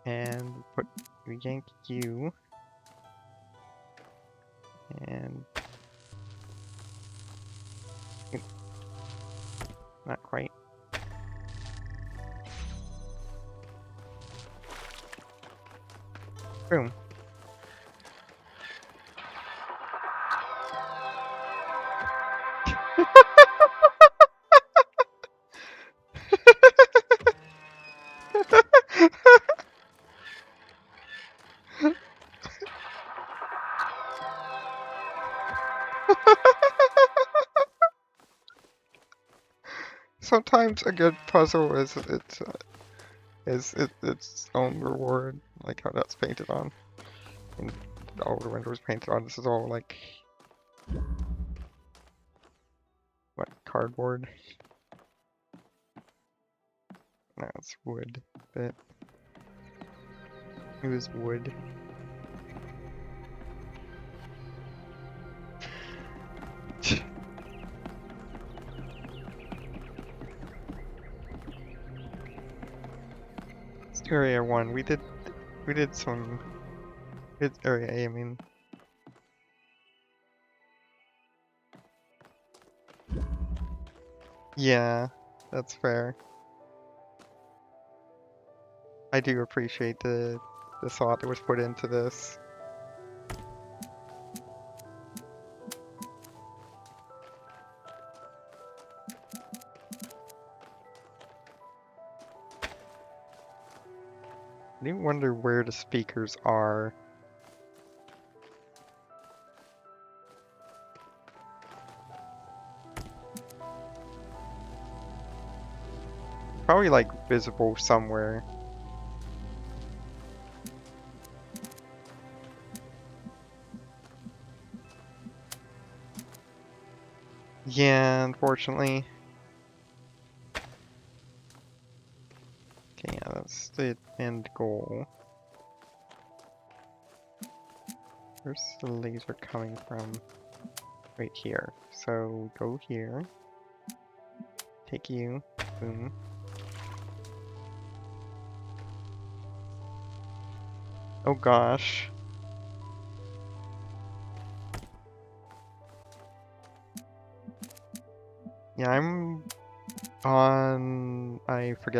And we yank you. And... not quite. Boom. Sometimes a good puzzle is its own reward, like how that's painted on. And all the windows painted on. This is all like what, cardboard? No, it's wood. But it was wood. Area 1, we did some... It's Area A, I mean. Yeah, that's fair. I do appreciate the thought that was put into this. I do wonder where the speakers are. Probably like visible somewhere. Yeah, unfortunately. Okay, yeah, that's the end goal. Where's the laser coming from? Right here. So go here. Take you. Boom. Oh gosh. Yeah, I'm on... I forget